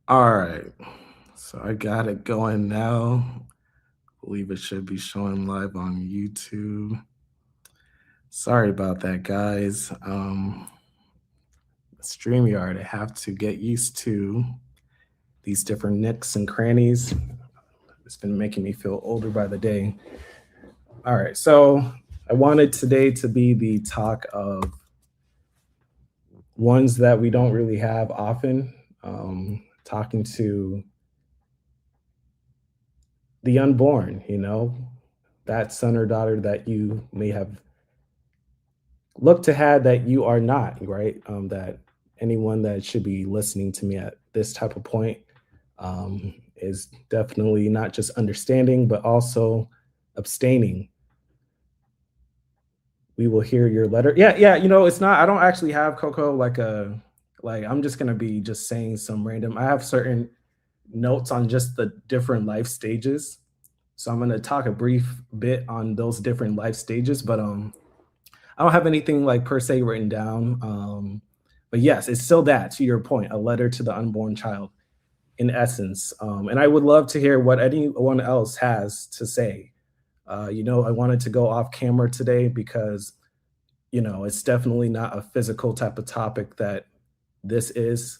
All right. So I got it going now. Believe it should be showing live on YouTube. Sorry about that, guys. StreamYard, I have to get used to these different nicks and crannies. It's been making me feel older by the day. All right. So I wanted today to be the talk of ones that we don't really have often. Talking to the unborn, that son or daughter that you may have looked to have that you are not, right? That anyone that should be listening to me at this type of point is definitely not just understanding, but also abstaining. We will hear your letter. Yeah, yeah. It's not. I don't actually have Coco like. I'm just gonna be just saying some random. I have certain notes on just the different life stages. So I'm gonna talk a brief bit on those different life stages, but I don't have anything like per se written down. But yes, it's still that, to your point, a letter to the unborn child in essence. And I would love to hear what anyone else has to say. I wanted to go off camera today because, it's definitely not a physical type of topic that this is.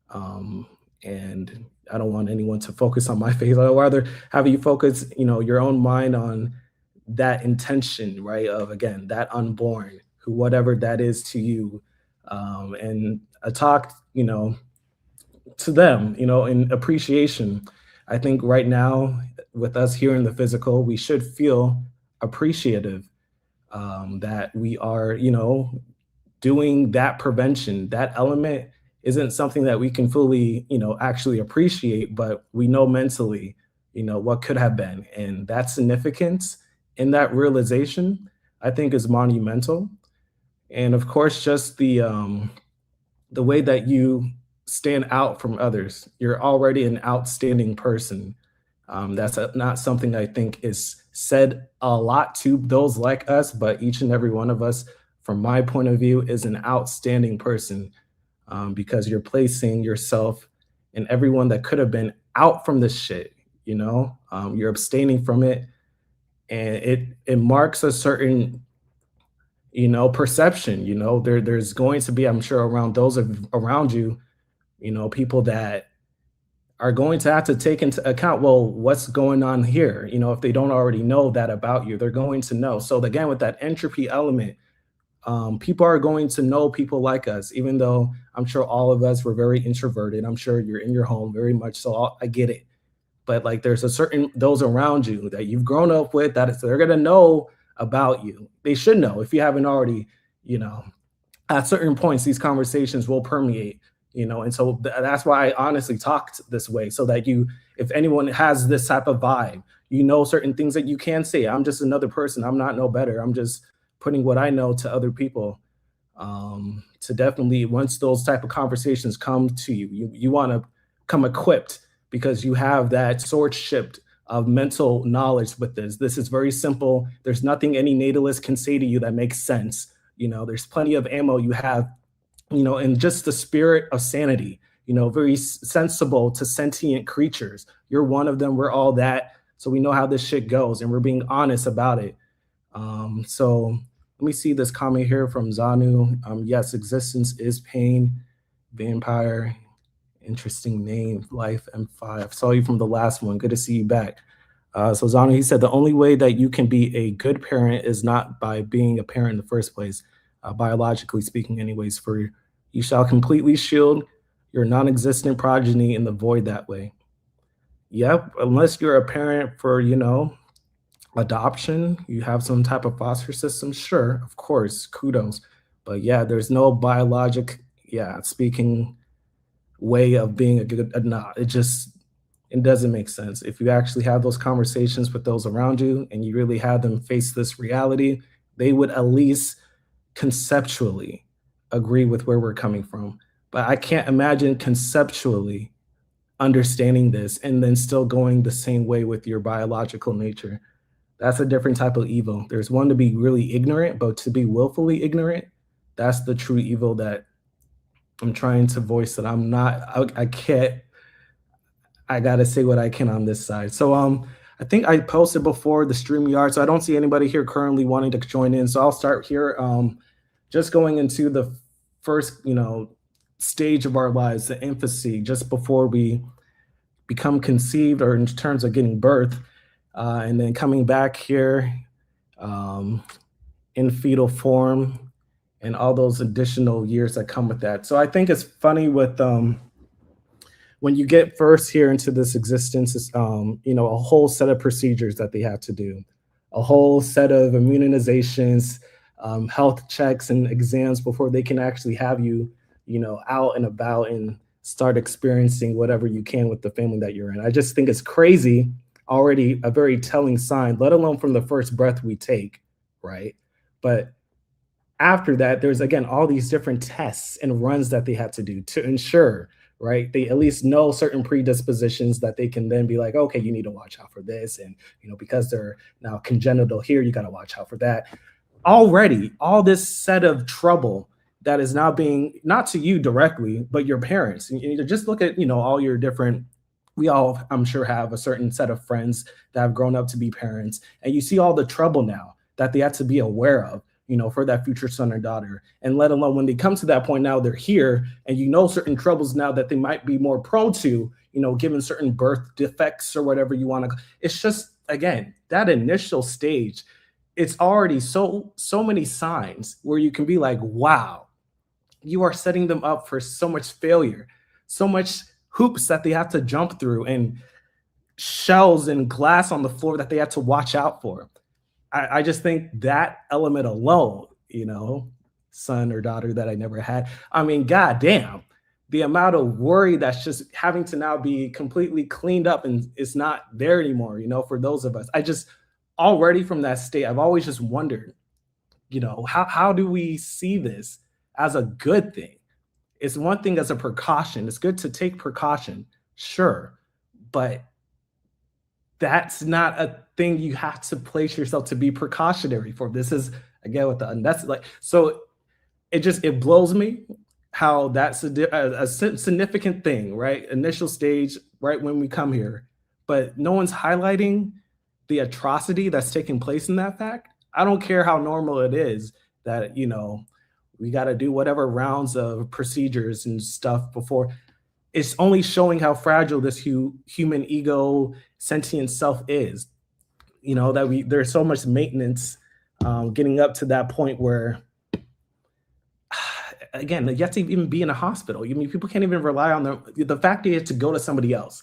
Um, and I don't want anyone to focus on my face. I'd rather have you focus, your own mind on that intention, right? Of again, that unborn, who whatever that is to you. And a talk, to them, in appreciation. I think right now, with us here in the physical, we should feel appreciative that we are, doing that prevention. That element isn't something that we can fully, actually appreciate, but we know mentally, what could have been. And that significance in that realization, I think is monumental. And of course, just the way that you stand out from others. You're already an outstanding person. Not something I think is said a lot to those like us, but each and every one of us, from my point of view, is an outstanding person because you're placing yourself and everyone that could have been out from this shit. You're abstaining from it, and it marks a certain perception. There's going to be, I'm sure, around those around you, people that are going to have to take into account, well, what's going on here? If they don't already know that about you, they're going to know. So again, with that entropy element, people are going to know people like us, even though I'm sure all of us were very introverted. I'm sure you're in your home very much. So I get it. But like there's a certain those around you that you've grown up with they're gonna know about you. They should know if you haven't already, you know, at certain points these conversations will permeate, and so that's why I honestly talked this way so that you, if anyone has this type of vibe, certain things that you can say. I'm just another person. I'm not no better. I'm just putting what I know to other people. To definitely, once those type of conversations come to you, you want to come equipped because you have that swordship of mental knowledge with this is very simple. There's nothing any natalist can say to you that makes sense. There's plenty of ammo you have, and just the spirit of sanity, very sensible to sentient creatures. You're one of them. We're all that. So we know how this shit goes and we're being honest about it. So let me see this comment here from Zanu. Yes, existence is pain. Vampire, interesting name. Life M5. Saw you from the last one. Good to see you back. So Zanu, he said the only way that you can be a good parent is not by being a parent in the first place, biologically speaking, anyways. For you shall completely shield your non-existent progeny in the void that way. Yep, unless you're a parent for adoption, you have some type of foster system, sure, of course, kudos. But yeah, there's no biologic, yeah, speaking way of being a good, nah, it doesn't make sense. If you actually have those conversations with those around you and you really have them face this reality, they would at least conceptually agree with where we're coming from. But I can't imagine conceptually understanding this and then still going the same way with your biological nature. That's a different type of evil. There's one to be really ignorant, but to be willfully ignorant, that's the true evil that I'm trying to voice that I can't I gotta say what I can on this side. So I think I posted before the StreamYard, so I don't see anybody here currently wanting to join in. So I'll start here. Just going into the first, stage of our lives, the infancy, just before we become conceived or in terms of getting birth, and then coming back here um, in fetal form and all those additional years that come with that. So I think it's funny with when you get first here into this existence, is a whole set of procedures that they have to do, a whole set of immunizations, health checks and exams before they can actually have you, out and about and start experiencing whatever you can with the family that you're in. I just think it's crazy, already a very telling sign, let alone from the first breath we take, right? But after that, there's again all these different tests and runs that they have to do to ensure, right? They at least know certain predispositions that they can then be like, okay, you need to watch out for this. And, because they're now congenital here, you got to watch out for that. Already, all this set of trouble that is now being, not to you directly, but your parents. And you just look at, all your different, we all, I'm sure, have a certain set of friends that have grown up to be parents. And you see all the trouble now that they have to be aware of, for that future son or daughter. And let alone when they come to that point now, they're here and certain troubles now that they might be more prone to, given certain birth defects or whatever you want to. It's just, again, that initial stage, it's already so many signs where you can be like, wow, you are setting them up for so much failure, so much hoops that they have to jump through and shells and glass on the floor that they have to watch out for. I just think that element alone, son or daughter that I never had. I mean, goddamn, the amount of worry that's just having to now be completely cleaned up and it's not there anymore, for those of us. I just already from that state, I've always just wondered, how do we see this as a good thing? It's one thing as a precaution. It's good to take precaution, sure, but that's not a thing you have to place yourself to be precautionary for. This is again with the, and that's like, so it blows me how that's a significant thing, right? Initial stage, right when we come here, but no one's highlighting the atrocity that's taking place in that fact. I don't care how normal it is that, we got to do whatever rounds of procedures and stuff before. It's only showing how fragile this human ego, sentient self is. That there's so much maintenance getting up to that point where, again, you have to even be in a hospital. I mean, people can't even rely on the fact that you have to go to somebody else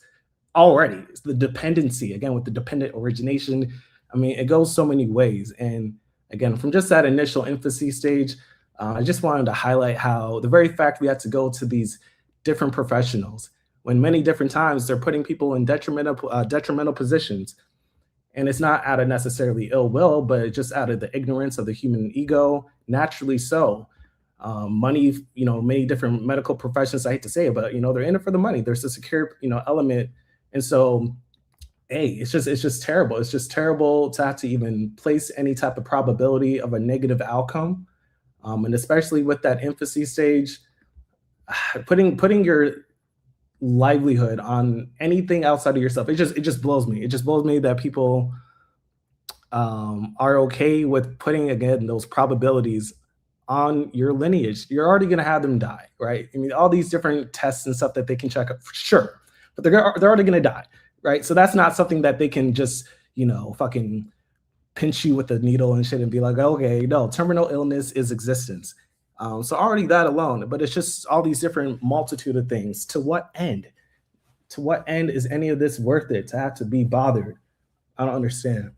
already. It's the dependency, again, with the dependent origination. I mean, it goes so many ways. And again, from just that initial infancy stage, I just wanted to highlight how the very fact we had to go to these different professionals when many different times they're putting people in detrimental positions. And it's not out of necessarily ill will, but just out of the ignorance of the human ego, naturally so. Money, many different medical professions, I hate to say it, but, they're in it for the money. There's a secure, element. And so, hey, it's just terrible. It's just terrible to have to even place any type of probability of a negative outcome. And especially with that infancy stage, putting your livelihood on anything outside of yourself, it just blows me. It just blows me that people are okay with putting, again, those probabilities on your lineage. You're already going to have them die, right? I mean, all these different tests and stuff that they can check up, sure, but they're already going to die, right? So that's not something that they can just, fucking pinch you with a needle and shit and be like, okay, no, terminal illness is existence. So already that alone, but it's just all these different multitude of things. To what end? To what end is any of this worth it to have to be bothered? I don't understand.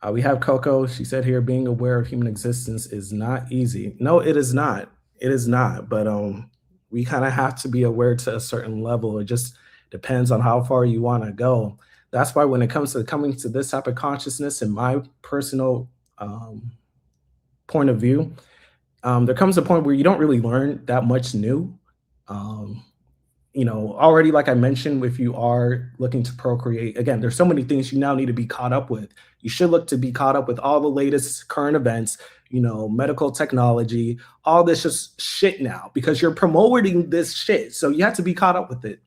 We have Coco. She said here, being aware of human existence is not easy. No, it is not. It is not. But we kind of have to be aware to a certain level. It just depends on how far you want to go. That's why when it comes to coming to this type of consciousness, in my personal point of view, there comes a point where you don't really learn that much new. Already, like I mentioned, if you are looking to procreate, again, there's so many things you now need to be caught up with. You should look to be caught up with all the latest current events, medical technology, all this just shit now because you're promoting this shit. So you have to be caught up with it.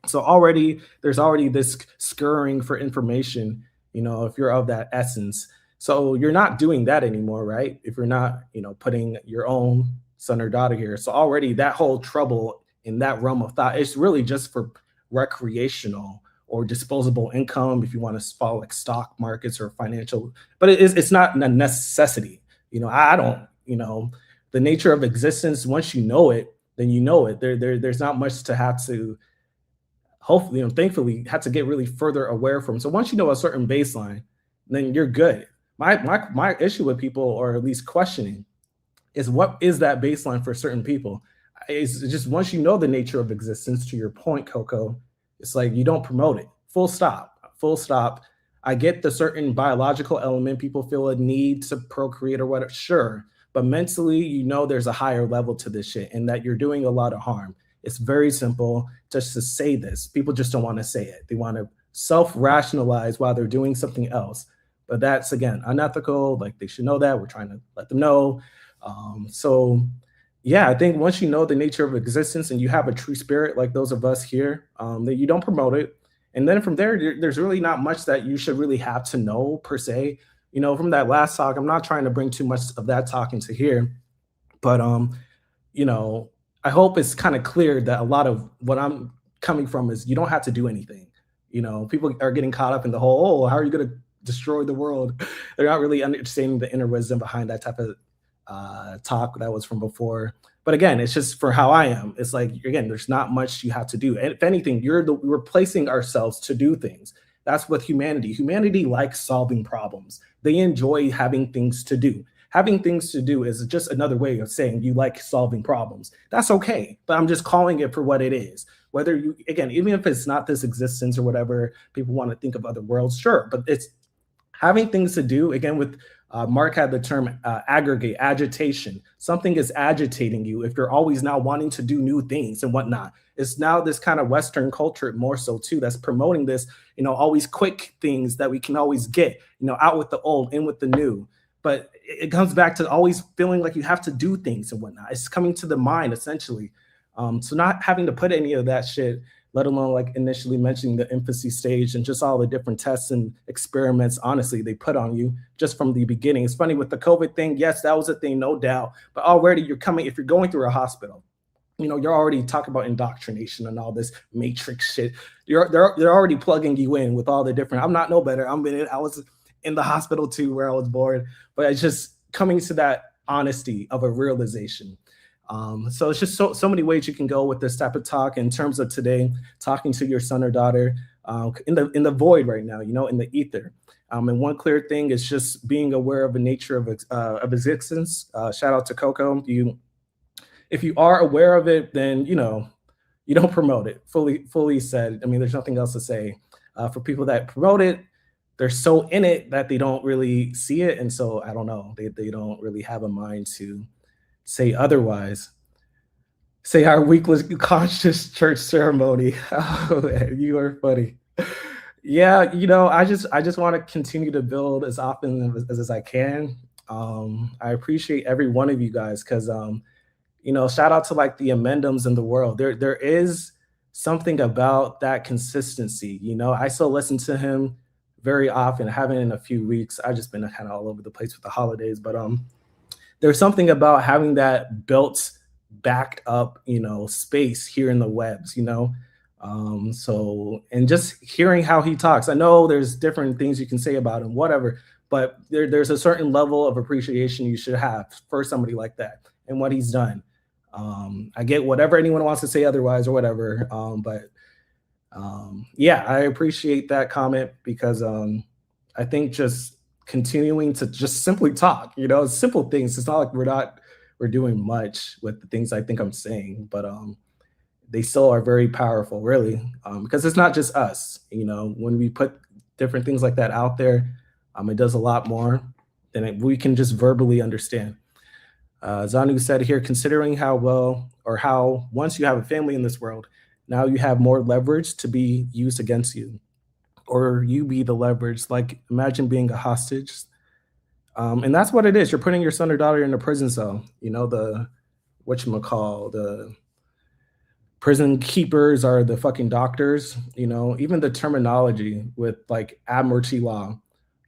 So already there's already this scurrying for information, if you're of that essence. So you're not doing that anymore, right? If you're not, putting your own son or daughter here. So already that whole trouble in that realm of thought, it's really just for recreational or disposable income if you want to follow like stock markets or financial, but it's not a necessity. I don't, the nature of existence, once you know it, then you know it. There's not much to have to hopefully, thankfully, had to get really further aware from. So once you know a certain baseline, then you're good. My issue with people, or at least questioning, is what is that baseline for certain people? It's just once you know the nature of existence, to your point, Coco, it's like you don't promote it. Full stop. Full stop. I get the certain biological element. People feel a need to procreate or whatever. Sure. But mentally, there's a higher level to this shit and that you're doing a lot of harm. It's very simple just to say this. People just don't want to say it. They want to self rationalize while they're doing something else. But that's, again, unethical. Like, they should know that. We're trying to let them know. So, yeah, I think once you know the nature of existence and you have a true spirit like those of us here, that you don't promote it. And then from there's really not much that you should really have to know per se. From that last talk, I'm not trying to bring too much of that talk into here, but you know, I hope it's kind of clear that a lot of what I'm coming from is you don't have to do anything. People are getting caught up in the whole, oh, how are you going to destroy the world? They're not really understanding the inner wisdom behind that type of talk that was from before. But again, it's just for how I am. It's like, again, there's not much you have to do. And if anything, we're placing ourselves to do things. That's what humanity. Humanity likes solving problems. They enjoy having things to do. Having things to do is just another way of saying you like solving problems. That's okay, but I'm just calling it for what it is. Whether you, again, even if it's not this existence or whatever, people want to think of other worlds, sure, but it's having things to do. Again, with Mark had the term aggregate, agitation. Something is agitating you if you're always now wanting to do new things and whatnot. It's now this kind of Western culture more so too that's promoting this, always quick things that we can always get, out with the old, in with the new. But it comes back to always feeling like you have to do things and whatnot. It's coming to the mind essentially. So not having to put any of that shit, let alone like initially mentioning the infancy stage and just all the different tests and experiments, honestly, they put on you just from the beginning. It's funny with the COVID thing. Yes, that was a thing, no doubt. But already if you're going through a hospital, you're already talking about indoctrination and all this matrix shit. They're already plugging you in with all the different, I'm not no better. I was in the hospital too where I was born, but it's just coming to that honesty of a realization. So it's just so many ways you can go with this type of talk in terms of today, talking to your son or daughter in the void right now, in the ether. And one clear thing is just being aware of the nature of existence. Shout out to Coco. If you are aware of it, then, you don't promote it. Fully said. I mean, there's nothing else to say. For people that promote it, they're so in it that they don't really see it. And so I don't know, they don't really have a mind to say otherwise. Say our weekly conscious church ceremony. Oh, man, you are funny. Yeah, I just want to continue to build as often as I can. I appreciate every one of you guys because shout out to like the amendums in the world. There is something about that consistency. I still listen to him very often. I haven't in a few weeks. I've just been kind of all over the place with the holidays, but there's something about having that built, backed up, space here in the webs, so, and just hearing how he talks. I know there's different things you can say about him, whatever, but there's a certain level of appreciation you should have for somebody like that and what he's done. I get whatever anyone wants to say otherwise or whatever, but yeah, I appreciate that comment because I think just continuing to just simply talk, simple things. It's not like we're doing much with the things I think I'm saying, but they still are very powerful, really, because it's not just us. When we put different things like that out there, it does a lot more than we can just verbally understand. Zanu said here, considering how once you have a family in this world, now you have more leverage to be used against you, or you be the leverage. Like, imagine being a hostage. And that's what it is. You're putting your son or daughter in a prison cell. You know, the whatchamacall, the prison keepers are the fucking doctors, you know, even the terminology with like Admiralty law,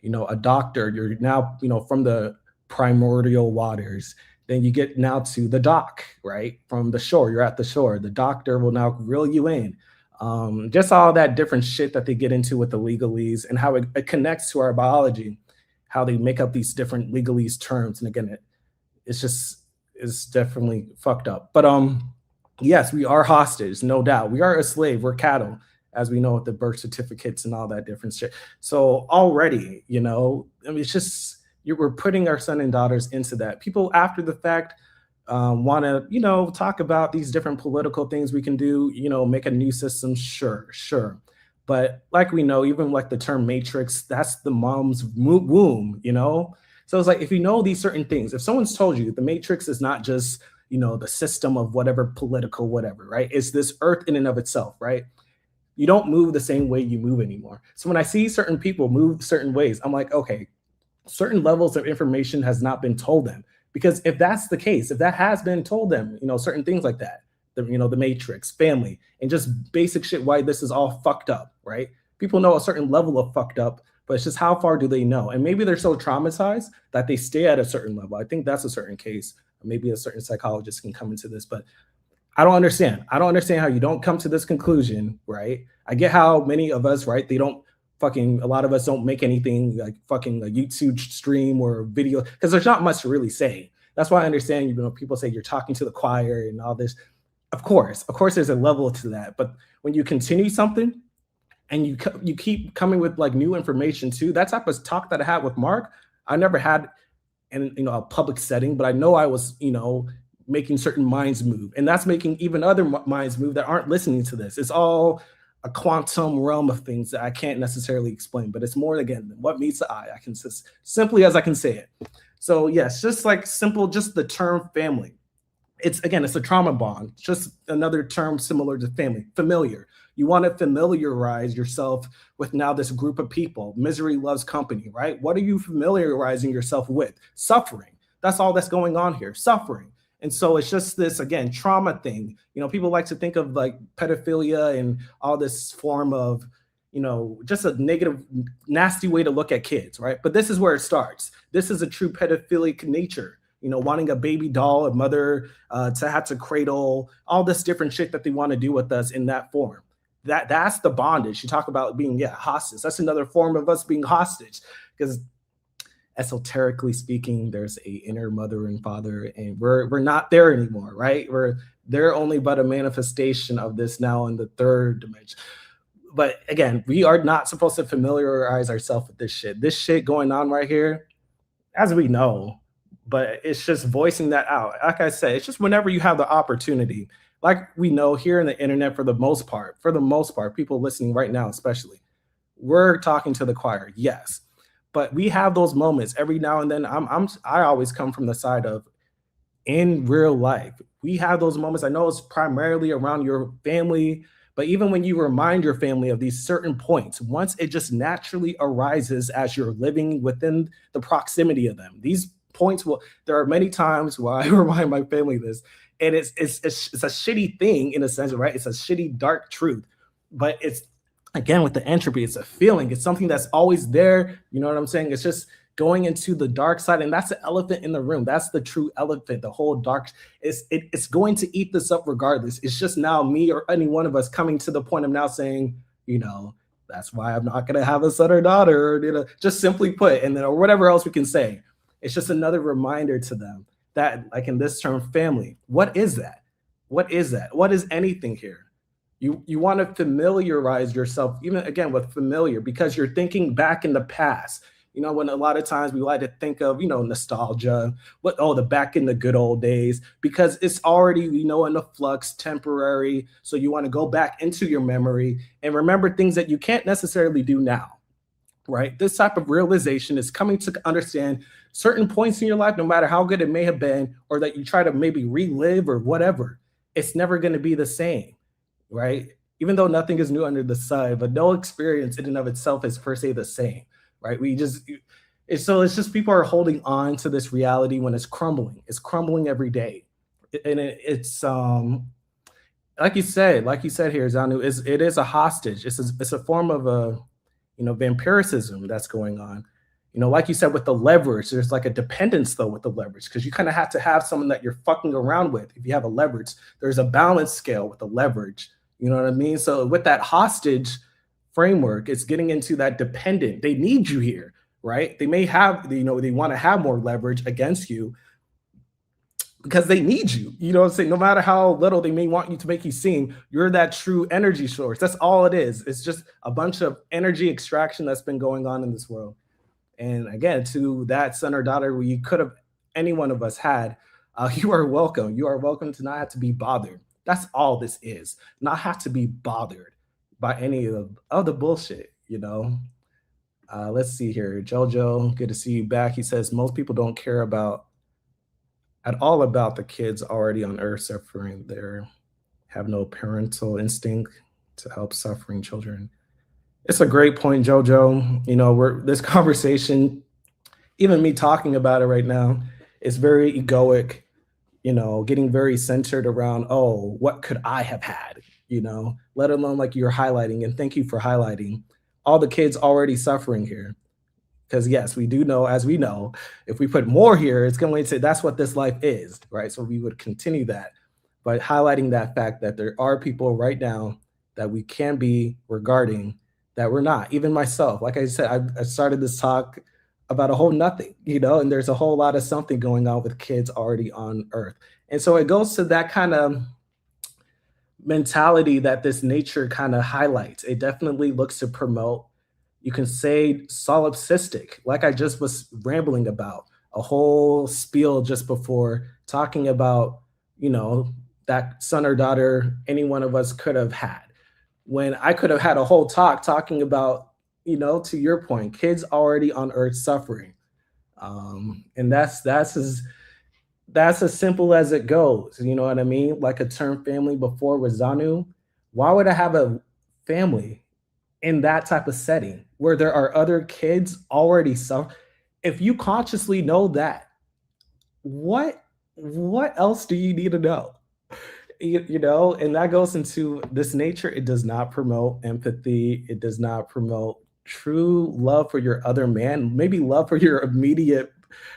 you know, a doctor, you're now, you know, from the primordial waters. Then you get now to the dock, right? From the shore, you're at the shore. The doctor will now reel you in. Just all that different shit that they get into with the legalese and how it connects to our biology, how they make up these different legalese terms. And again, it's just it's definitely fucked up. But yes, we are hostage, no doubt. We are a slave. We're cattle, as we know with the birth certificates and all that different shit. So already, you know, I mean, it's just we're putting our son and daughters into that. People after the fact want to, you know, talk about these different political things we can do. You know, make a new system. Sure, sure. But like we know, even like the term matrix, that's the mom's womb. You know, so it's like if you know these certain things, if someone's told you the matrix is not just, you know, the system of whatever political whatever, right? It's this earth in and of itself, right? You don't move the same way you move anymore. So when I see certain people move certain ways, I'm like, okay, certain levels of information has not been told them. Because if that's the case, if that has been told them, you know, certain things like that, the, you know, the matrix, family, and just basic shit, why this is all fucked up, right? People know a certain level of fucked up, but it's just how far do they know? And maybe they're so traumatized that they stay at a certain level. I think that's a certain case. Maybe a certain psychologist can come into this, but I don't understand. I don't understand how you don't come to this conclusion, right? I get how many of us, right? They don't fucking, a lot of us don't make anything like fucking a YouTube stream or video because there's not much to really say. That's why I understand, you know, people say you're talking to the choir and all this. Of course, there's a level to that. But when you continue something and you keep coming with like new information too, that type of talk that I had with Mark, I never had in, you know, a public setting, but I know I was, you know, making certain minds move, and that's making even other minds move that aren't listening to this. It's all a quantum realm of things that I can't necessarily explain, but it's more again what meets the eye. I can just simply as I can say it. So yes, just like simple, just the term family. It's again, it's a trauma bond, just another term similar to family, familiar. You want to familiarize yourself with now this group of people. Misery loves company, right? What are you familiarizing yourself with? Suffering. That's all that's going on here, suffering. And so it's just this again trauma thing. You know, people like to think of like pedophilia and all this form of, you know, just a negative, nasty way to look at kids, right? But this is where it starts. This is a true pedophilic nature, you know, wanting a baby doll, a mother to have to cradle, all this different shit that they want to do with us in that form. That's the bondage. You talk about being, yeah, hostage. That's another form of us being hostage because esoterically speaking, there's a inner mother and father, and we're not there anymore, right? They're only but a manifestation of this now in the third dimension. But again, we are not supposed to familiarize ourselves with this shit. This shit going on right here, as we know, but it's just voicing that out. Like I said, it's just whenever you have the opportunity, like we know here in the internet, for the most part, people listening right now, especially, we're talking to the choir, yes, but we have those moments every now and then. I always come from the side of in real life. We have those moments. I know it's primarily around your family, but even when you remind your family of these certain points, once it just naturally arises as you're living within the proximity of them, these points will, there are many times where I remind my family this, and it's a shitty thing in a sense, right? It's a shitty, dark truth, but it's again with the entropy, it's a feeling, it's something that's always there. You know what I'm saying? It's just going into the dark side, and that's the elephant in the room. That's the true elephant. The whole dark, it's going to eat this up regardless. It's just now me or any one of us coming to the point of now saying, you know, that's why I'm not going to have a son or daughter, or, you know, just simply put, and then or whatever else we can say. It's just another reminder to them that, like in this term, family. What is that? What is that? What is anything here? You want to familiarize yourself, even again with familiar, because you're thinking back in the past. You know, when a lot of times we like to think of, you know, nostalgia, the back in the good old days, because it's already, you know, in the flux, temporary. So you want to go back into your memory and remember things that you can't necessarily do now, right? This type of realization is coming to understand certain points in your life, no matter how good it may have been, or that you try to maybe relive or whatever, it's never going to be the same, right? Even though nothing is new under the sun, but no experience in and of itself is per se the same, right? So it's just people are holding on to this reality when it's crumbling. It's crumbling every day. And it's like you said here, Zanu, is it is a hostage. It's a form of a vampiricism that's going on. Like you said with the leverage, there's like a dependence though with the leverage because you kind of have to have someone that you're fucking around with. If you have a leverage, there's a balance scale with the leverage. You know what I mean? So with that hostage framework, it's getting into that dependent. They need you here, right? They may have, they want to have more leverage against you because they need you. You know what I'm saying? No matter how little they may want you to make you seem, you're that true energy source. That's all it is. It's just a bunch of energy extraction that's been going on in this world. And again, to that son or daughter we could have any one of us had, you are welcome. You are welcome to not have to be bothered. That's all this is. Not have to be bothered by any of the bullshit, Let's see here. Jojo, good to see you back. He says most people don't care at all about the kids already on earth suffering. They have no parental instinct to help suffering children. It's a great point, Jojo. This conversation, even me talking about it right now, is very egoic, getting very centered around, oh, what could I have had, let alone like you're highlighting, and thank you for highlighting all the kids already suffering here. Because yes, we do know, as we know, if we put more here, it's going to say that's what this life is, right? So we would continue that, but highlighting that fact that there are people right now that we can be regarding that we're not. Even myself, like I said, I started this talk about a whole nothing, and there's a whole lot of something going on with kids already on Earth. And so it goes to that kind of mentality that this nature kind of highlights. It definitely looks to promote, you can say, solipsistic, like I just was rambling about, a whole spiel just before talking about, that son or daughter any one of us could have had. When I could have had a whole talk talking about, to your point, kids already on Earth suffering. And that's as simple as it goes. You know what I mean? Like a term family before was Zanu. Why would I have a family in that type of setting where there are other kids already suffering? If you consciously know that, what else do you need to know? And that goes into this nature. It does not promote empathy. It does not promote true love for your other man, maybe love for your immediate,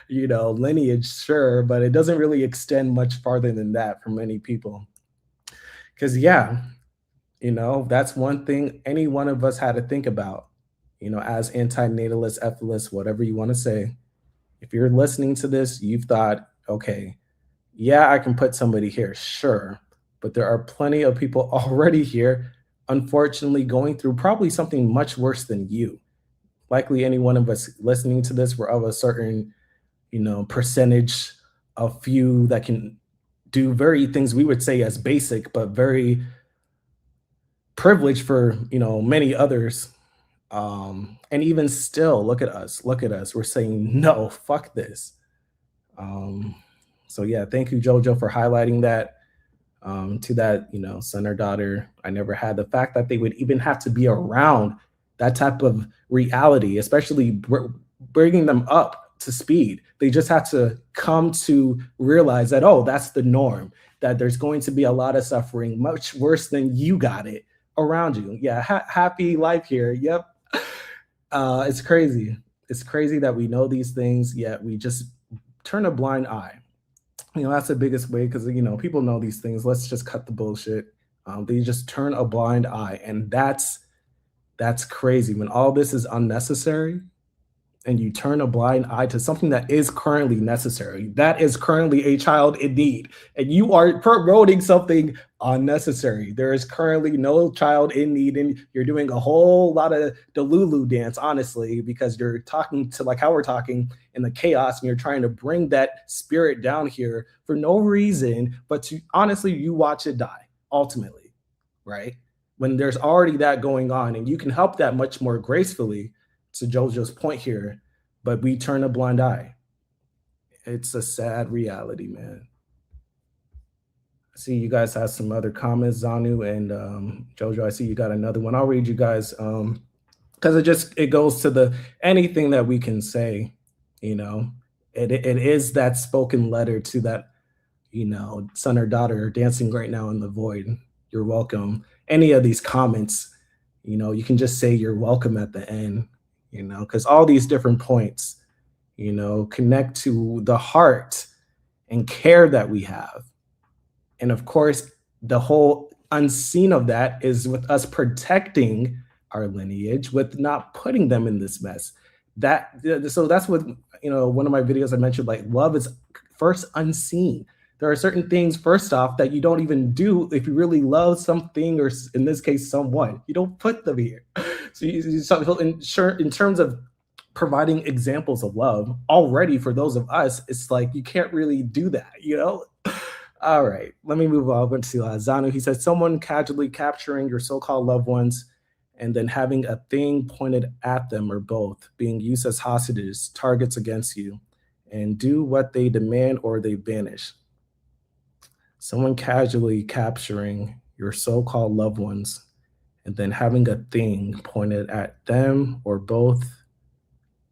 lineage, sure, but it doesn't really extend much farther than that for many people. Because, that's one thing any one of us had to think about, as antinatalists, efilists, whatever you want to say. If you're listening to this, you've thought, okay, yeah, I can put somebody here, sure, but there are plenty of people already here, unfortunately, going through probably something much worse than you. Likely any one of us listening to this were of a certain, percentage of few that can do very things we would say as basic, but very privileged for, many others. And even still, look at us. We're saying, no, fuck this. So yeah, thank you, Jojo, for highlighting that. To that, son or daughter I never had, the fact that they would even have to be around that type of reality, especially bringing them up to speed. They just have to come to realize that, oh, that's the norm, that there's going to be a lot of suffering, much worse than you got it around you. Yeah, happy life here. Yep. It's crazy. It's crazy that we know these things, yet we just turn a blind eye. That's the biggest way, because, people know these things. Let's just cut the bullshit. They just turn a blind eye. And that's crazy. When all this is unnecessary and you turn a blind eye to something that is currently necessary, that is currently a child in need, and you are promoting something unnecessary. There is currently no child in need, and you're doing a whole lot of Delulu dance, honestly, because you're talking to like how we're talking in the chaos, and you're trying to bring that spirit down here for no reason, but to honestly, you watch it die ultimately, right? When there's already that going on, and you can help that much more gracefully, to Jojo's point here, but we turn a blind eye. It's a sad reality, man. I see you guys have some other comments, Zanu and Jojo. I see you got another one. I'll read you guys because it goes to the anything that we can say you know. It is that spoken letter to that, son or daughter dancing right now in the void. You're welcome. Any of these comments, you can just say you're welcome at the end, because all these different points, connect to the heart and care that we have. And of course, the whole unseen of that is with us protecting our lineage, with not putting them in this mess. So that's what, one of my videos I mentioned, like, love is first unseen. There are certain things, first off, that you don't even do if you really love something, or in this case, someone. You don't put them here. So in terms of providing examples of love already for those of us, it's like you can't really do that. All right, let me move on to Zanu. He says, someone casually capturing your so-called loved ones and then having a thing pointed at them, or both, being used as hostages, targets against you, and do what they demand or they banish. Someone casually capturing your so-called loved ones and then having a thing pointed at them or both,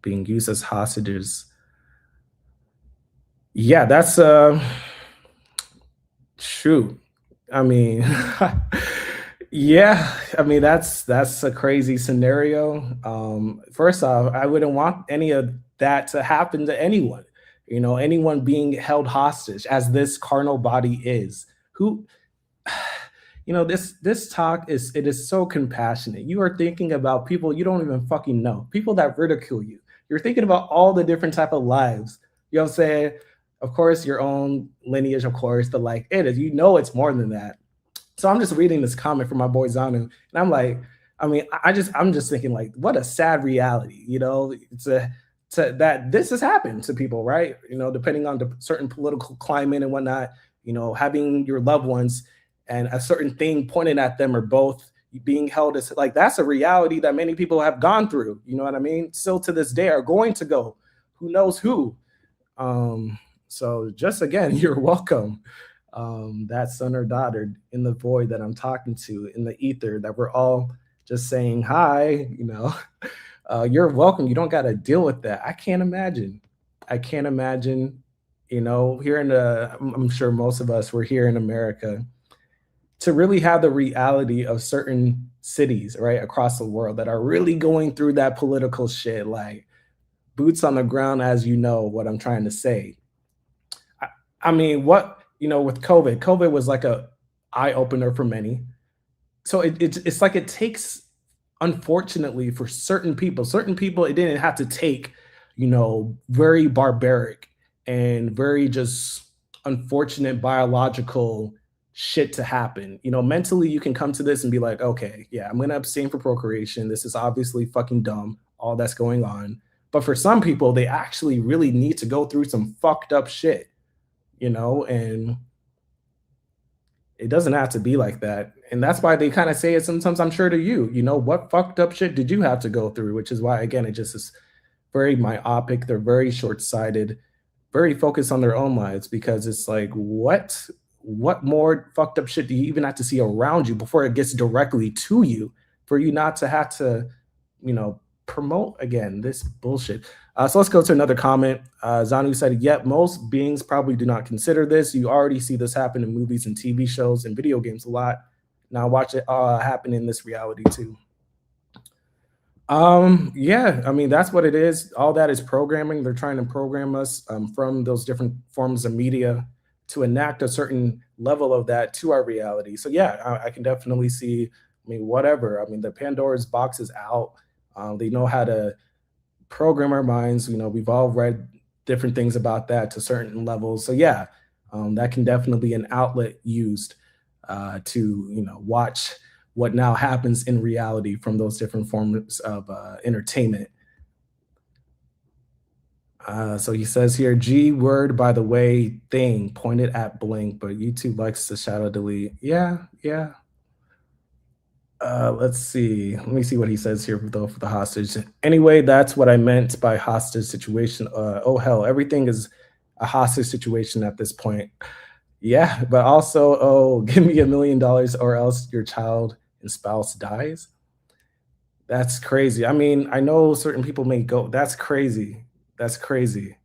being used as hostages. Yeah, that's shoot. I mean, yeah, I mean that's a crazy scenario. First off, I wouldn't want any of that to happen to anyone. Anyone being held hostage, as this carnal body is. Who, this talk is so compassionate. You are thinking about people you don't even fucking know, people that ridicule you. You're thinking about all the different type of lives. You know what I'm saying? Of course, your own lineage, of course, but like it is, it's more than that. So I'm just reading this comment from my boy Zanu, and I'm like, I mean, I'm just thinking, like, what a sad reality, that this has happened to people, right? Depending on the certain political climate and whatnot, having your loved ones and a certain thing pointed at them, or both, being held as, like, that's a reality that many people have gone through. You know what I mean? Still to this day are going to go. Who knows who? So just again, you're welcome. That son or daughter in the void that I'm talking to, in the ether, that we're all just saying hi, you're welcome. You don't got to deal with that. I can't imagine. Here I'm sure most of us were here in America, to really have the reality of certain cities, right, across the world that are really going through that political shit, like boots on the ground, as you know what I'm trying to say. I mean, with COVID was like a eye opener for many. So it's like it takes, unfortunately, for certain people, it didn't have to take, very barbaric and very just unfortunate biological shit to happen. Mentally, you can come to this and be like, okay, yeah, I'm gonna abstain for procreation. This is obviously fucking dumb, all that's going on. But for some people, they actually really need to go through some fucked up shit, and it doesn't have to be like that. And that's why they kind of say it sometimes, I'm sure, to you, what fucked up shit did you have to go through? Which is why, again, it just is very myopic. They're very short-sighted, very focused on their own lives, because it's like, what more fucked up shit do you even have to see around you before it gets directly to you, for you not to have to, promote, again, this bullshit. So let's go to another comment. Zanu said, yep, most beings probably do not consider this. You already see this happen in movies and TV shows and video games a lot. Now watch it happen in this reality too. Yeah, I mean, that's what it is. All that is programming. They're trying to program us from those different forms of media to enact a certain level of that to our reality. So yeah, I can definitely see, I mean, whatever. I mean, the Pandora's box is out. They know how to program our minds. We've all read different things about that to certain levels. So yeah, that can definitely be an outlet used to, watch what now happens in reality from those different forms of entertainment. So he says here, G word, by the way, thing pointed at blank, but YouTube likes to shadow delete. Yeah. Let's see. Let me see what he says here for the hostage. Anyway, that's what I meant by hostage situation. Oh hell, everything is a hostage situation at this point. Yeah, but also, oh, give me $1 million or else your child and spouse dies. That's crazy. I mean, I know certain people may go, that's crazy. That's crazy.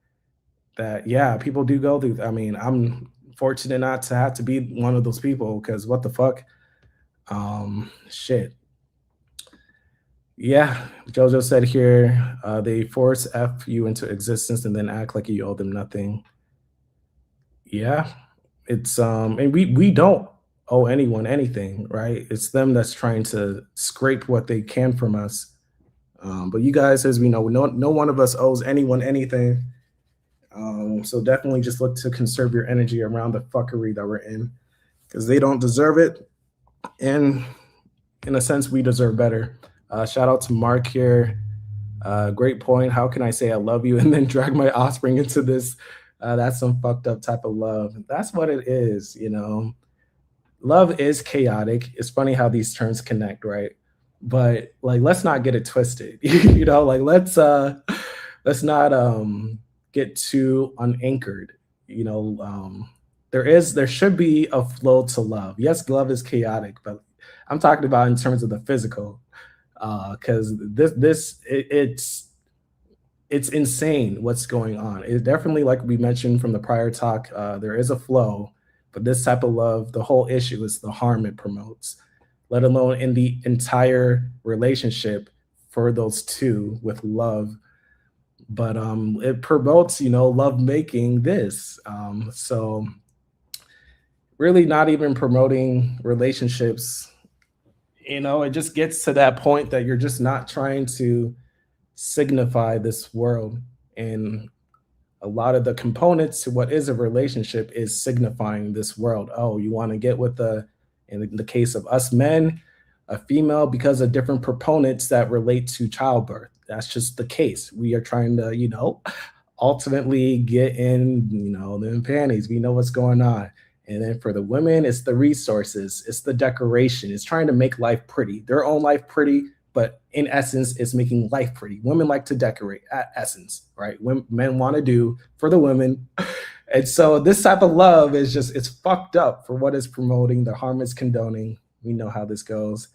That yeah, people do go through. I mean, I'm fortunate not to have to be one of those people because what the fuck? Shit. Yeah, Jojo said here, they force F you into existence and then act like you owe them nothing. Yeah, it's and we don't owe anyone anything, right? It's them that's trying to scrape what they can from us. But you guys, as we know, no one of us owes anyone anything. So definitely just look to conserve your energy around the fuckery that we're in, because they don't deserve it, and in a sense, we deserve better. Shout out to Mark here. Great point. How can I say I love you and then drag my offspring into this? That's some fucked up type of love. That's what it is, you know. Love is chaotic. It's funny how these terms connect, right? But like, let's not get it twisted. You know, like let's not get too unanchored. You know, there should be a flow to love. Yes, love is chaotic, but I'm talking about in terms of the physical, because it's insane what's going on. It definitely, like we mentioned from the prior talk, there is a flow, but this type of love, the whole issue is the harm it promotes, let alone in the entire relationship for those two with love. But it promotes, you know, love making this. So really not even promoting relationships, you know, it just gets to that point that you're just not trying to signify this world. And a lot of the components to what is a relationship is signifying this world. Oh, you want to get with in the case of us men, a female because of different proponents that relate to childbirth. That's just the case. We are trying to, you know, ultimately get in, you know, the panties. We know what's going on. And then for the women, it's the resources, it's the decoration, it's trying to make life pretty, their own life pretty, but in essence, it's making life pretty. Women like to decorate at essence, right? Men want to do for the women. And so this type of love is just, it's fucked up for what it's promoting, the harm it's condoning. We know how this goes.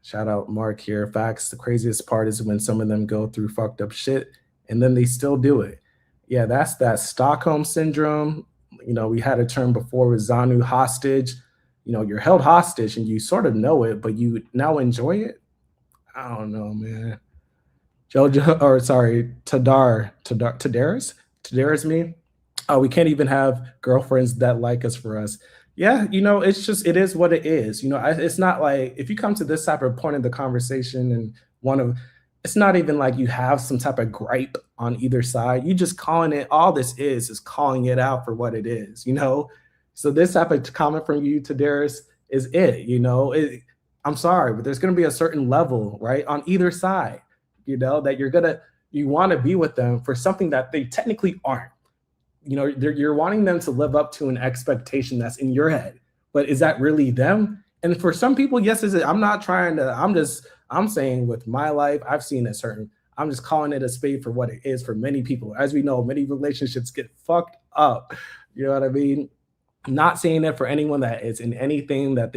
Shout out Mark here. Facts. The craziest part is when some of them go through fucked up shit and then they still do it. Yeah, that's that Stockholm syndrome. You know, we had a term before with Zanu hostage. You know, you're held hostage and you sort of know it, but you now enjoy it. I don't know, man. Jojo, or sorry, Tadaris me. Oh, we can't even have girlfriends that like us for us. Yeah, you know, it's just it is what it is. You know, it's not like if you come to this type of point in the conversation and one of it's not even like you have some type of gripe on either side. You just calling it all this is calling it out for what it is, you know? So this type of comment from you to Darius is it, you know? I'm sorry, but there's gonna be a certain level, right, on either side, you know, that you want to be with them for something that they technically aren't. You know, you're wanting them to live up to an expectation that's in your head, but is that really them? And for some people, yes, is it? I'm not trying to. I'm saying with my life, I've seen a certain. I'm just calling it a spade for what it is for many people. As we know, many relationships get fucked up. You know what I mean? I'm not saying that for anyone that is in anything that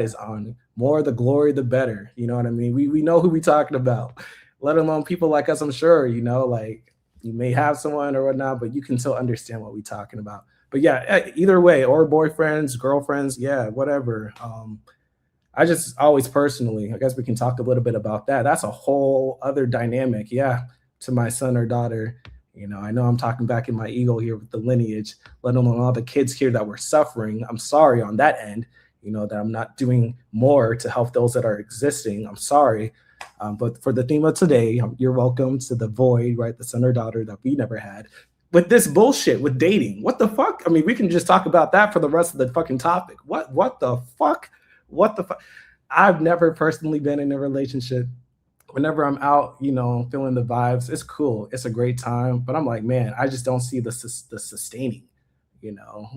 is on. More the glory, the better. You know what I mean? We know who we talking about. Let alone people like us, I'm sure, you know, like you may have someone or whatnot, but you can still understand what we're talking about. But yeah, either way, or boyfriends, girlfriends, yeah, whatever. I just always personally, I guess we can talk a little bit about that. That's a whole other dynamic, yeah, to my son or daughter. You know I'm talking back in my ego here with the lineage, let alone all the kids here that were suffering. I'm sorry on that end, you know, that I'm not doing more to help those that are existing. I'm sorry. But for the theme of today, you're welcome to the void, right? The son or daughter that we never had. With this bullshit with dating, what the fuck? I mean, we can just talk about that for the rest of the fucking topic. What the fuck? What the fuck? I've never personally been in a relationship. Whenever I'm out, you know, feeling the vibes, it's cool. It's a great time. But I'm like, man, I just don't see the sustaining, you know,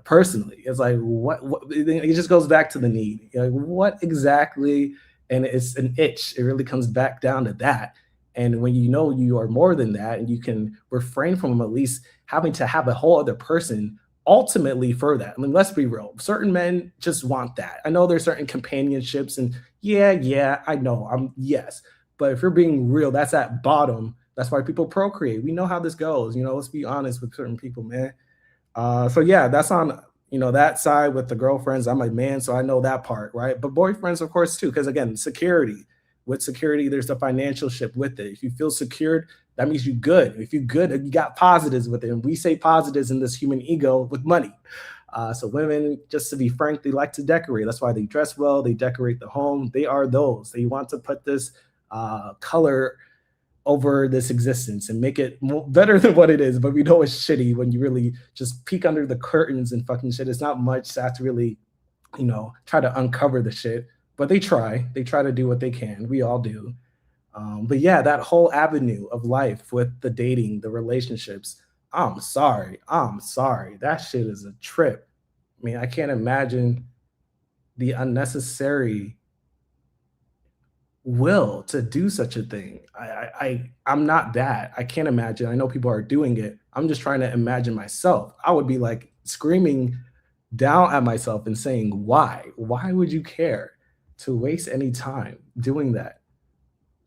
personally. It's like, what? It just goes back to the need. Like, what exactly? And it's an itch. It really comes back down to that. And when you know you are more than that, and you can refrain from at least having to have a whole other person ultimately for that. I mean, let's be real. Certain men just want that. I know there's certain companionships, and yeah, I know. Yes, But if you're being real, that's at bottom. That's why people procreate. We know how this goes. Let's be honest with certain people, man. So yeah, that's on that side with the girlfriends. I'm a man, so I know that part, right? But boyfriends, of course, too, because again, security. With security, there's a financial ship with it. If you feel secured, that means you good. If you good, you got positives with it. And we say positives in this human ego with money. So women, just to be frank, they like to decorate. That's why they dress well. They decorate the home. They are those. They want to put this color over this existence and make it better than what it is. But we know it's shitty when you really just peek under the curtains and fucking shit. It's not much to have to really, try to uncover the shit. But they try. They try to do what they can. We all do. But yeah, that whole avenue of life with the dating, the relationships, I'm sorry. I'm sorry. That shit is a trip. I mean, I can't imagine the unnecessary will to do such a thing. I'm not that. I can't imagine. I know people are doing it. I'm just trying to imagine myself. I would be like screaming down at myself and saying, why? Why would you care to waste any time doing that?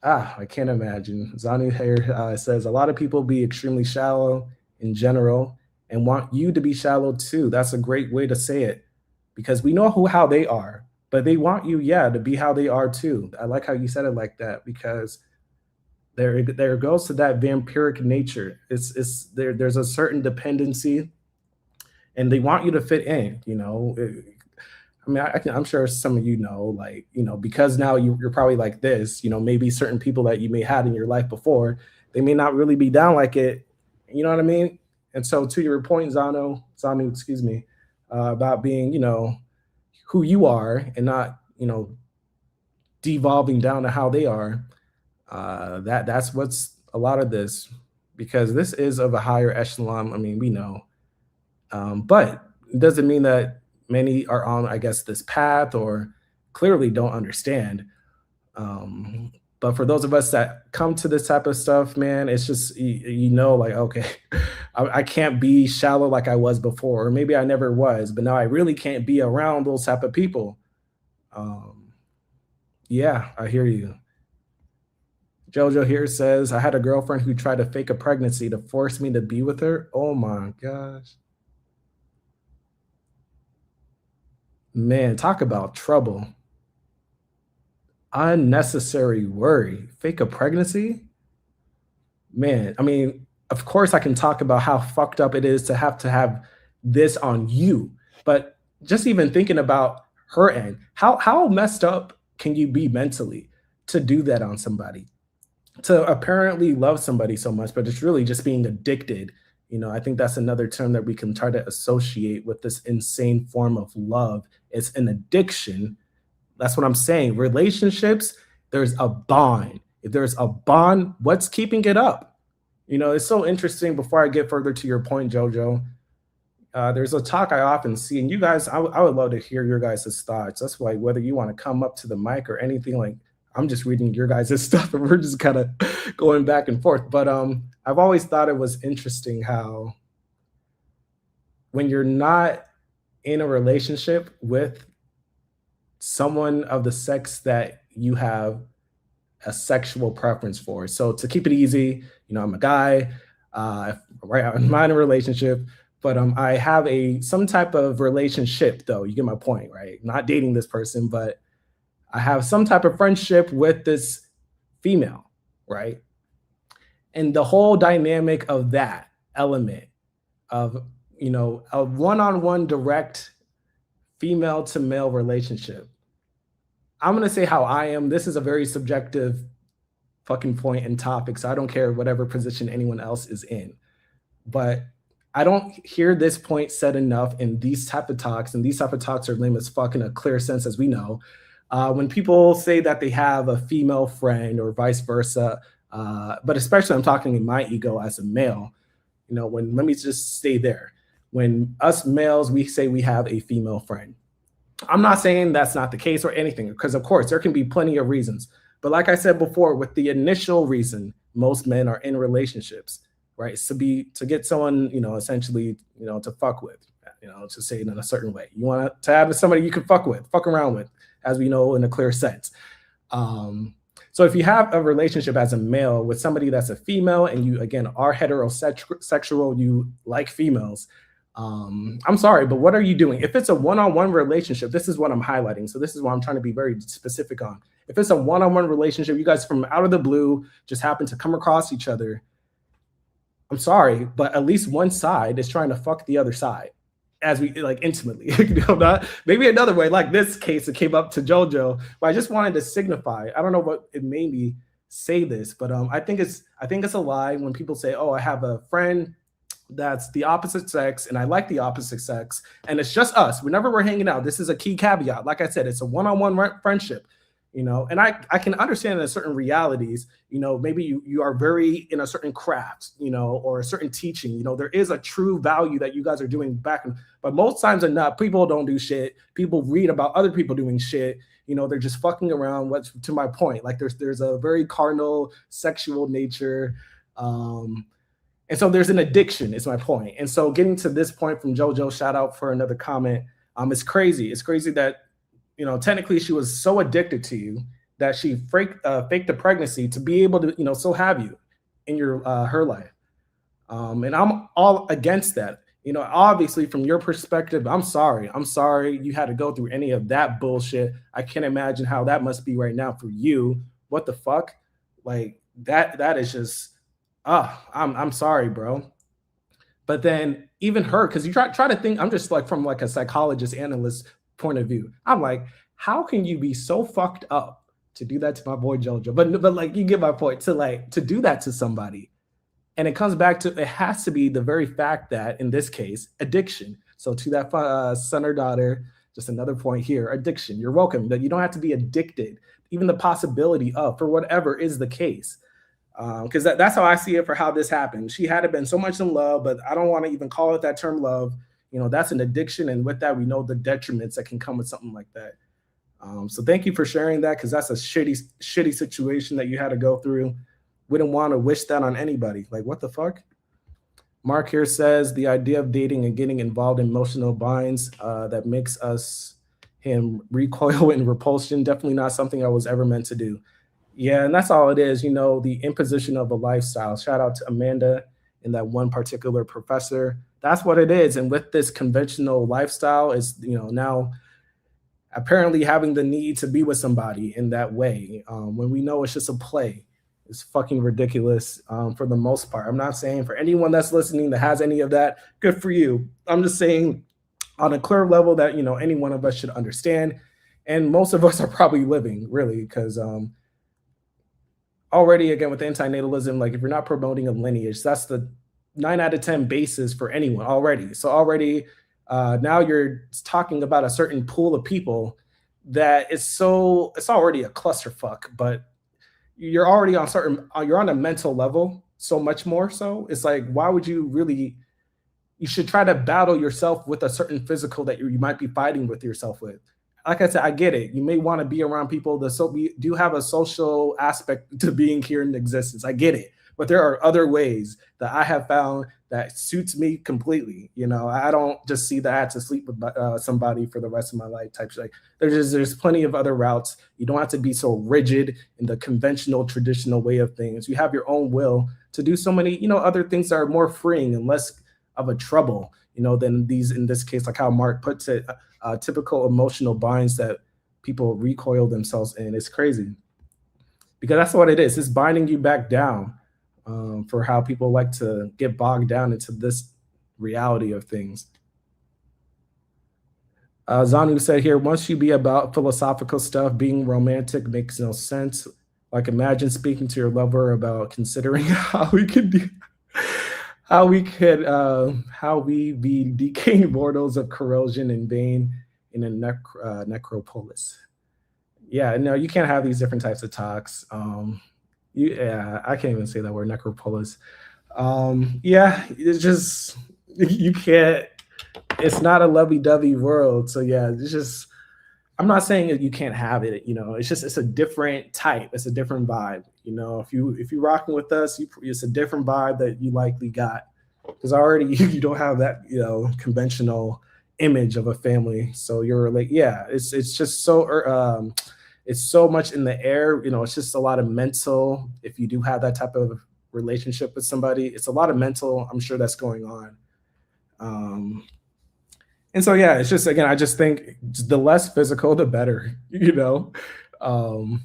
I can't imagine. Zanu here says a lot of people be extremely shallow in general and want you to be shallow too. That's a great way to say it because we know how they are, but they want you, to be how they are too. I like how you said it like that because there goes to that vampiric nature. It's there's a certain dependency, and they want you to fit in. I mean, I'm sure some of like, because now you're probably like this, maybe certain people that you may have in your life before, they may not really be down like it. You know what I mean? And so to your point, Zanu, excuse me, about being, who you are and not, devolving down to how they are, that's what's a lot of this, because this is of a higher echelon. I mean, we know, but it doesn't mean that many are on, I guess, this path or clearly don't understand. But for those of us that come to this type of stuff, man, it's just, like, okay, I can't be shallow like I was before, or maybe I never was, but now I really can't be around those type of people. Yeah, I hear you. Jojo here says, I had a girlfriend who tried to fake a pregnancy to force me to be with her. Oh my gosh. Man, talk about trouble. Unnecessary worry. Fake a pregnancy? Man, I mean, of course I can talk about how fucked up it is to have this on you. But just even thinking about her end, how messed up can you be mentally to do that on somebody? To apparently love somebody so much, but it's really just being addicted. I think that's another term that we can try to associate with this insane form of love. It's an addiction. That's what I'm saying. Relationships, there's a bond. If there's a bond, what's keeping it up? It's so interesting. Before I get further to your point, Jojo, there's a talk I often see, and you guys, I would love to hear your guys' thoughts. That's why whether you want to come up to the mic or anything, like, I'm just reading your guys' stuff and we're just kind of going back and forth. But I've always thought it was interesting how when you're not in a relationship with someone of the sex that you have a sexual preference for. So to keep it easy, I'm a guy, right? I'm not in a relationship, but I have some type of relationship, though. You get my point, right? Not dating this person, but I have some type of friendship with this female, right? And the whole dynamic of that element of, a one-on-one direct female to male relationship. I'm going to say how I am. This is a very subjective fucking point and topic, so I don't care whatever position anyone else is in. But I don't hear this point said enough in these type of talks, and these type of talks are lame as fuck in a clear sense, as we know. When people say that they have a female friend or vice versa, but especially I'm talking in my ego as a male, let me just stay there. When us males, we say we have a female friend. I'm not saying that's not the case or anything, because of course there can be plenty of reasons. But like I said before, with the initial reason most men are in relationships, right, is to get someone, essentially, to fuck with, to say it in a certain way. You want to have somebody you can fuck with, fuck around with, as we know in a clear sense. So if you have a relationship as a male with somebody that's a female and you again are heterosexual, you like females, I'm sorry, but what are you doing? If it's a one-on-one relationship, this is what I'm highlighting. So this is why I'm trying to be very specific on. If it's a one-on-one relationship, you guys from out of the blue just happen to come across each other. I'm sorry, but at least one side is trying to fuck the other side as we like intimately. Not maybe another way, like this case, it came up to JoJo, but I just wanted to signify. I don't know what it made me say this, but I think it's a lie when people say, "Oh, I have a friend that's the opposite sex and I like the opposite sex and it's just us whenever we're hanging out." This is a key caveat. Like I said, it's a one-on-one friendship, and I can understand in certain realities, maybe you are very in a certain craft, or a certain teaching, there is a true value that you guys are doing back, but most times than not, people don't do shit. People read about other people doing shit. They're just fucking around. What's to my point, like there's a very carnal sexual nature, and so there's an addiction, is my point. And so getting to this point from JoJo, shout out for another comment. It's crazy. It's crazy that, technically she was so addicted to you that she faked the pregnancy to be able to, so have you in your her life. And I'm all against that. Obviously from your perspective, I'm sorry. I'm sorry you had to go through any of that bullshit. I can't imagine how that must be right now for you. What the fuck? Like that is just I'm sorry, bro. But then even her, because you try to think, I'm just like from like a psychologist analyst point of view. I'm like, how can you be so fucked up to do that to my boy JoJo? But like you get my point, to do that to somebody. And it comes back to, it has to be the very fact that in this case, addiction. So to that son or daughter, just another point here, addiction. You're welcome. That you don't have to be addicted, even the possibility of, for whatever is the case. Because that's how I see it for how this happened. She had been so much in love, but I don't want to even call it that term love. That's an addiction. And with that, we know the detriments that can come with something like that. So thank you for sharing that, because that's a shitty situation that you had to go through. Wouldn't want to wish that on anybody. Like, what the fuck? Mark here says the idea of dating and getting involved in emotional binds that makes him recoil in repulsion. Definitely not something I was ever meant to do. Yeah, and that's all it is, the imposition of a lifestyle. Shout out to Amanda and that one particular professor. That's what it is. And with this conventional lifestyle is, now apparently having the need to be with somebody in that way, when we know it's just a play. It's fucking ridiculous for the most part. I'm not saying for anyone that's listening that has any of that, good for you. I'm just saying on a clear level that, any one of us should understand. And most of us are probably living, really, because already, again, with antinatalism, like if you're not promoting a lineage, that's the 9 out of 10 basis for anyone already. So already now you're talking about a certain pool of people that it's already a clusterfuck, but you're already you're on a mental level so much more so. It's like, why would you really, you should try to battle yourself with a certain physical that you might be fighting with yourself with. Like I said, I get it. You may want to be around people we do have a social aspect to being here in existence. I get it. But there are other ways that I have found that suits me completely. I don't just see that I have to sleep with somebody for the rest of my life type shit. Like, there's plenty of other routes. You don't have to be so rigid in the conventional, traditional way of things. You have your own will to do so many, other things that are more freeing and less of a trouble, than these, in this case, like how Mark puts it, typical emotional binds that people recoil themselves in. It's crazy. Because that's what it is. It's binding you back down. For how people like to get bogged down into this reality of things. Zanu said here, once you be about philosophical stuff, being romantic makes no sense. Like, imagine speaking to your lover about considering how we be decaying mortals of corrosion and bane in a necropolis. Yeah, no, you can't have these different types of talks. I can't even say that word, necropolis. Yeah, it's just, you can't, it's not a lovey-dovey world. So yeah, it's just, I'm not saying that you can't have it, it's a different type. It's a different vibe. If you're rocking with us, it's a different vibe that you likely got, because already you don't have that, conventional image of a family. So you're like, yeah, it's just so, it's so much in the air. It's just a lot of mental. If you do have that type of relationship with somebody, it's a lot of mental, I'm sure, that's going on. Um, and so yeah, it's just, again, I just think the less physical, the better, Um,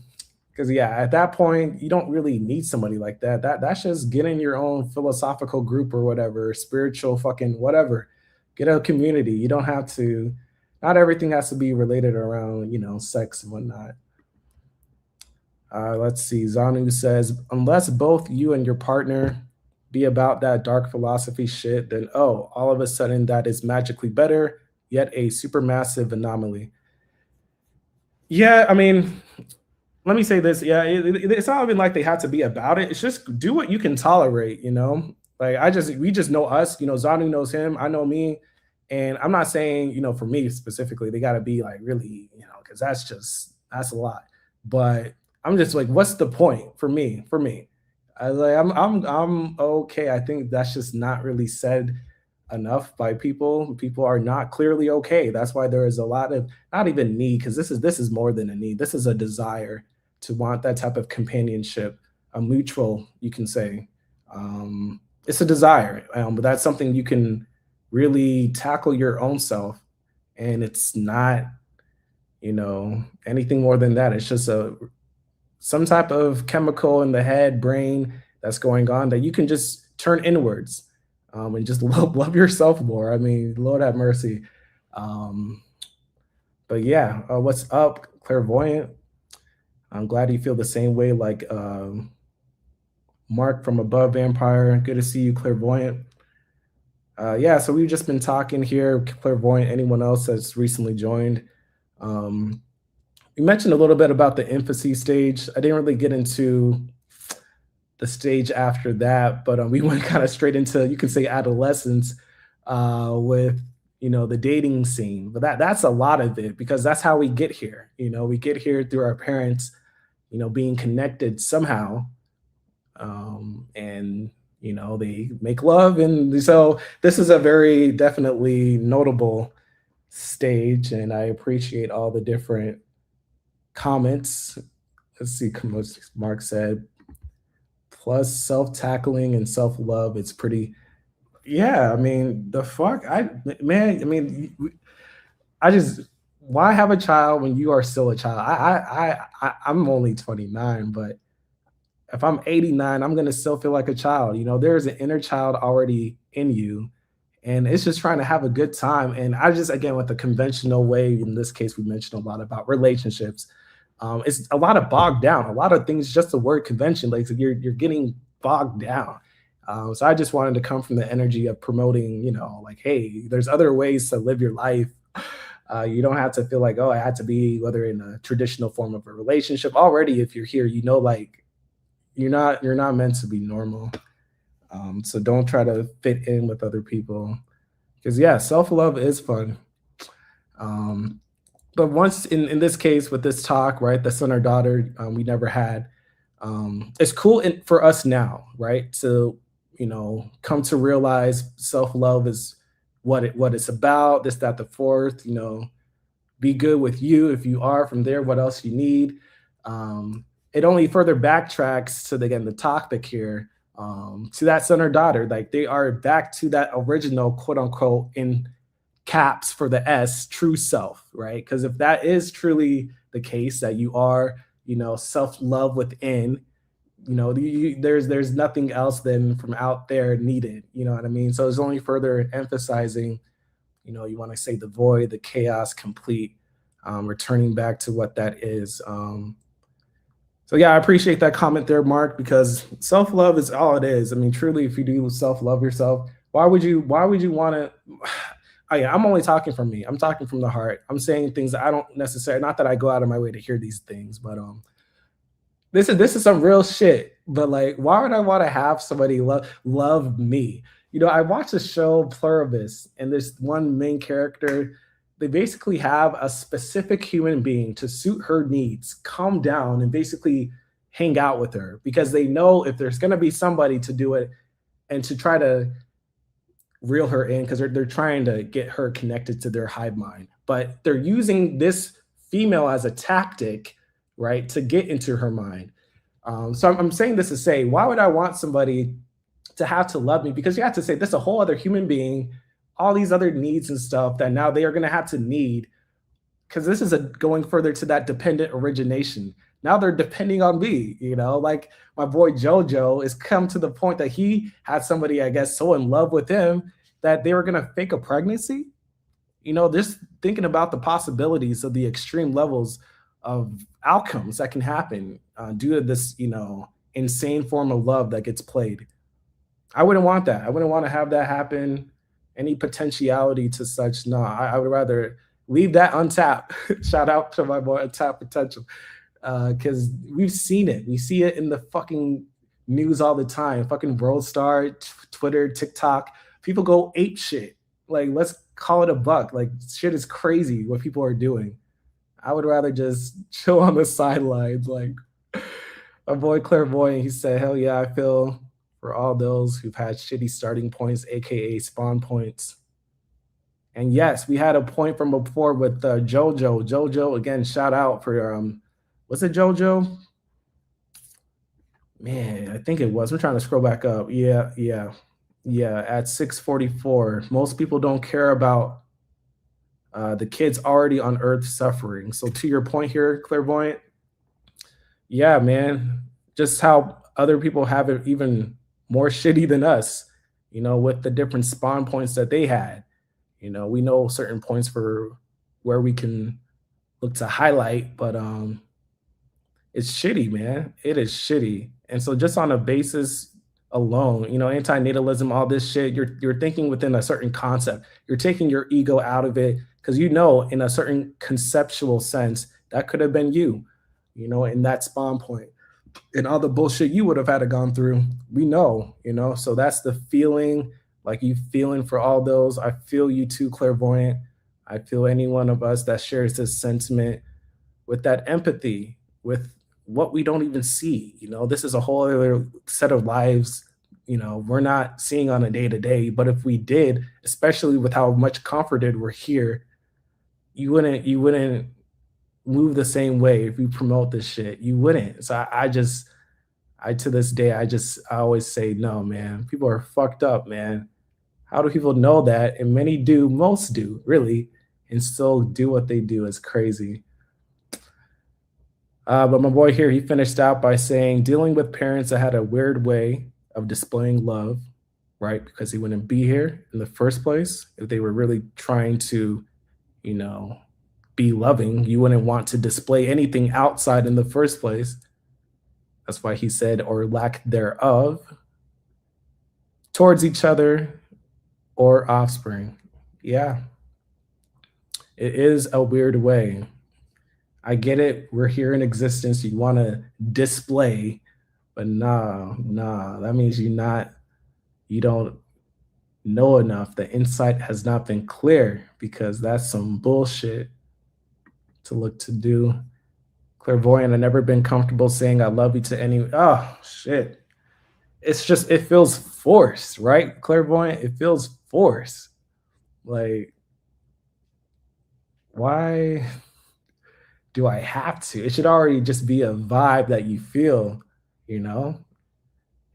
because yeah, at that point, you don't really need somebody like that. That's just get in your own philosophical group or whatever, spiritual fucking whatever. Get a community. You don't have to. Not everything has to be related around sex and whatnot. Let's see. Zanu says, unless both you and your partner be about that dark philosophy shit, then all of a sudden that is magically better, yet a supermassive anomaly. Yeah, I mean, let me say this. Yeah, it's not even like they have to be about it. It's just do what you can tolerate. Like we just know us. Zanu knows him. I know me, and I'm not saying for me specifically they got to be like really because that's a lot. But I'm just like, what's the point for me? For me, I'm okay. I think that's just not really said enough by people. People are not clearly okay. That's why there is a lot of not even need, because this is more than a need. This is a desire to want that type of companionship, a mutual, you can say. It's a desire, but that's something you can really tackle your own self, and it's not, anything more than that. It's just some type of chemical in the head, brain that's going on that you can just turn inwards, and just love yourself more. I mean, Lord have mercy. Um, but yeah, what's up, clairvoyant? I'm glad you feel the same way like Mark from Above Vampire. Good to see you, clairvoyant. Yeah, so we've just been talking here, clairvoyant. Anyone else that's recently joined? Um, we mentioned a little bit about the infancy stage. I didn't really get into the stage after that, but we went kind of straight into, you can say, adolescence, with the dating scene. But that's a lot of it because that's how we get here. We get here through our parents, being connected somehow, and they make love, and so this is a very definitely notable stage, and I appreciate all the different comments. Let's see what Mark said. Plus self-tackling and self-love, it's pretty. Yeah, I mean, the fuck, man, I mean, I just, why have a child when you are still a child? I'm only 29, but if I'm 89, I'm gonna still feel like a child. There's an inner child already in you, and it's just trying to have a good time. And I just, again, with the conventional way, in this case, we mentioned a lot about relationships. It's a lot of bogged down. A lot of things, just the word convention, like you're getting bogged down. So I just wanted to come from the energy of promoting, like, hey, there's other ways to live your life. You don't have to feel like, I had to be, whether in a traditional form of a relationship. Already, if you're here, like you're not meant to be normal. So don't try to fit in with other people, because yeah, self-love is fun. But once in this case with this talk, right, the son or daughter, we never had. It's cool for us now, right, to come to realize self-love is what it's about. This, that, the fourth. Be good with you. If you are from there, what else you need? It only further backtracks to the topic here, to that son or daughter. Like, they are back to that original, quote unquote, in caps for the S, true self, right? Because if that is truly the case, that you are, self-love within, there's nothing else than from out there needed. You know what I mean? So it's only further emphasizing, you want to say the void, the chaos complete, returning back to what that is. So yeah, I appreciate that comment there, Mark, because self-love is all it is. I mean, truly, if you do self-love yourself, why would you want to? Oh, yeah, I'm only talking from me. I'm talking from the heart. I'm saying things that I don't necessarily, not that I go out of my way to hear these things, but this is some real shit. But like, why would I want to have somebody love me? I watched the show Pluribus, and there's one main character. They basically have a specific human being to suit her needs, calm down, and basically hang out with her, because they know if there's going to be somebody to do it and to try to reel her in, because they're trying to get her connected to their hive mind, but they're using this female as a tactic, right? To get into her mind. So I'm saying this to say, why would I want somebody to have to love me? Because you have to say, this is a whole other human being, all these other needs and stuff that now they are going to have to need, because this is going further to that dependent origination. Now they're depending on me, like my boy Jojo is come to the point that he had somebody, I guess, so in love with him that they were going to fake a pregnancy. Just thinking about the possibilities of the extreme levels of outcomes that can happen due to this, insane form of love that gets played. I wouldn't want that. I wouldn't want to have that happen. Any potentiality to such, no, I would rather leave that untapped. Shout out to my boy Untapped Potential. Because we've seen it. We see it in the fucking news all the time. Fucking World Star, Twitter, TikTok. People go ape shit. Like, let's call it a buck. Like, shit is crazy what people are doing. I would rather just chill on the sidelines. Like, my boy Clairvoyant, he said, hell yeah, I feel for all those who've had shitty starting points, aka spawn points. And yes, we had a point from before with Jojo. Jojo, again, shout out for was it Jojo? Man, I think it was. I'm trying to scroll back up. Yeah. At 644, most people don't care about the kids already on Earth suffering. So to your point here, Clairvoyant, yeah, man, just how other people have it even more shitty than us, with the different spawn points that they had. We know certain points for where we can look to highlight, but it's shitty, man. It is shitty. And so just on a basis alone, antinatalism, all this shit, you're thinking within a certain concept. You're taking your ego out of it because in a certain conceptual sense, that could have been you, in that spawn point. And all the bullshit you would have had to gone through, we know, so that's the feeling, like you feeling for all those. I feel you too, Clairvoyant. I feel any one of us that shares this sentiment with that empathy, with what we don't even see. This is a whole other set of lives, we're not seeing on a day-to-day, but if we did, especially with how much comforted we're here, you wouldn't move the same way if we promote this shit. You wouldn't. So I to this day, I always say, no, man, people are fucked up, man. How do people know that? And many do, most do, really, and still do what they do. Is crazy. But my boy here, he finished out by saying, dealing with parents that had a weird way of displaying love, right? Because they wouldn't be here in the first place. If they were really trying to, be loving, you wouldn't want to display anything outside in the first place. That's why he said, or lack thereof, towards each other or offspring. Yeah. It is a weird way. I get it. We're here in existence. You want to display, but nah. That means you don't know enough. The insight has not been clear, because that's some bullshit to look to do. Clairvoyant, I've never been comfortable saying I love you to anyone. Oh, shit. It's just, it feels forced, right? Clairvoyant, it feels forced. Like, why do I have to? It should already just be a vibe that you feel, It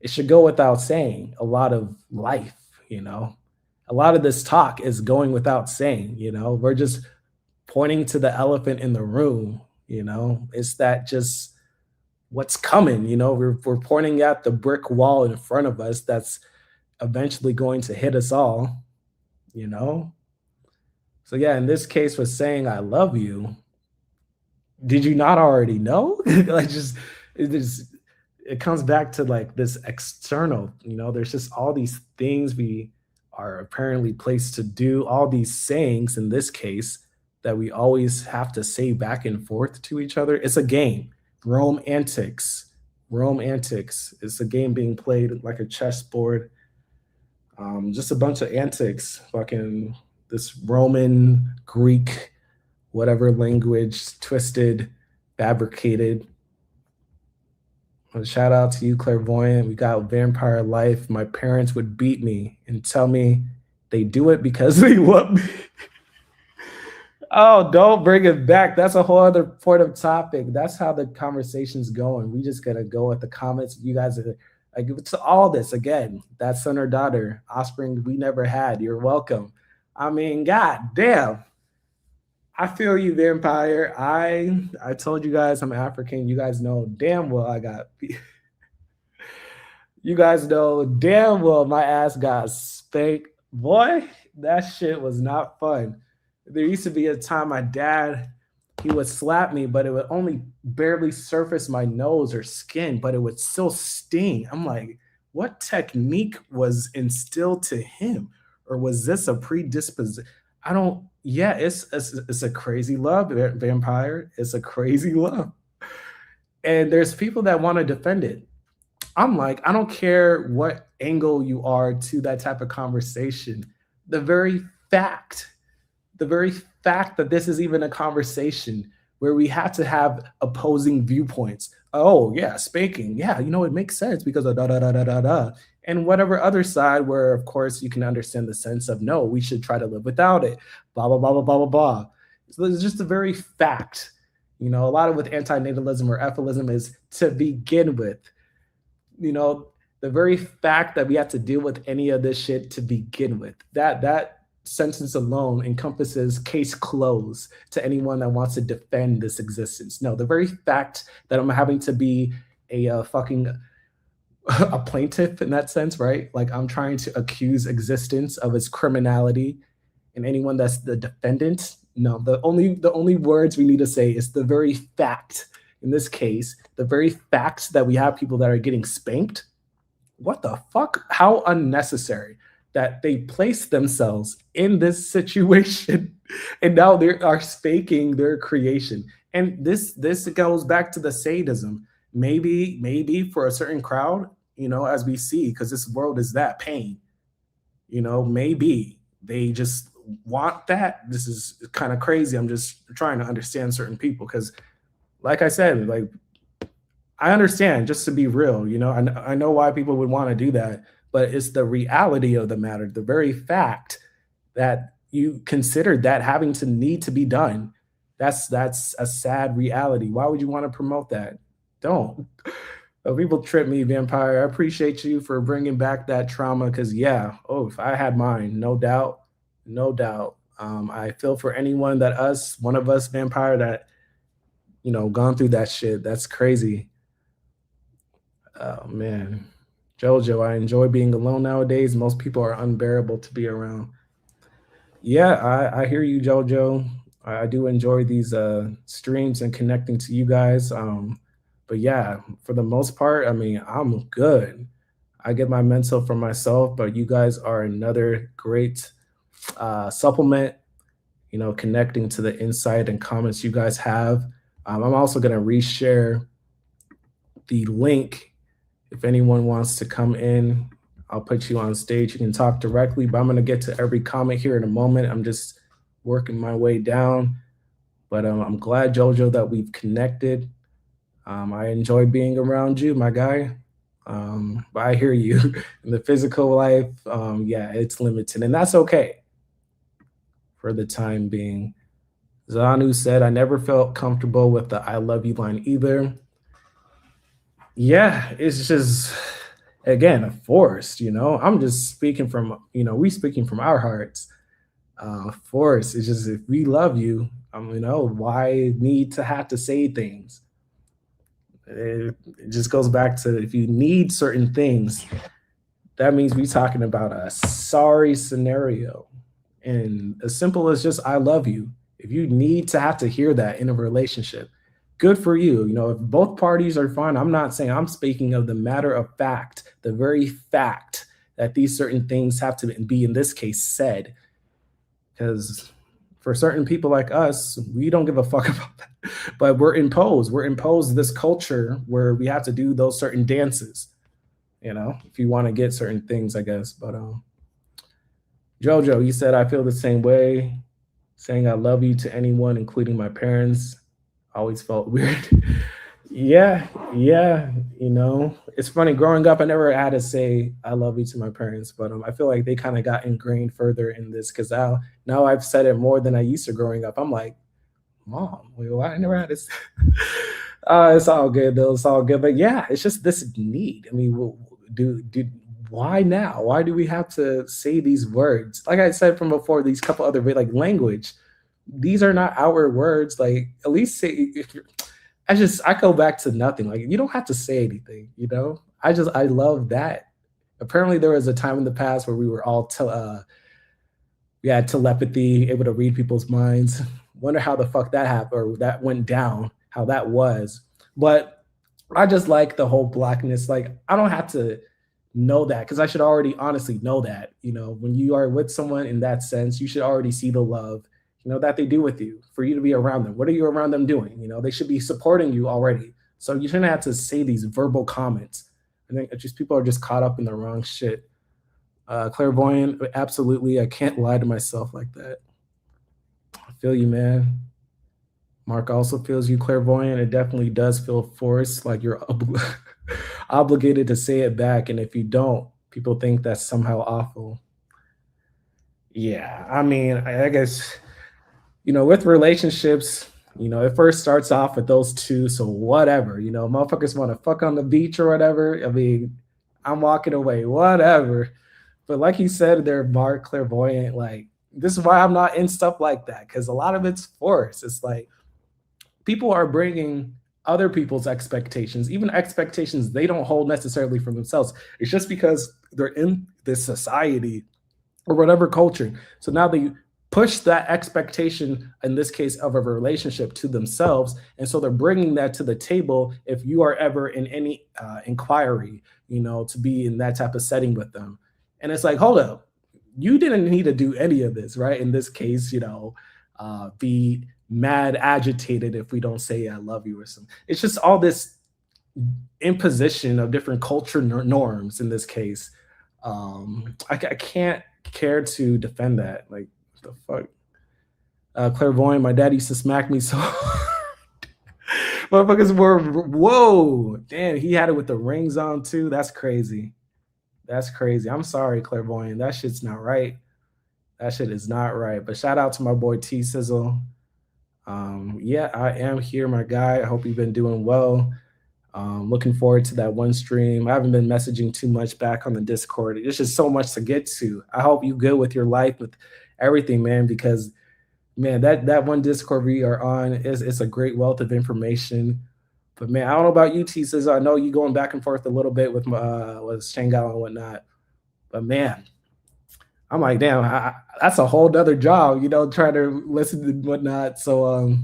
should go without saying. A lot of life, A lot of this talk is going without saying, We're just pointing to the elephant in the room, It's that just what's coming, We're pointing at the brick wall in front of us that's eventually going to hit us all, So yeah, in this case, with saying I love you, did you not already know? Like, it comes back to like this external, there's just all these things we are apparently placed to do, all these sayings in this case that we always have to say back and forth to each other. It's a game. Rome antics. It's a game being played like a chessboard. Just a bunch of antics. Fucking this Roman, Greek, whatever language, twisted, fabricated. Shout out to you, Clairvoyant. We got Vampire Life. My parents would beat me and tell me they do it because they want me. Oh, don't bring it back. That's a whole other point of topic. That's how the conversation's going. We just gotta go with the comments. You guys are like it's all this again. That son or daughter, offspring we never had. You're welcome. I mean, god damn. I feel you, vampire. I told you guys I'm African. You guys know damn well I got you guys know damn well my ass got spanked. Boy, that shit was not fun. There used to be a time my dad, he would slap me, but it would only barely surface my nose or skin, but it would still sting. I'm like, what technique was instilled to him? Or was this a predisposition? I don't, yeah, it's a crazy love, vampire. It's a crazy love. And there's people that want to defend it. I'm like, I don't care what angle you are to that type of conversation. The very fact, the very fact that this is even a conversation where we have to have opposing viewpoints. Oh, yeah, spanking. Yeah, it makes sense because of da da da da da da. And whatever other side where, of course, you can understand the sense of no, we should try to live without it. Blah, blah, blah, blah, blah, blah, blah. So it's just a very fact. A lot of with antinatalism or Efilism is to begin with the very fact that we have to deal with any of this shit to begin with. That sentence alone encompasses case closed to anyone that wants to defend this existence. No, the very fact that I'm having to be a fucking a plaintiff in that sense, right? Like I'm trying to accuse existence of its criminality, and anyone that's the defendant. No, the only words we need to say is the very fact. In this case, the very fact that we have people that are getting spanked. What the fuck? How unnecessary that they place themselves in this situation and now they are spanking their creation. And this goes back to the sadism. Maybe for a certain crowd, as we see, because this world is that pain, maybe they just want that. This is kind of crazy. I'm just trying to understand certain people because like I said, like I understand just to be real, I know why people would want to do that, but it's the reality of the matter, the very fact that you considered that having to need to be done. That's a sad reality. Why would you want to promote that? Don't. People trip me, vampire. I appreciate you for bringing back that trauma because yeah, if I had mine, no doubt, no doubt. I feel for anyone one of us vampire that gone through that shit. That's crazy. Oh man. Jojo, I enjoy being alone nowadays. Most people are unbearable to be around. Yeah, I hear you, Jojo. I do enjoy these streams and connecting to you guys. But yeah, for the most part, I mean, I'm good. I get my mental from myself, but you guys are another great supplement, connecting to the insight and comments you guys have. I'm also going to reshare the link. If anyone wants to come in, I'll put you on stage. You can talk directly, but I'm going to get to every comment here in a moment. I'm just working my way down. But I'm glad, Jojo, that we've connected. I enjoy being around you, my guy. But I hear you. In the physical life, yeah, it's limited. And that's okay for the time being. Zanu said, I never felt comfortable with the I love you line either. Yeah, it's just, again, forced, I'm just speaking from, we speaking from our hearts. Force is just, if we love you, why need to have to say things? It just goes back to if you need certain things, that means we're talking about a sorry scenario. And as simple as just, I love you. If you need to have to hear that in a relationship, good for you. If both parties are fine, I'm not saying, I'm speaking of the matter of fact, the very fact that these certain things have to be, in this case, said. Because for certain people like us, we don't give a fuck about that. But we're imposed this culture where we have to do those certain dances, if you want to get certain things, I guess. But Jojo, you said, I feel the same way. Saying I love you to anyone, including my parents, always felt weird. Yeah, yeah. It's funny. Growing up, I never had to say "I love you" to my parents, but I feel like they kind of got ingrained further in this because now I've said it more than I used to growing up. I'm like, Mom, wait, why I never had this? It's all good though. It's all good. But yeah, it's just this need. I mean, do why now? Why do we have to say these words? Like I said from before, these couple other like language. These are not our words. Like at least say if you're. I go back to nothing. Like you don't have to say anything. I love that. Apparently, there was a time in the past where we were all we had telepathy, able to read people's minds. Wonder how the fuck that happened or that went down, how that was. But I just like the whole blackness. Like I don't have to know that because I should already honestly know that. When you are with someone in that sense, you should already see the love, that they do with you for you to be around them. What are you around them doing? They should be supporting you already. So you shouldn't have to say these verbal comments. I think it's just people are just caught up in the wrong shit. Clairvoyant, absolutely. I can't lie to myself like that. I feel you, man. Mark also feels you clairvoyant. It definitely does feel forced, like you're obligated to say it back. And if you don't, people think that's somehow awful. Yeah, I mean, I guess, with relationships, it first starts off with those two. So whatever, motherfuckers want to fuck on the beach or whatever. I mean, I'm walking away, whatever. But like you said, they're Mark clairvoyant. Like, this is why I'm not in stuff like that because a lot of it's forced. It's like, people are bringing other people's expectations, even expectations they don't hold necessarily for themselves. It's just because they're in this society or whatever culture. So now they push that expectation, in this case of a relationship, to themselves. And so they're bringing that to the table if you are ever in any inquiry, to be in that type of setting with them. And it's like, hold up, you didn't need to do any of this, right? In this case, be mad agitated if we don't say I love you or something. It's just all this imposition of different culture norms in this case. I can't care to defend that. Like, what the fuck? Clairvoyant, my dad used to smack me so motherfuckers were, whoa, damn, he had it with the rings on too. That's crazy. That's crazy. I'm sorry, Clairvoyant. That shit's not right. That shit is not right. But shout out to my boy T Sizzle. Yeah, I am here, my guy. I hope you've been doing well. Looking forward to that one stream. I haven't been messaging too much back on the Discord. There's just so much to get to. I hope you good with your life, with everything, man, because man, that one Discord we are on is it's a great wealth of information. But man, I don't know about you, T says I know you going back and forth a little bit with Shanghai and whatnot. But man, I'm like, damn, that's a whole nother job, trying to listen and whatnot. So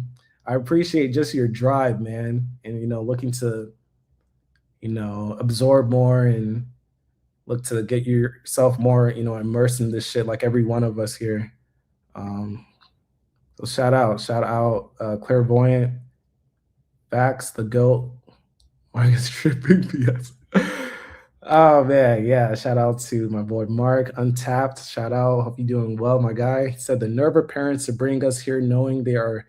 I appreciate just your drive, man, and looking to, absorb more and look to get yourself more, immersed in this shit like every one of us here. Um, so shout out, Clairvoyant, Facts, the GOAT, Marcus Tripping PS. Oh man, yeah. Shout out to my boy Mark, Untapped. Shout out. Hope you're doing well, my guy. He said the nerve of parents to bring us here knowing they are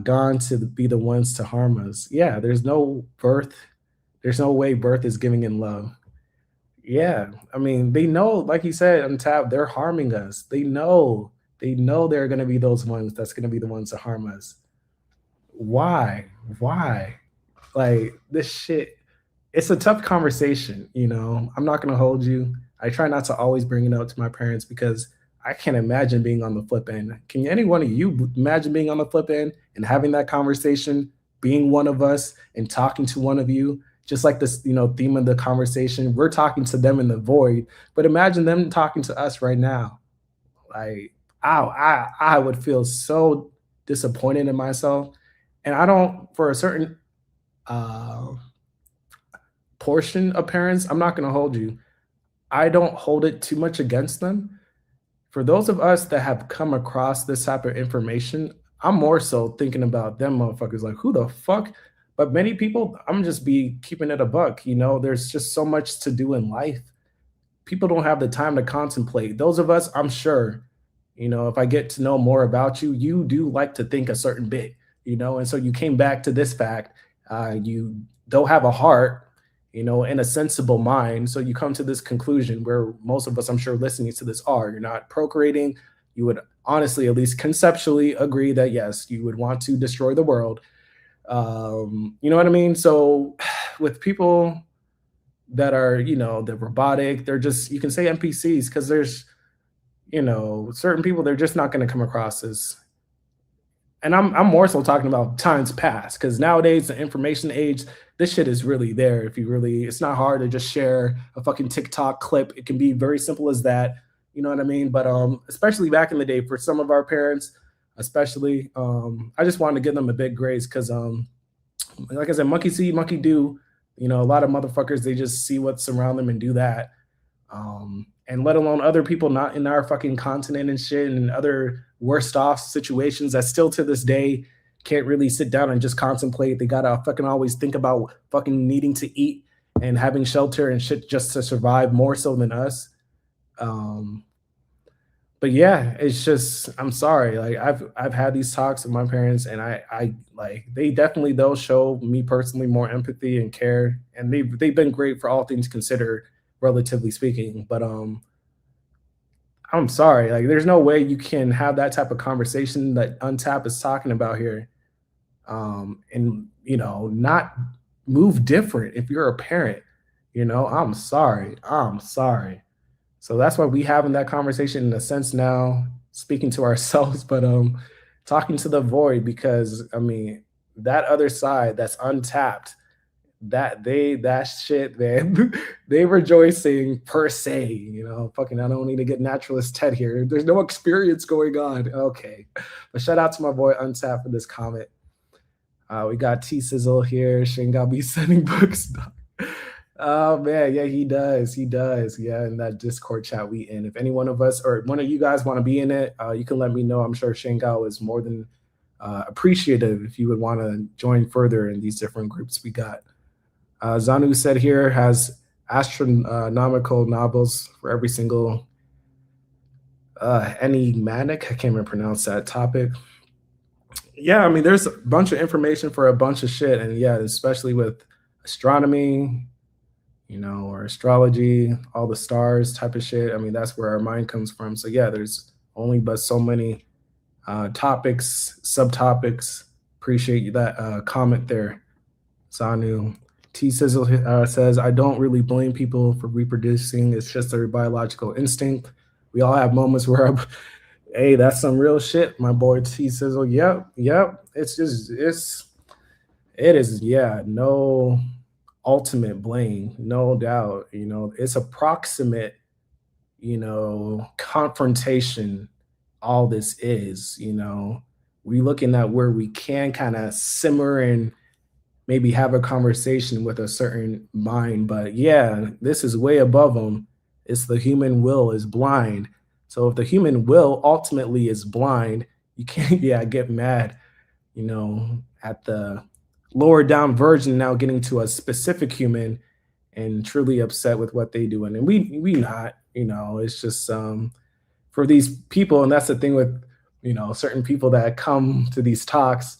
gone to be the ones to harm us. Yeah, there's no birth. There's no way birth is giving in love. Yeah, I mean, they know, like you said, Untapped, they're harming us. They know they're going to be those ones that's going to be the ones to harm us. Why? Why? Like this shit, it's a tough conversation. I'm not gonna hold you. I try not to always bring it up to my parents because I can't imagine being on the flip end. Can any one of you imagine being on the flip end and having that conversation, being one of us and talking to one of you? Just like this, theme of the conversation, we're talking to them in the void, but imagine them talking to us right now. Like, I would feel so disappointed in myself. And I don't, for a certain uh, portion of parents, I'm not going to hold you. I don't hold it too much against them. For those of us that have come across this type of information, I'm more so thinking about them motherfuckers like, who the fuck? But many people, I'm just be keeping it a buck. There's just so much to do in life. People don't have the time to contemplate. Those of us, I'm sure, if I get to know more about you, you do like to think a certain bit, and so you came back to this fact You don't have a heart, and a sensible mind. So you come to this conclusion where most of us, I'm sure, listening to this are, you're not procreating. You would honestly, at least conceptually, agree that yes, you would want to destroy the world. You know what I mean? So with people that are, they're robotic, they're just, you can say NPCs because there's, certain people, they're just not going to come across as, and I'm more so talking about times past because nowadays the information age, this shit is really there. If you really, it's not hard to just share a fucking TikTok clip. It can be very simple as that. You know what I mean? But especially back in the day, for some of our parents, especially, I just wanted to give them a big grace because like I said, monkey see, monkey do. A lot of motherfuckers, they just see what's around them and do that. And let alone other people not in our fucking continent and shit and other worst off situations that still to this day can't really sit down and just contemplate. They gotta fucking always think about fucking needing to eat and having shelter and shit just to survive more so than us. Um, but yeah, it's just, I'm sorry. Like I've had these talks with my parents and I like, they definitely, they'll show me personally more empathy and care. And they've been great for all things considered, relatively speaking. But I'm sorry, like there's no way you can have that type of conversation that Untap is talking about here. And not move different if you're a parent. I'm sorry. I'm sorry. So that's why we having that conversation in a sense now, speaking to ourselves, but talking to the void because I mean that other side that's untapped, that shit, man, they rejoicing per se, fucking I don't need to get naturalist Ted here. There's no experience going on. Okay. But shout out to my boy Untapped for this comment. We got T Sizzle here. Shane got me sending books. Oh man, yeah, he does. He does. Yeah, in that Discord chat we in. If any one of us or one of you guys want to be in it, you can let me know. I'm sure Shengao is more than appreciative if you would want to join further in these different groups we got. Zanu said here has astronomical novels for every single enigmatic. I can't even pronounce that topic. Yeah, I mean, there's a bunch of information for a bunch of shit, and yeah, especially with astronomy, or astrology, all the stars type of shit. I mean, that's where our mind comes from. So yeah, there's only but so many topics, subtopics. Appreciate that comment there, Sanu. T Sizzle says, I don't really blame people for reproducing. It's just their biological instinct. We all have moments where hey, that's some real shit, my boy T Sizzle. Yep. It is, yeah, no ultimate blame, no doubt. It's approximate, confrontation. All this is, we looking at where we can kind of simmer and maybe have a conversation with a certain mind. But yeah, this is way above them. It's the human will is blind. So if the human will ultimately is blind, you can't, yeah, get mad, at the lower down version now getting to a specific human and truly upset with what they do. And we not, it's just for these people, and that's the thing with, certain people that come to these talks,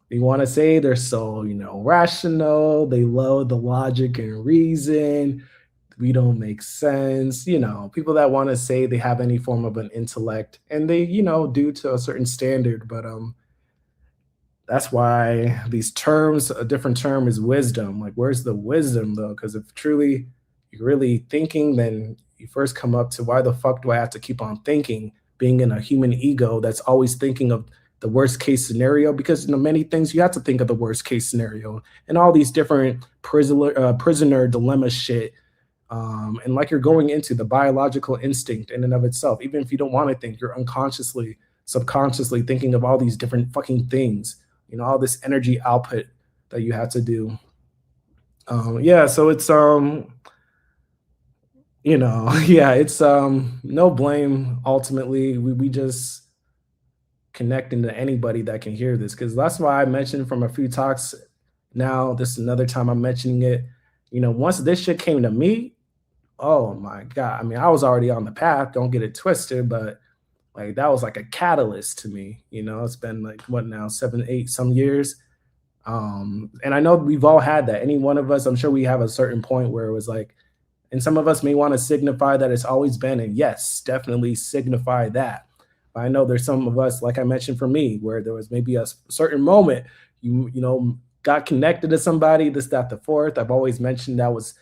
they want to say they're so, rational, they love the logic and reason, we don't make sense, people that want to say they have any form of an intellect, and they, do to a certain standard, but that's why these terms, a different term is wisdom. Like, where's the wisdom though? Because if truly you're really thinking, then you first come up to why the fuck do I have to keep on thinking, being in a human ego that's always thinking of the worst case scenario? Because many things you have to think of the worst case scenario and all these different prisoner dilemma shit. And like you're going into the biological instinct in and of itself, even if you don't want to think, you're unconsciously, subconsciously thinking of all these different fucking things, all this energy output that you have to do. Yeah, so it's yeah, it's no blame ultimately. We just connecting to anybody that can hear this, because that's why I mentioned from a few talks. Now this is another time I'm mentioning it. Once this shit came to me, oh my god, I mean, I was already on the path, don't get it twisted, but like that was like a catalyst to me. It's been like what now, 7, 8 some years. And I know we've all had that. Any one of us, I'm sure we have a certain point where it was like, and some of us may want to signify that it's always been, and yes, definitely signify that. But I know there's some of us, like I mentioned for me, where there was maybe a certain moment you know got connected to somebody, this, that, the fourth. I've always mentioned that was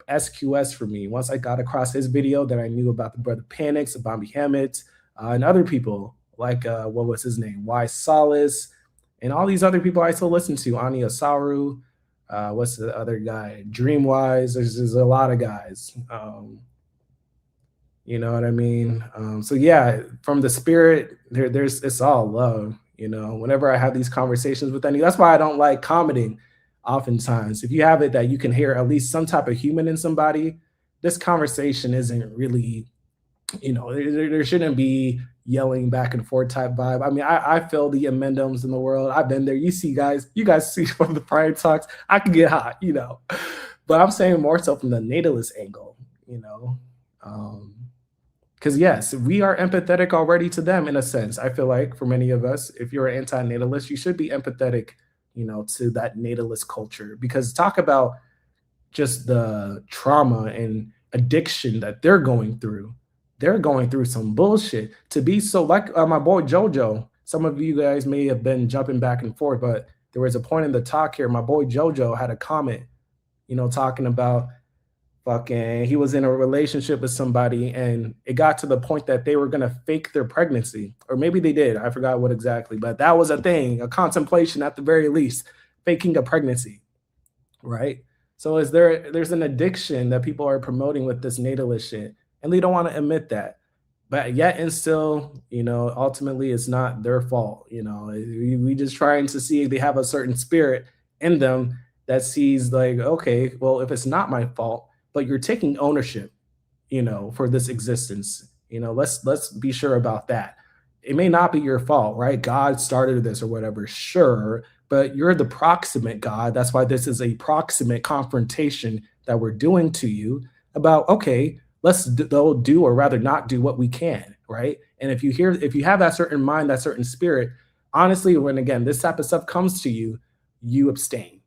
SQS for me. Once I got across his video, that I knew about the Brother Panics, the Bobby Hammett, and other people like what was his name, Y Solace, and all these other people I still listen to, Ani Osaru. What's the other guy? Dreamwise. There's a lot of guys. You know what I mean? So yeah, from the spirit, there's it's all love. You know, whenever I have these conversations with any, that's why I don't like commenting. Oftentimes, if you have it that you can hear at least some type of human in somebody, this conversation isn't really, there shouldn't be yelling back and forth type vibe. I mean, I feel the amendums in the world. I've been there. You guys see from the prior talks, I can get hot, but I'm saying more so from the natalist angle, Um, because yes, we are empathetic already to them in a sense. I feel like for many of us, if you're an anti-natalist, you should be empathetic, to that natalist culture. Because talk about just the trauma and addiction that they're going through. They're going through some bullshit to be so like my boy Jojo. Some of you guys may have been jumping back and forth, but there was a point in the talk here. My boy Jojo had a comment, talking about fucking he was in a relationship with somebody and it got to the point that they were going to fake their pregnancy, or maybe they did, I forgot what exactly, but that was a thing, a contemplation at the very least, faking a pregnancy, right? So there's an addiction that people are promoting with this natalist shit, and they don't want to admit that, but yet and still, ultimately it's not their fault. We just trying to see if they have a certain spirit in them that sees like, okay, well, if it's not my fault, but you're taking ownership, for this existence. Let's be sure about that. It may not be your fault, right? God started this or whatever, sure, but you're the proximate God. That's why this is a proximate confrontation that we're doing to you about, okay, let's do or rather not do what we can, right? And if you have that certain mind, that certain spirit, honestly, when again this type of stuff comes to you, you abstain,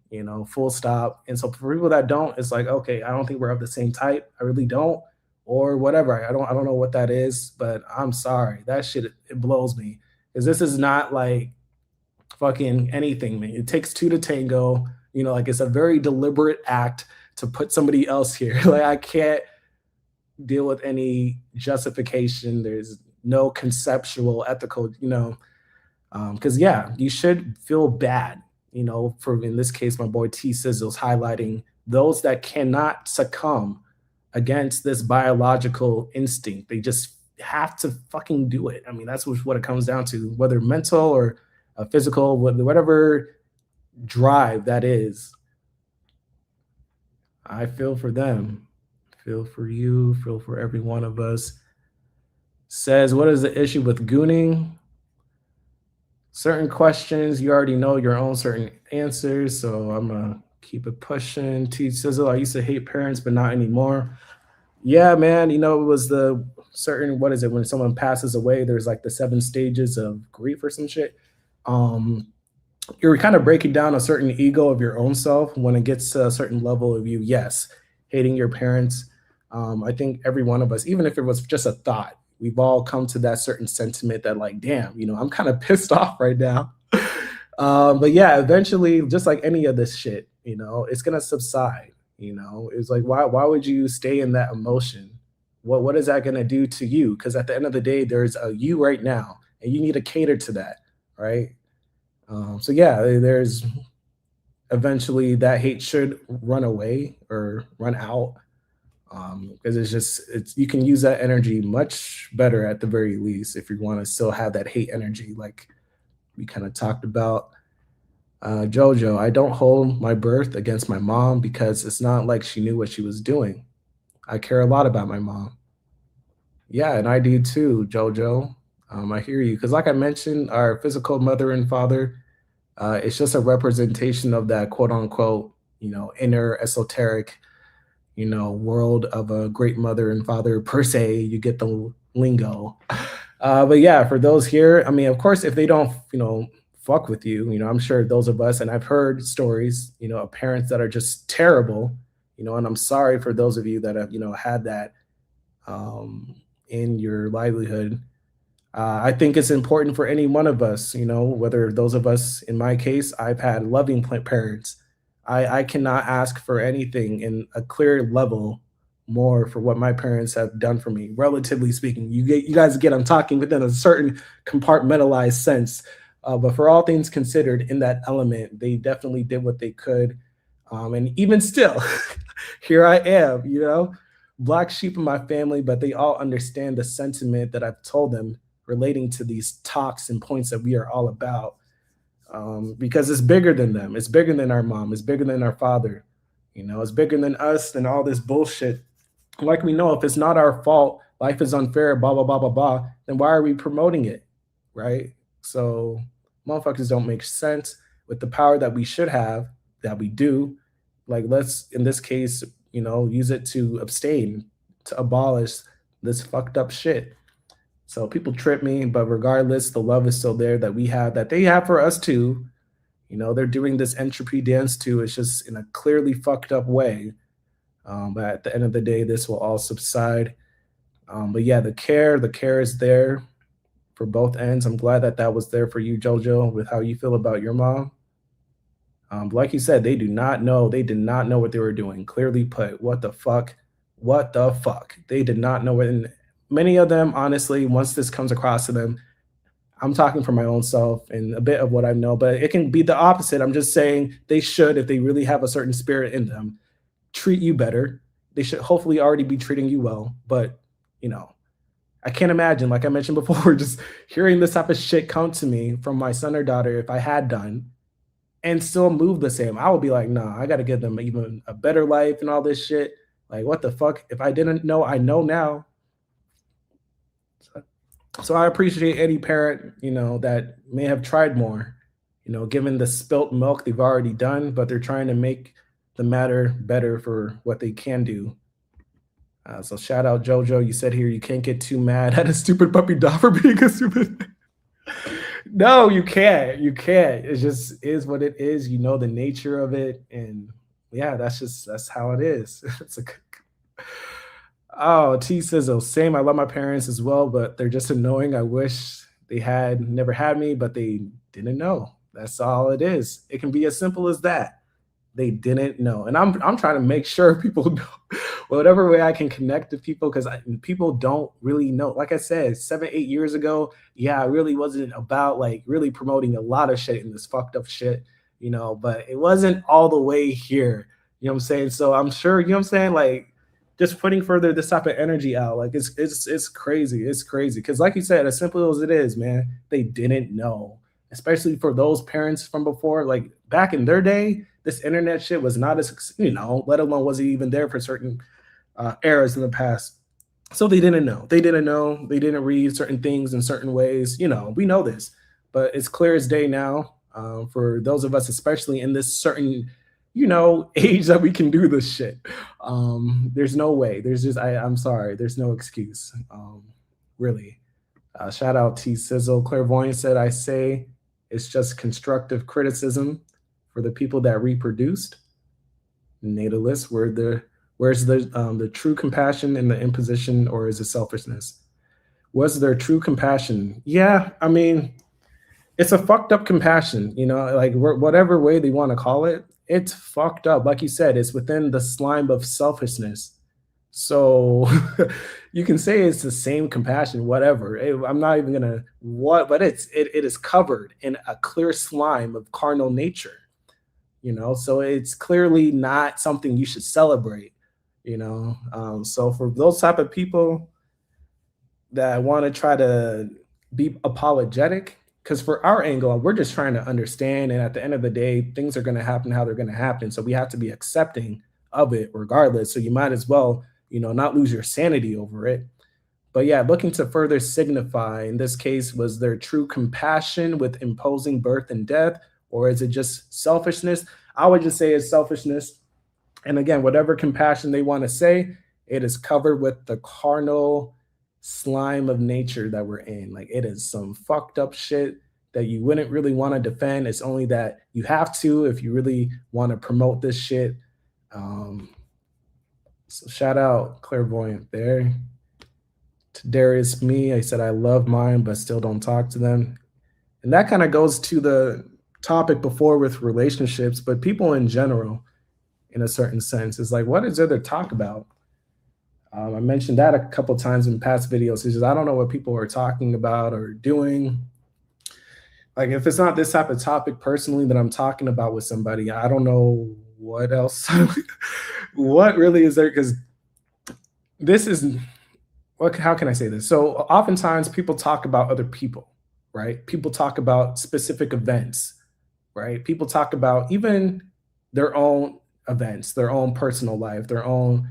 full stop. And so for people that don't, it's like, okay, I don't think we're of the same type. I really don't, or whatever. I don't know what that is, but I'm sorry. That shit, it blows me. Because this is not like fucking anything, man. It takes two to tango. Like it's a very deliberate act to put somebody else here. Like I can't deal with any justification. There's no conceptual, ethical, because yeah, you should feel bad, for in this case, my boy T Sizzle's highlighting those that cannot succumb against this biological instinct. They just have to fucking do it. I mean, that's what it comes down to, whether mental or physical, whatever drive that is. I feel for them. Feel for you. Feel for every one of us. Says, what is the issue with gooning? Certain questions, you already know your own certain answers, so I'm gonna keep it pushing. T Sizzle, I used to hate parents, but not anymore. Yeah, man, it was the certain, what is it, when someone passes away, there's like the 7 stages of grief or some shit. You're kind of breaking down a certain ego of your own self when it gets to a certain level of you, yes, hating your parents. I think every one of us, even if it was just a thought, we've all come to that certain sentiment that like, damn, I'm kind of pissed off right now. But yeah, eventually, just like any of this shit, it's gonna subside. It's like, why would you stay in that emotion? What is that gonna do to you? Because at the end of the day, there's a you right now, and you need to cater to that, right? So yeah, there's eventually that hate should run away or run out, because it's you can use that energy much better at the very least if you want to still have that hate energy, like we kind of talked about. Jojo, I don't hold my birth against my mom because it's not like she knew what she was doing. I care a lot about my mom. Yeah, and I do too, Jojo. I hear you, because like I mentioned, our physical mother and father, it's just a representation of that quote unquote, inner esoteric, world of a great mother and father per se. You get the lingo. But yeah, for those here, I mean, of course, if they don't, fuck with you. I'm sure those of us, and I've heard stories, of parents that are just terrible, and I'm sorry for those of you that have, had that in your livelihood. I think it's important for any one of us, whether those of us, in my case, I've had loving parents. I cannot ask for anything in a clear level more for what my parents have done for me, relatively speaking. You guys get, I'm talking within a certain compartmentalized sense. But for all things considered, in that element, they definitely did what they could. And even still, here I am, black sheep in my family, but they all understand the sentiment that I've told them relating to these talks and points that we are all about. Because it's bigger than them. It's bigger than our mom. It's bigger than our father. It's bigger than us and all this bullshit. Like we know, if it's not our fault, life is unfair, blah, blah, blah, blah, blah, then why are we promoting it? Right? So motherfuckers don't make sense with the power that we should have, that we do. Like, let's, in this case, use it to abstain, to abolish this fucked up shit. So people trip me, but regardless, the love is still there that we have, that they have for us too. They're doing this entropy dance too. It's just in a clearly fucked up way. But at the end of the day, this will all subside. But yeah, the care is there for both ends. I'm glad that that was there for you, JoJo, with how you feel about your mom. Like you said, they do not know. They did not know what they were doing. Clearly put. What the fuck? What the fuck? They did not know it. And many of them, honestly, once this comes across to them, I'm talking for my own self and a bit of what I know, but it can be the opposite. I'm just saying they should, if they really have a certain spirit in them, treat you better. They should hopefully already be treating you well. But, I can't imagine, like I mentioned before, just hearing this type of shit come to me from my son or daughter, if I had done, and still move the same. I would be like, nah, I got to give them even a better life and all this shit. Like, what the fuck? If I didn't know, I know now. So I appreciate any parent, that may have tried more, given the spilt milk they've already done, but they're trying to make the matter better for what they can do. So shout out JoJo. You said here you can't get too mad at a stupid puppy dog for being a stupid. No, you can't. You can't. It just is what it is. You know the nature of it, and yeah, that's how it is. It's a Oh, T Sizzle, same. I love my parents as well, but they're just annoying. I wish they had never had me, but they didn't know. That's all it is. It can be as simple as that. They didn't know. And I'm trying to make sure people know whatever way I can connect to people, because people don't really know. Like I said, 7, 8 years ago, yeah, I really wasn't about like really promoting a lot of shit in this fucked up shit, but it wasn't all the way here. You know what I'm saying? So I'm sure, you know what I'm saying? Like, just putting further this type of energy out, like it's crazy. It's crazy. Cause like you said, as simple as it is, man, they didn't know. Especially for those parents from before, like back in their day, this internet shit was not as, let alone was it even there for certain eras in the past. So they didn't know. They didn't know. They didn't read certain things in certain ways. We know this, but it's clear as day now for those of us, especially in this certain, age that we can do this shit. There's no way. There's just, I'm sorry. There's no excuse. Really. Shout out T Sizzle. Clairvoyant said, I say it's just constructive criticism for the people that reproduced. Natalists, where's the true compassion in the imposition, or is it selfishness? Was there true compassion? Yeah, I mean, it's a fucked up compassion, like whatever way they want to call it. It's fucked up. Like you said, it's within the slime of selfishness. So you can say it's the same compassion, whatever. I'm not even gonna but it is covered in a clear slime of carnal nature. So it's clearly not something you should celebrate. So for those type of people that want to try to be apologetic, because for our angle, we're just trying to understand, and at the end of the day, things are going to happen how they're going to happen. So we have to be accepting of it regardless. So you might as well, not lose your sanity over it. But yeah, looking to further signify, in this case, was there true compassion with imposing birth and death, or is it just selfishness? I would just say it's selfishness. And again, whatever compassion they want to say, it is covered with the carnal slime of nature that we're in. Like, it is some fucked up shit that you wouldn't really want to defend. It's only that you have to if you really want to promote this shit. So shout out Clairvoyant there. To Darius Me, I said I love mine, but still don't talk to them. And that kind of goes to the topic before with relationships, but people in general, in a certain sense, is like, what is there to talk about? I mentioned that a couple times in past videos. It's just, I don't know what people are talking about or doing. Like, if it's not this type of topic personally that I'm talking about with somebody, I don't know what else, what really is there? Because this is, how can I say this? So oftentimes people talk about other people, right? People talk about specific events, right? People talk about even their own events, their own personal life, their own,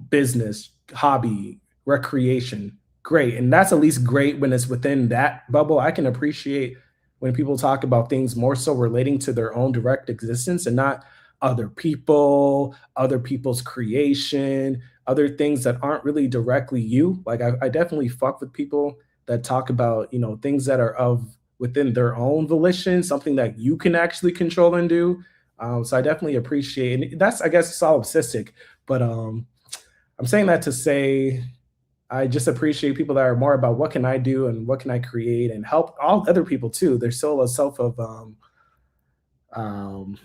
business, hobby, recreation. Great. And that's at least great when it's within that bubble. I can appreciate when people talk about things more so relating to their own direct existence and not other people, other people's creation, other things that aren't really directly you. Like I definitely fuck with people that talk about, things that are of within their own volition, something that you can actually control and do. So I definitely appreciate, and that's, I guess, solipsistic, but I'm saying that to say I just appreciate people that are more about what can I do and what can I create and help all other people too. There's still a self of um,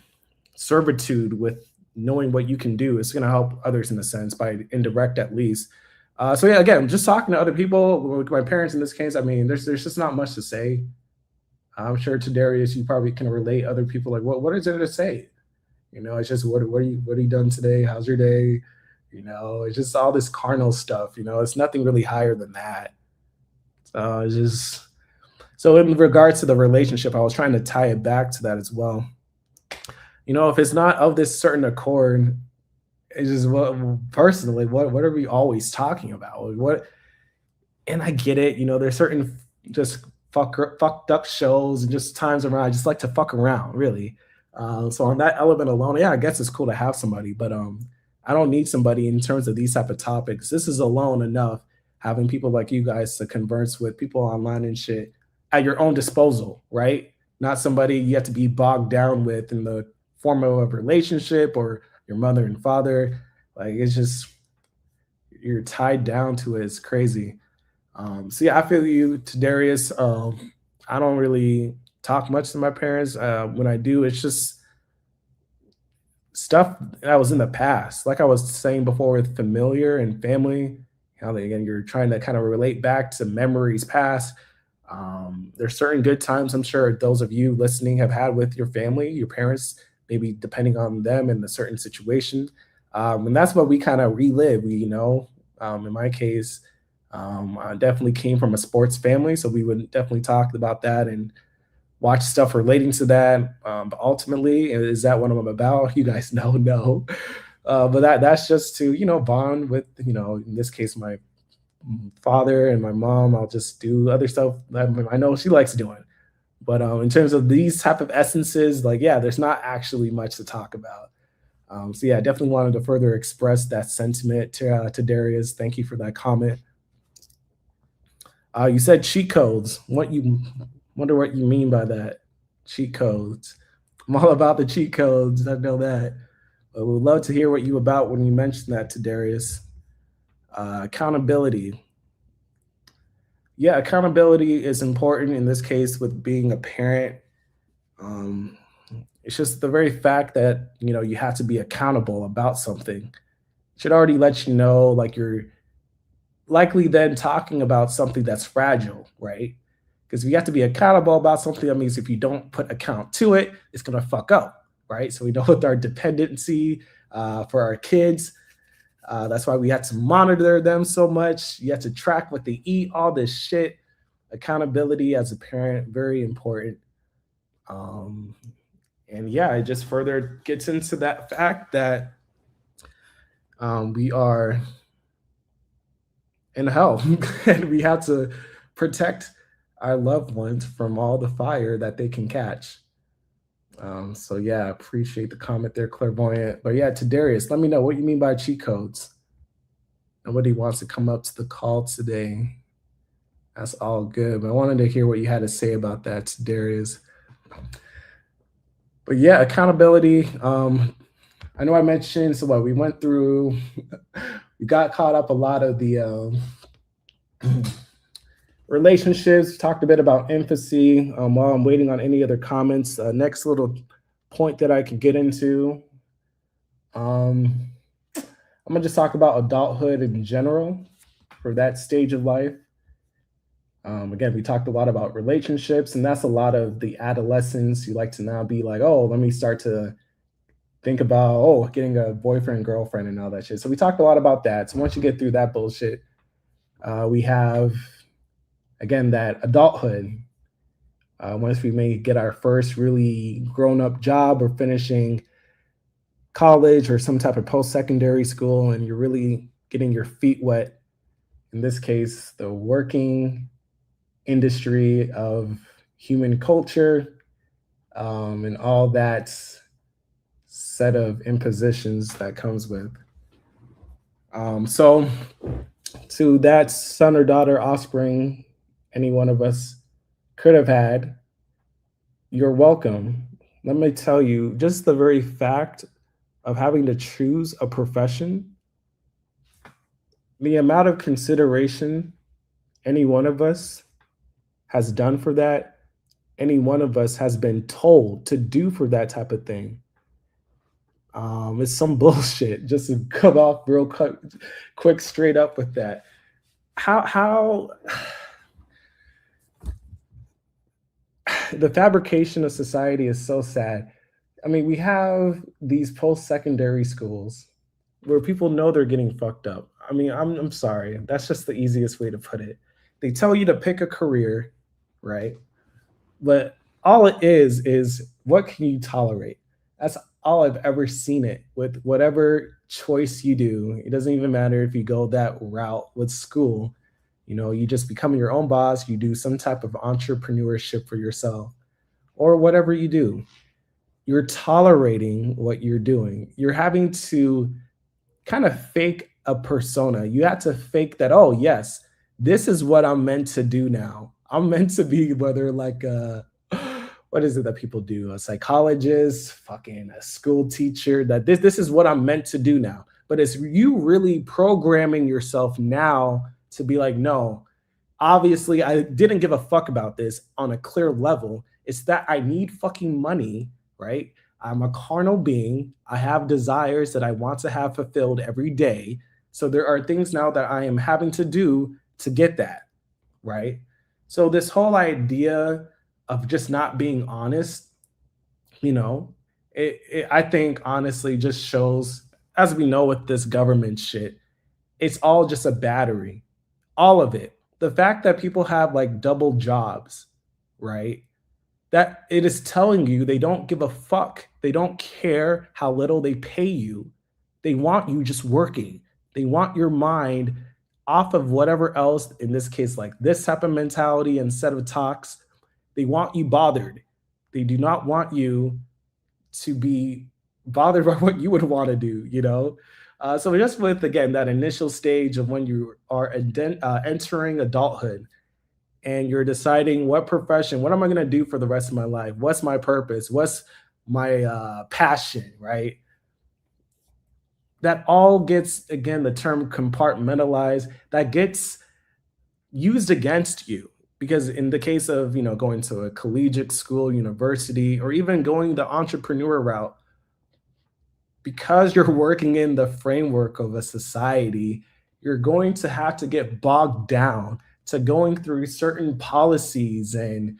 servitude with knowing what you can do. It's going to help others in a sense, by indirect at least. So yeah, again, just talking to other people, with my parents in this case. I mean, there's just not much to say. I'm sure to Darius, you probably can relate. Other people like, what is there to say? It's just what are you done today? How's your day? It's just all this carnal stuff. It's nothing really higher than that. So it's just, so in regards to the relationship, I was trying to tie it back to that as well. If it's not of this certain accord, it's just, personally, what are we always talking about? And I get it. There's certain just fucked up shows and just times around. I just like to fuck around, really. So on that element alone, yeah, I guess it's cool to have somebody, but I don't need somebody in terms of these type of topics. This is alone enough, having people like you guys to converse with, people online and shit, at your own disposal, right? Not somebody you have to be bogged down with in the form of a relationship or your mother and father. Like, it's just, you're tied down to it. It's crazy. So yeah, I feel you, to Darius. I don't really talk much to my parents. When I do, it's just stuff that was in the past. Like I was saying before with familiar and family, again, you're trying to kind of relate back to memories past. There's certain good times I'm sure those of you listening have had with your family, your parents, maybe depending on them in a certain situation. And that's what we kind of relive. In my case, I definitely came from a sports family, so we would definitely talk about that and watch stuff relating to that. But ultimately, is that what I'm about? You guys know, no. But that's just to, bond with, in this case, my father and my mom. I'll just do other stuff that I know she likes doing. But in terms of these type of essences, like, yeah, there's not actually much to talk about. So yeah, I definitely wanted to further express that sentiment to Darius. Thank you for that comment. You said cheat codes. Wonder what you mean by that. Cheat codes. I'm all about the cheat codes. I know that. But we'd love to hear what you about when you mentioned that to Darius. Accountability. Yeah, accountability is important in this case with being a parent. It's just the very fact that you have to be accountable about something. It should already let you know, like, you're likely then talking about something that's fragile, right? Because if you have to be accountable about something, that means if you don't put account to it, it's going to fuck up, right? So we know with our dependency for our kids, that's why we have to monitor them so much. You have to track what they eat, all this shit. Accountability as a parent, very important. And yeah, it just further gets into that fact that we are in hell and we have to protect our loved ones from all the fire that they can catch. So yeah, appreciate the comment there, Clairvoyant. But yeah, to Darius, let me know what you mean by cheat codes. Nobody wants to come up to the call today. That's all good. But I wanted to hear what you had to say about that, Darius. But yeah, accountability. I know I mentioned, so what we went through, we got caught up a lot of the relationships, talked a bit about infancy. While I'm waiting on any other comments, next little point that I could get into, I'm gonna just talk about adulthood in general for that stage of life. Again, we talked a lot about relationships, and that's a lot of the adolescents who like to now be like, oh, let me start to think about, oh, getting a boyfriend, girlfriend, and all that shit. So we talked a lot about that. So once you get through that bullshit, we have, again, that adulthood. Once we may get our first really grown up job or finishing college or some type of post secondary school, and you're really getting your feet wet. In this case, the working industry of human culture, and all that set of impositions that comes with. So, to that son or daughter, offspring, any one of us could have had, you're welcome. Let me tell you, just the very fact of having to choose a profession, the amount of consideration any one of us has done for that, any one of us has been told to do for that type of thing. It's some bullshit. Just to come off real quick, straight up with that. How the fabrication of society is so sad. I mean, we have these post-secondary schools where people know they're getting fucked up. I mean, I'm sorry. That's just the easiest way to put it. They tell you to pick a career, right? But all it is what can you tolerate? That's all I've ever seen it with whatever choice you do. It doesn't even matter if you go that route with school. You just become your own boss, you do some type of entrepreneurship for yourself or whatever you do. You're tolerating what you're doing. You're having to kind of fake a persona. You have to fake that, oh, yes, this is what I'm meant to do now. I'm meant to be whether like what is it that people do? A psychologist, fucking a school teacher, that this is what I'm meant to do now. But it's you really programming yourself now to be like, no, obviously I didn't give a fuck about this on a clear level. It's that I need fucking money, right? I'm a carnal being. I have desires that I want to have fulfilled every day. So there are things now that I am having to do to get that, right? So this whole idea of just not being honest, you know, I think honestly just shows, as we know with this government shit, it's all just a battery, all of it. The fact that people have like double jobs, right? That it is telling you they don't give a fuck. They don't care how little they pay you. They want you just working. They want your mind off of whatever else, in this case, like this type of mentality instead of talks. They want you bothered. They do not want you to be bothered by what you would want to do. So just with, again, that initial stage of when you are entering adulthood, and you're deciding what profession, what am I going to do for the rest of my life? What's my purpose? What's my passion, right? That all gets, again, the term compartmentalized, that gets used against you. Because in the case of, going to a collegiate school, university, or even going the entrepreneur route, because you're working in the framework of a society, you're going to have to get bogged down to going through certain policies and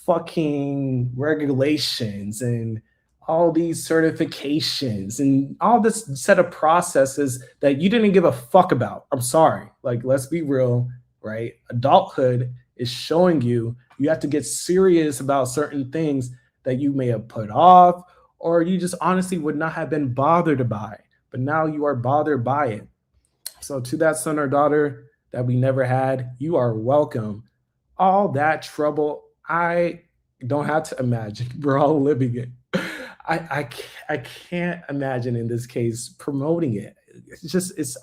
fucking regulations and all these certifications and all this set of processes that you didn't give a fuck about. I'm sorry. Like, let's be real, right? Adulthood is showing you have to get serious about certain things that you may have put off or you just honestly would not have been bothered by, but now you are bothered by it. So to that son or daughter that we never had, you are welcome. All that trouble, I don't have to imagine. We're all living it. I can't imagine in this case promoting it.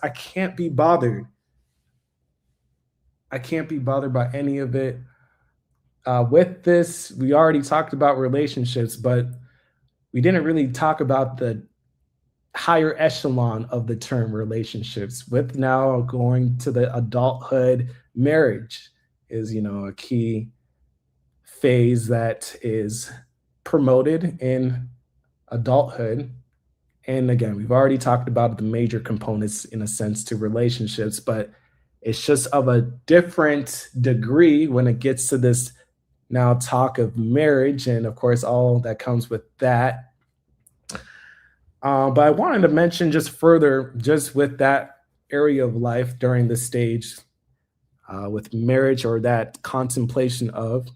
I can't be bothered. I can't be bothered by any of it. With this, we already talked about relationships, but we didn't really talk about the higher echelon of the term relationships. With now going to the adulthood, marriage is, a key phase that is promoted in adulthood. And again, we've already talked about the major components in a sense to relationships, but it's just of a different degree when it gets to this now talk of marriage and of course all that comes with that. But I wanted to mention just further, just with that area of life during this stage, with marriage or that contemplation of,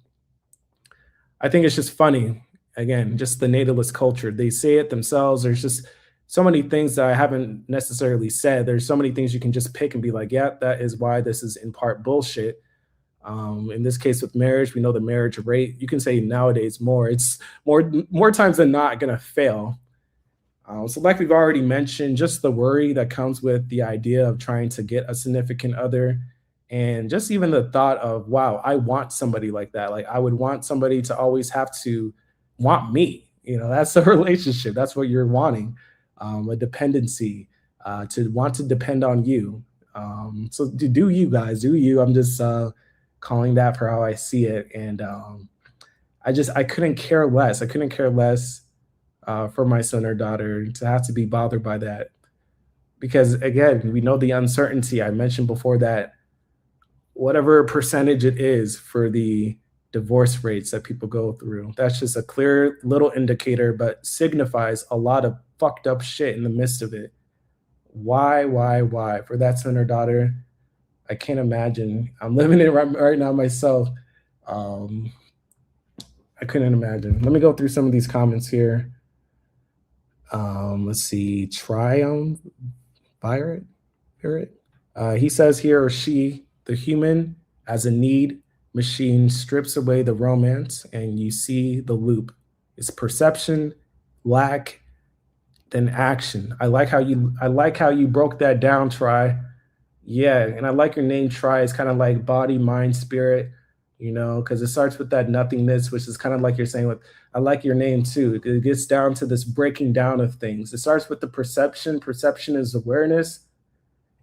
I think it's just funny. Again, just the natalist culture. They say it themselves. There's just so many things that I haven't necessarily said. There's so many things you can just pick and be like, yeah, that is why this is in part bullshit. In this case with marriage, we know the marriage rate. You can say nowadays more. It's more times than not going to fail. So, like we've already mentioned, just the worry that comes with the idea of trying to get a significant other, and just even the thought of, wow, I want somebody like that. Like, I would want somebody to always have to want me. That's a relationship. That's what you're wanting, a dependency, to want to depend on you. So, do you guys, do you? I'm just calling that for how I see it. And I couldn't care less. I couldn't care less for my son or daughter to have to be bothered by that. Because again, we know the uncertainty. I mentioned before that whatever percentage it is for the divorce rates that people go through, that's just a clear little indicator, but signifies a lot of fucked up shit in the midst of it. Why? For that son or daughter, I can't imagine. I'm living it right now myself. Um, I couldn't imagine. Let me go through some of these comments here. Let's see. Triumph, Pirate. He says here or she, the human as a need machine strips away the romance, and you see the loop. It's perception, lack, then action. I like how you broke that down, Try. Yeah, and I like your name, Try. It's kind of like body, mind, spirit, because it starts with that nothingness, which is kind of like you're saying with, I like your name too. It gets down to this breaking down of things. It starts with the perception. Perception is awareness.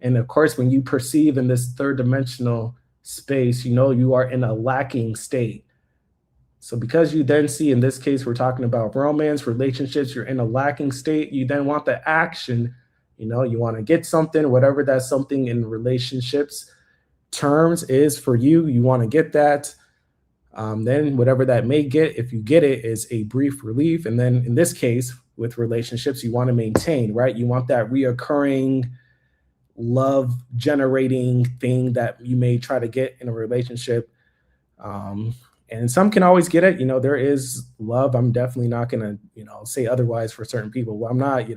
And of course, when you perceive in this third dimensional space, you are in a lacking state. So because you then see, in this case, we're talking about romance, relationships, you're in a lacking state, you then want the action. You want to get something, whatever that something in relationships terms is for you, you want to get that. Then whatever that may get, if you get it, is a brief relief. And then in this case, with relationships, you want to maintain, right? You want that reoccurring love generating thing that you may try to get in a relationship. And some can always get it. There is love. I'm definitely not going to, say otherwise for certain people. Well, I'm not,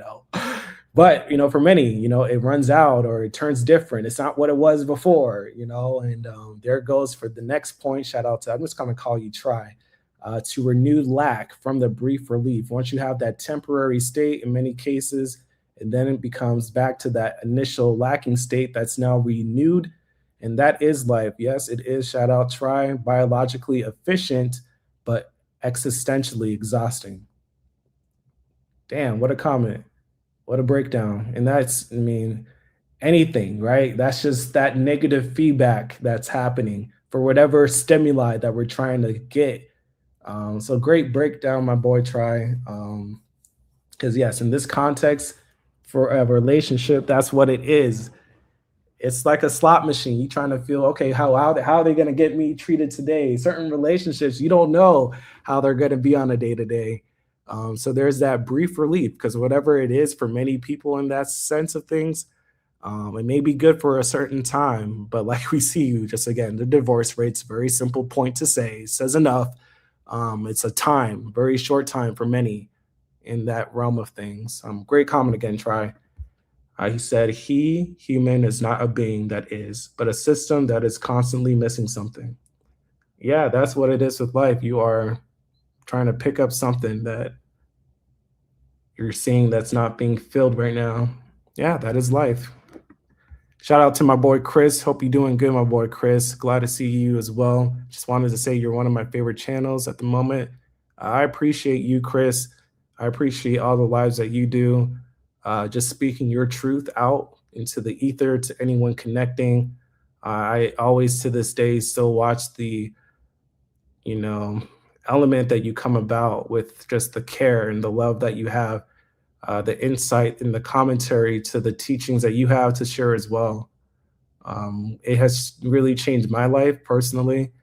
but, for many, it runs out or it turns different. It's not what it was before, and there it goes for the next point. Shout out to, I'm just going to call you Try. To renewed lack from the brief relief. Once you have that temporary state in many cases, and then it becomes back to that initial lacking state that's now renewed. And that is life. Yes, it is, shout out Try, biologically efficient, but existentially exhausting. Damn, what a comment. What a breakdown. And that's, anything, right? That's just that negative feedback that's happening for whatever stimuli that we're trying to get. So great breakdown, my boy Try. Because yes, in this context, for a relationship, that's what it is. It's like a slot machine. You trying to feel, okay, how are they going to get me treated today? Certain relationships, you don't know how they're going to be on a day to day. So there's that brief relief, because whatever it is for many people in that sense of things, it may be good for a certain time, but like we see, just again, the divorce rate's a very simple point to say, says enough. It's a time, very short time for many in that realm of things. Great comment again, Try. He said, human, is not a being that is, but a system that is constantly missing something. Yeah, that's what it is with life. You are trying to pick up something that you're seeing that's not being filled right now. Yeah, that is life. Shout out to my boy Chris. Hope you're doing good, my boy Chris. Glad to see you as well. Just wanted to say you're one of my favorite channels at the moment. I appreciate you, Chris. I appreciate all the lives that you do. Just speaking your truth out into the ether to anyone connecting. I always, to this day, still watch the, you know, element that you come about with just the care and the love that you have, the insight and the commentary to the teachings that you have to share as well. It has really changed my life personally.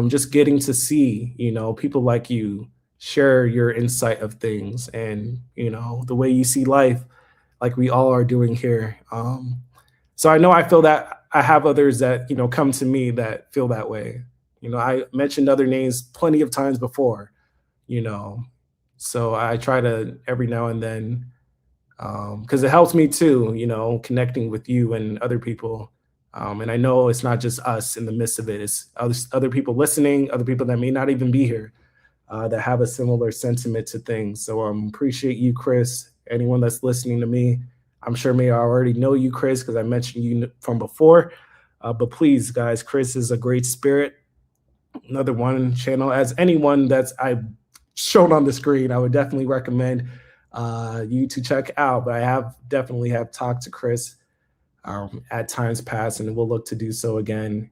Just getting to see, people like you share your insight of things and, the way you see life, like we all are doing here. So I know I feel that I have others that, come to me that feel that way. I mentioned other names plenty of times before, you know, so I try to every now and then, because it helps me too, connecting with you and other people. And I know it's not just us in the midst of it; it's other people listening, other people that may not even be here, that have a similar sentiment to things. So appreciate you, Chris. Anyone that's listening to me, I'm sure may already know you, Chris, because I mentioned you from before. But please, guys, Chris is a great spirit. Another one channel, as anyone that's I've shown on the screen, I would definitely recommend you to check out. But I have definitely have talked to Chris at times past, and we'll look to do so again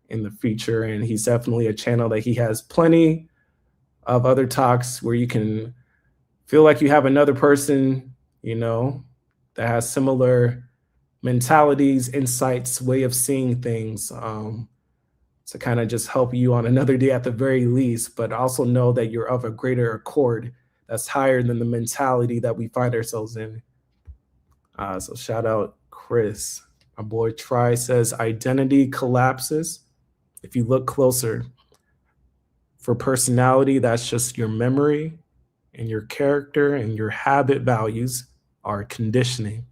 in the future. And he's definitely a channel that he has plenty of other talks where you can feel like you have another person, that has similar mentalities, insights, way of seeing things, to kind of just help you on another day at the very least, but also know that you're of a greater accord that's higher than the mentality that we find ourselves in. So shout out Chris. My boy Try says identity collapses if you look closer. For personality, that's just your memory, and your character and your habit values are conditioning.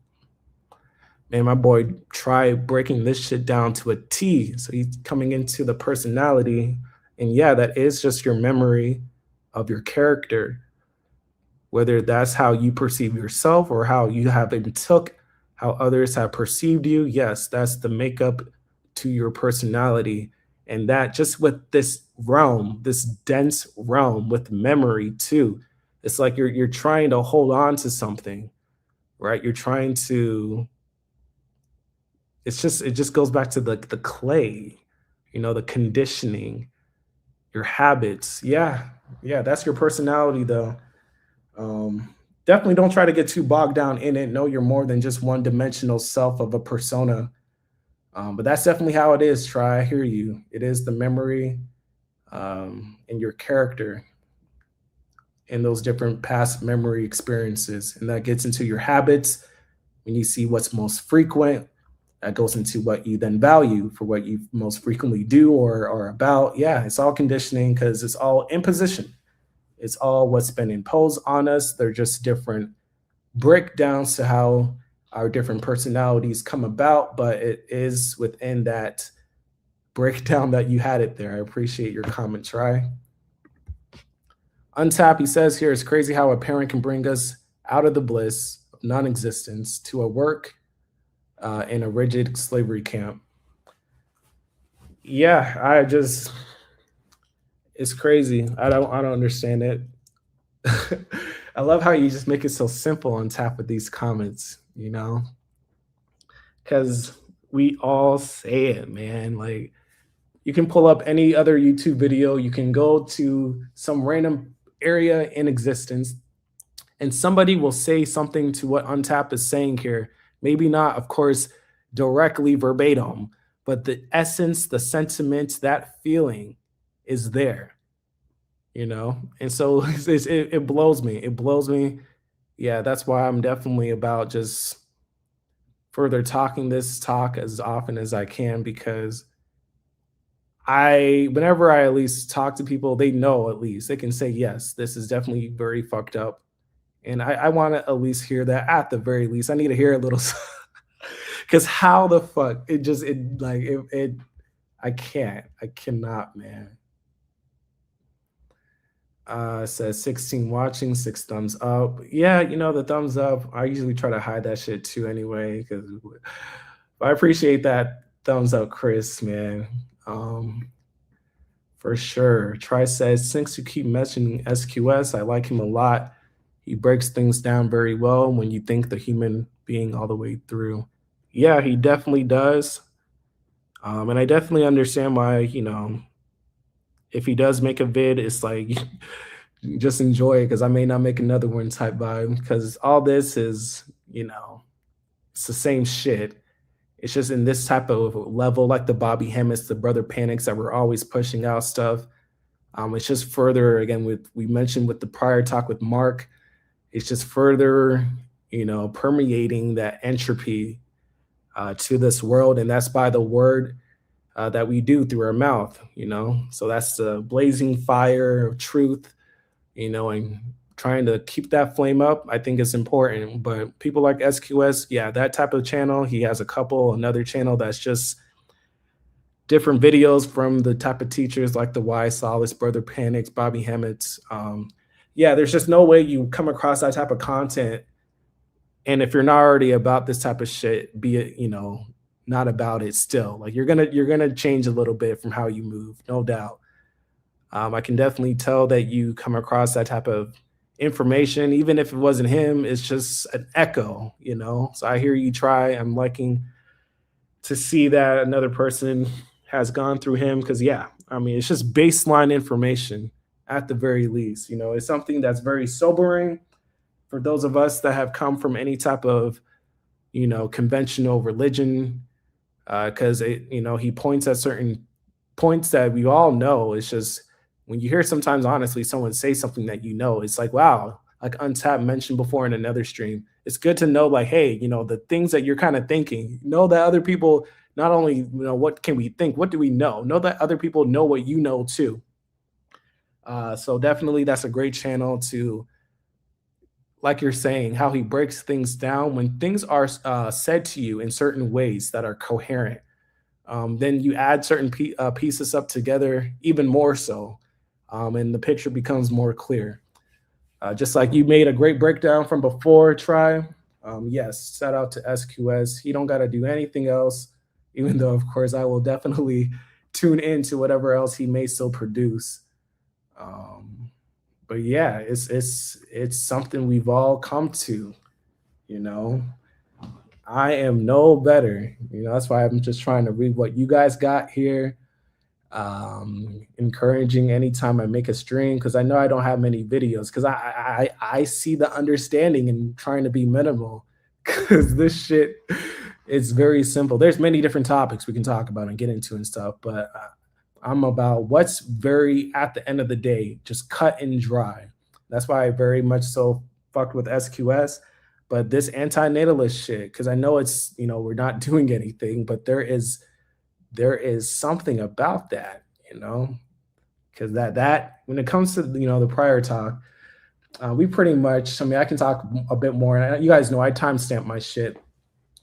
Man, my boy Try breaking this shit down to a T. So he's coming into the personality. And yeah, that is just your memory of your character, whether that's how you perceive yourself or how you have been took, how others have perceived you. Yes, that's the makeup to your personality. And that just with this realm, this dense realm with memory too. It's like you're trying to hold on to something, right? You're trying to, it just goes back to the clay, the conditioning, your habits. Yeah, yeah, that's your personality though. Um, Definitely don't try to get too bogged down in it. Know you're more than just one dimensional self of a persona. But that's definitely how it is. Try, I hear you. It is the memory, and your character in those different past memory experiences. And that gets into your habits. When you see what's most frequent, that goes into what you then value for what you most frequently do or about. Yeah, it's all conditioning because it's all imposition. It's all what's been imposed on us. They're just different breakdowns to how our different personalities come about, but it is within that breakdown that you had it there. I appreciate your comment, Try. Untap, he says here, it's crazy how a parent can bring us out of the bliss of non-existence to a work in a rigid slavery camp. Yeah, it's crazy. I don't understand it. I love how you just make it so simple on tap with these comments, because we all say it, man. Like, you can pull up any other YouTube video, you can go to some random area in existence, and somebody will say something to what Untap is saying here. Maybe not, of course, directly verbatim, but the essence, the sentiment, that feeling is there, And so it blows me. It blows me. Yeah, that's why I'm definitely about just further talking this talk as often as I can, because whenever I at least talk to people, they know, at least they can say, yes, this is definitely very fucked up. And I want to at least hear that at the very least. I need to hear a little, because how the fuck I cannot, man. Says 16 watching, 6 thumbs up. Yeah, the thumbs up. I usually try to hide that shit too anyway, because I appreciate that thumbs up, Chris, man. Um, for sure. Tri says, since you keep mentioning SQS, I like him a lot. He breaks things down very well when you think the human being all the way through. Yeah, he definitely does. And I definitely understand why, if he does make a vid, it's like just enjoy it because I may not make another one type vibe because all this is, it's the same shit. It's just in this type of level, like the Bobby Hemmets, the Brother Panics that we're always pushing out stuff. It's just further, again, with we mentioned with the prior talk with Mark, it's just further, permeating that entropy to this world. And that's by the word that we do through our mouth. So that's the blazing fire of truth, and trying to keep that flame up, I think is important. But people like SQS, yeah, that type of channel, he has another channel that's just different videos from the type of teachers like the Wise Solace, Brother Panics, Bobby Hemmett's. Yeah, there's just no way you come across that type of content. And if you're not already about this type of shit, be it, not about it still. Like you're gonna change a little bit from how you move, no doubt. I can definitely tell that you come across that type of information, even if it wasn't him, it's just an echo. So I hear you try. I'm liking to see that another person has gone through him because, yeah, I mean, it's just baseline information at the very least. It's something that's very sobering for those of us that have come from any type of, conventional religion, because he points at certain points that we all know. It's just when you hear sometimes honestly someone say something that it's like, wow, like Untapped mentioned before in another stream. It's good to know, like, hey, the things that you're kind of thinking, know that other people not only what can we think, what do we know that other people know what you know too. So definitely that's a great channel to, like you're saying, how he breaks things down when things are said to you in certain ways that are coherent. Then you add certain pieces up together even more so, and the picture becomes more clear. Just like you made a great breakdown from before, Try. Yes, shout out to SQS. He don't got to do anything else, even though, of course, I will definitely tune into whatever else he may still produce. Um, but yeah, it's something we've all come to. You know, I am no better. That's why I'm just trying to read what you guys got here. Encouraging anytime I make a stream because I know I don't have many videos because I see the understanding and trying to be minimal because this shit it's very simple. There's many different topics we can talk about and get into and stuff, but I'm about what's very at the end of the day just cut and dry. That's why I very much so fucked with SQS. But this antinatalist shit, because I know it's we're not doing anything, but there is something about that, because that when it comes to the prior talk, we pretty much. I mean, I can talk a bit more. And you guys know I timestamp my shit,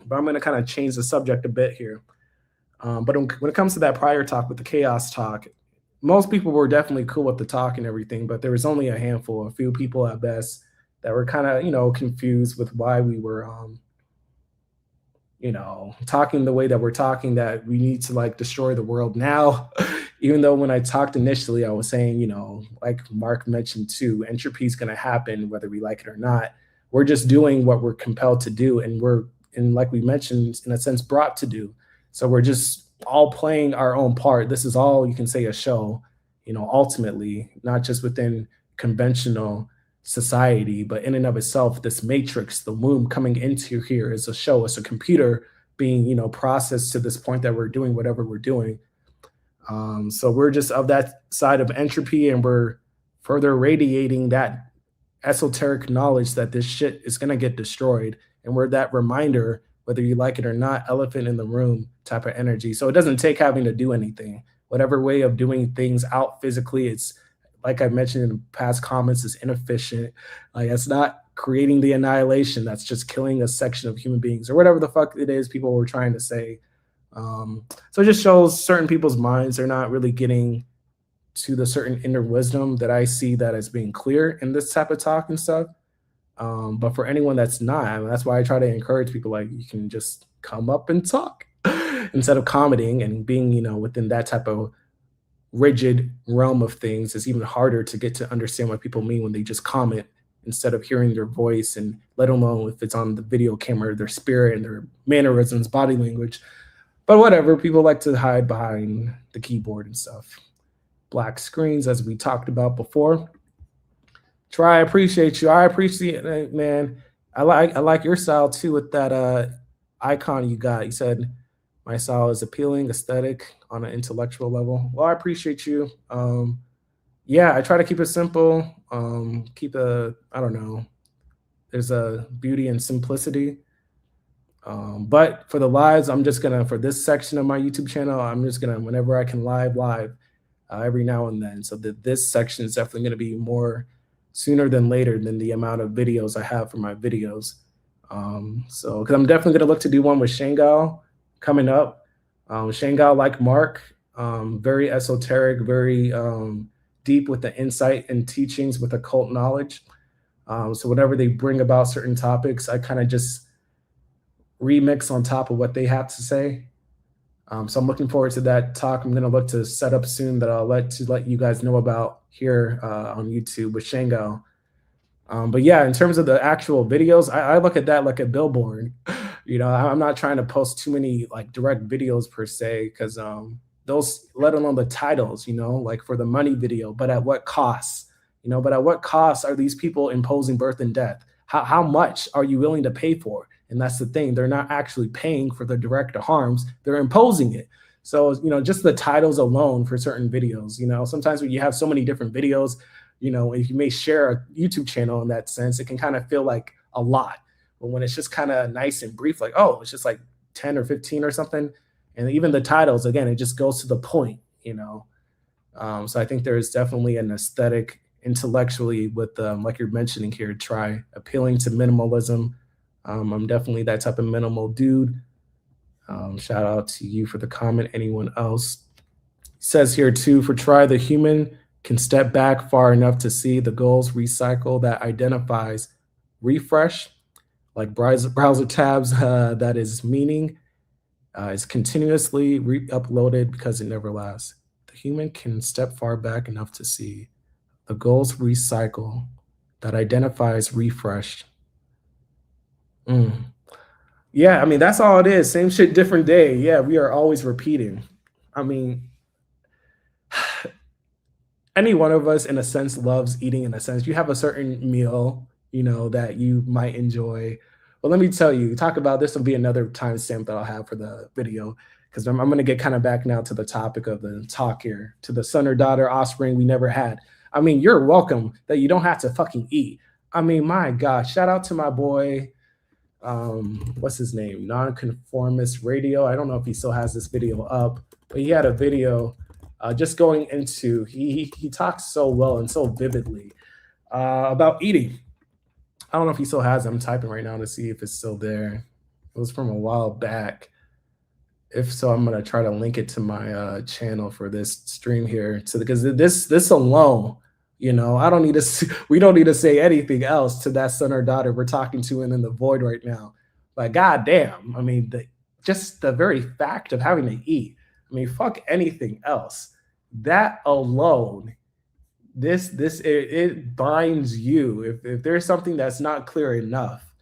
but I'm going to kind of change the subject a bit here. But when it comes to that prior talk with the chaos talk, most people were definitely cool with the talk and everything, but there was only a handful, a few people at best, that were kind of confused with why we were talking the way that we're talking, that we need to like destroy the world now. Even though when I talked initially, I was saying, like Mark mentioned too, entropy is going to happen whether we like it or not. We're just doing what we're compelled to do. And like we mentioned, in a sense, brought to do. So we're just all playing our own part. This is all you can say a show, ultimately, not just within conventional society, but in and of itself, this matrix, the womb coming into here is a show. It's a computer being, processed to this point that we're doing whatever we're doing. So we're just of that side of entropy, and we're further radiating that esoteric knowledge that this shit is going to get destroyed. And we're that reminder, whether you like it or not, elephant in the room type of energy. So it doesn't take having to do anything. Whatever way of doing things out physically, it's like I mentioned in past comments, is inefficient. Like it's not creating the annihilation. That's just killing a section of human beings or whatever the fuck it is people were trying to say. So it just shows certain people's minds are not really getting to the certain inner wisdom that I see that as being clear in this type of talk and stuff. But for anyone that's not, I mean, that's why I try to encourage people, like, you can just come up and talk instead of commenting and being, within that type of rigid realm of things. It's even harder to get to understand what people mean when they just comment instead of hearing their voice, and let alone if it's on the video camera, their spirit and their mannerisms, body language. But whatever, people like to hide behind the keyboard and stuff. Black screens, as we talked about before. Try, I appreciate you. I appreciate it, man. I like your style too with that icon you got. You said my style is appealing, aesthetic on an intellectual level. Well, I appreciate you. Yeah, I try to keep it simple. I don't know. There's a beauty in simplicity. But for the lives, I'm just gonna, for this section of my YouTube channel, I'm just gonna, whenever I can live every now and then. So this section is definitely gonna be more sooner than later than the amount of videos I have for my videos. So, because I'm definitely gonna look to do one with Shangal coming up. Shangal, like Mark, very esoteric, very deep with the insight and teachings with occult knowledge. So whenever they bring about certain topics, I kind of just remix on top of what they have to say. So I'm looking forward to that talk. I'm going to look to set up soon that I'll let you guys know about here on YouTube with Shango. But yeah, in terms of the actual videos, I look at that like a billboard. I'm not trying to post too many like direct videos per se, because those, let alone the titles, like for the money video, but at what cost? But at what cost are these people imposing birth and death? How much are you willing to pay for? And that's the thing. They're not actually paying for the direct harms. They're imposing it. So, just the titles alone for certain videos, sometimes when you have so many different videos, if you may share a YouTube channel in that sense, it can kind of feel like a lot. But when it's just kind of nice and brief, like, oh, it's just like 10 or 15 or something. And even the titles, again, it just goes to the point, So I think there is definitely an aesthetic intellectually with, like you're mentioning here, try appealing to minimalism. I'm definitely that type of minimal dude. Shout out to you for the comment. Anyone else? It says here too, for try, the human can step back far enough to see the goals recycle that identifies refresh, like browser tabs, that is meaning is continuously re-uploaded because it never lasts. The human can step far back enough to see the goals recycle that identifies refresh. Yeah, I mean, that's all it is. Same shit, different day. Yeah, we are always repeating. I mean, any one of us, in a sense, loves eating. In a sense, you have a certain meal, that you might enjoy. But let me tell you, talk about this will be another timestamp that I'll have for the video, because I'm going to get kind of back now to the topic of the talk here, to the son or daughter offspring we never had. I mean, you're welcome that you don't have to fucking eat. I mean, my God, shout out to my boy, what's his name? Nonconformist Radio. I don't know if he still has this video up, but he had a video just going into, he talks so well and so vividly about eating. I don't know if he still has it. I'm typing right now to see if it's still there. It was from a while back. If so, I'm gonna try to link it to my channel for this stream here, because this alone, I don't need to. We don't need to say anything else to that son or daughter we're talking to and in the void right now. But goddamn, I mean, just the very fact of having to eat. I mean, fuck anything else. That alone, it binds you. If there's something that's not clear enough,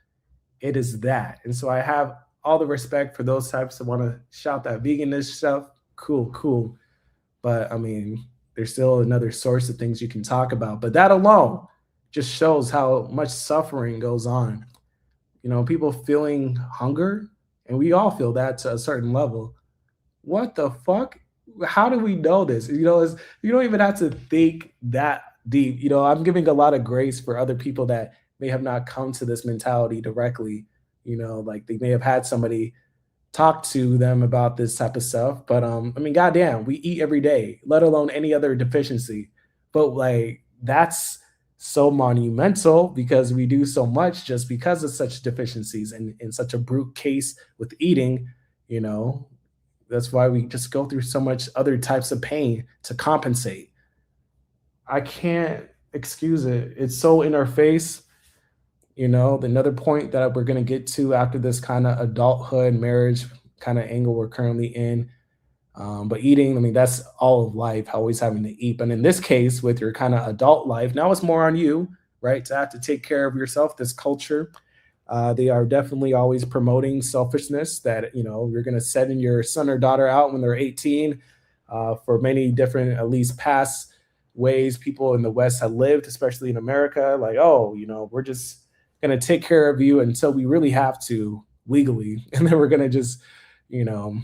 it is that. And so I have all the respect for those types that want to shout that veganist stuff. Cool. But I mean, there's still another source of things you can talk about. But that alone just shows how much suffering goes on. People feeling hunger, and we all feel that to a certain level. What the fuck? How do we know this? You don't even have to think that deep. I'm giving a lot of grace for other people that may have not come to this mentality directly. Like they may have had somebody talk to them about this type of stuff. But I mean, goddamn, we eat every day, let alone any other deficiency. But like, that's so monumental because we do so much just because of such deficiencies, and in such a brute case with eating, that's why we just go through so much other types of pain to compensate. I can't excuse it. It's so in our face. another point that we're going to get to after this kind of adulthood, marriage kind of angle we're currently in. But eating, I mean, that's all of life, always having to eat. But in this case, with your kind of adult life, now it's more on you, right? To have to take care of yourself. This culture, they are definitely always promoting selfishness that, you're going to send your son or daughter out when they're 18 for many different, at least past ways people in the West have lived, especially in America. Like, oh, we're just going to take care of you until we really have to legally. And then we're going to just, you know,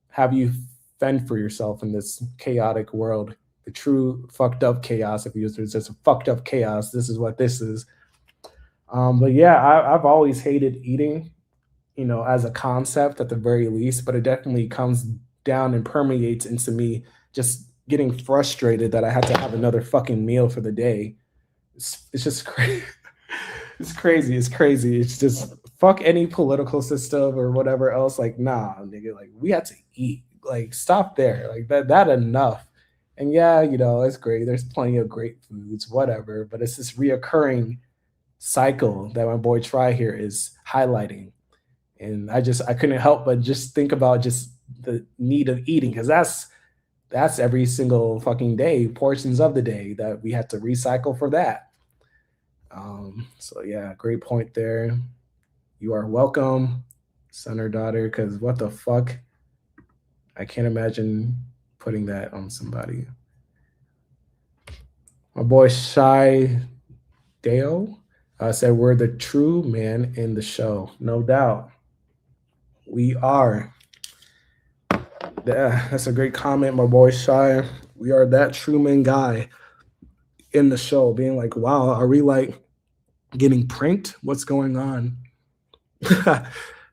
have you fend for yourself in this chaotic world. The true fucked up chaos. If there's just a fucked up chaos, this is what this is. But yeah, I've always hated eating, as a concept at the very least, but it definitely comes down and permeates into me just getting frustrated that I had to have another fucking meal for the day. It's just crazy. It's crazy. It's crazy. It's just fuck any political system or whatever else. Like, nah, nigga, like we had to eat. Like, stop there. Like that enough. And yeah, it's great. There's plenty of great foods, whatever. But it's this reoccurring cycle that my boy Try here is highlighting. And I couldn't help but just think about just the need of eating, because that's every single fucking day, portions of the day that we had to recycle for that. So yeah, great point there. You are welcome, son or daughter, because what the fuck? I can't imagine putting that on somebody. My boy Shy Dale said, we're the true man in the show. No doubt. We are. Yeah, that's a great comment, my boy Shy. We are that true man guy in the show, being like, wow, are we like getting pranked? What's going on?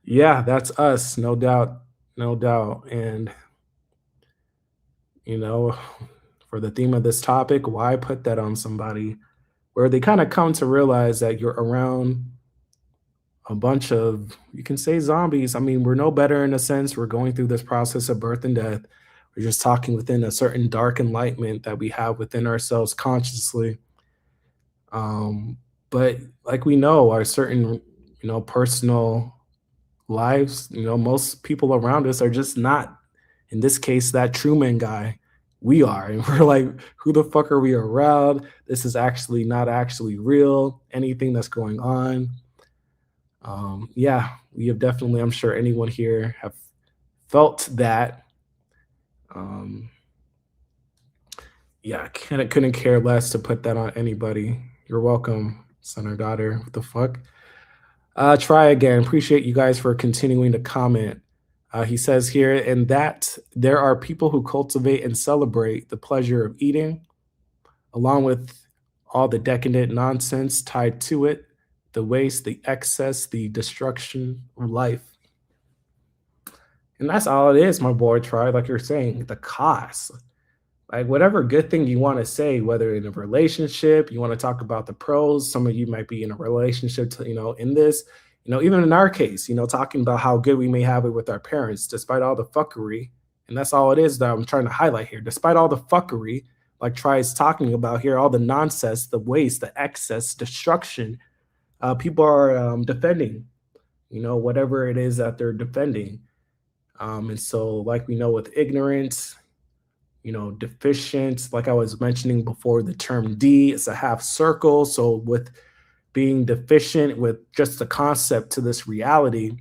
Yeah, that's us, no doubt. No doubt. And, for the theme of this topic, why put that on somebody where they kind of come to realize that you're around a bunch of, you can say zombies. I mean, we're no better in a sense. We're going through this process of birth and death. We're just talking within a certain dark enlightenment that we have within ourselves consciously. But like we know, our certain, personal lives, most people around us are just not, in this case, that Truman guy. We are. And we're like, who the fuck are we around? This is actually not actually real. Anything that's going on. Yeah, we have definitely, I'm sure anyone here have felt that. Yeah, I couldn't care less to put that on anybody. You're welcome, son or daughter. What the fuck? Try again. Appreciate you guys for continuing to comment. He says here, and that there are people who cultivate and celebrate the pleasure of eating, along with all the decadent nonsense tied to it, the waste, the excess, the destruction of life. And that's all it is, my boy, Try. Like you're saying, the cost. Like whatever good thing you want to say, whether in a relationship, you want to talk about the pros. Some of you might be in a relationship, in this, even in our case, talking about how good we may have it with our parents, despite all the fuckery. And that's all it is that I'm trying to highlight here. Despite all the fuckery, like Try is talking about here, all the nonsense, the waste, the excess, destruction, people are defending, whatever it is that they're defending. And so, like we know with ignorance, deficient, like I was mentioning before, the term D is a half circle. So with being deficient with just the concept to this reality,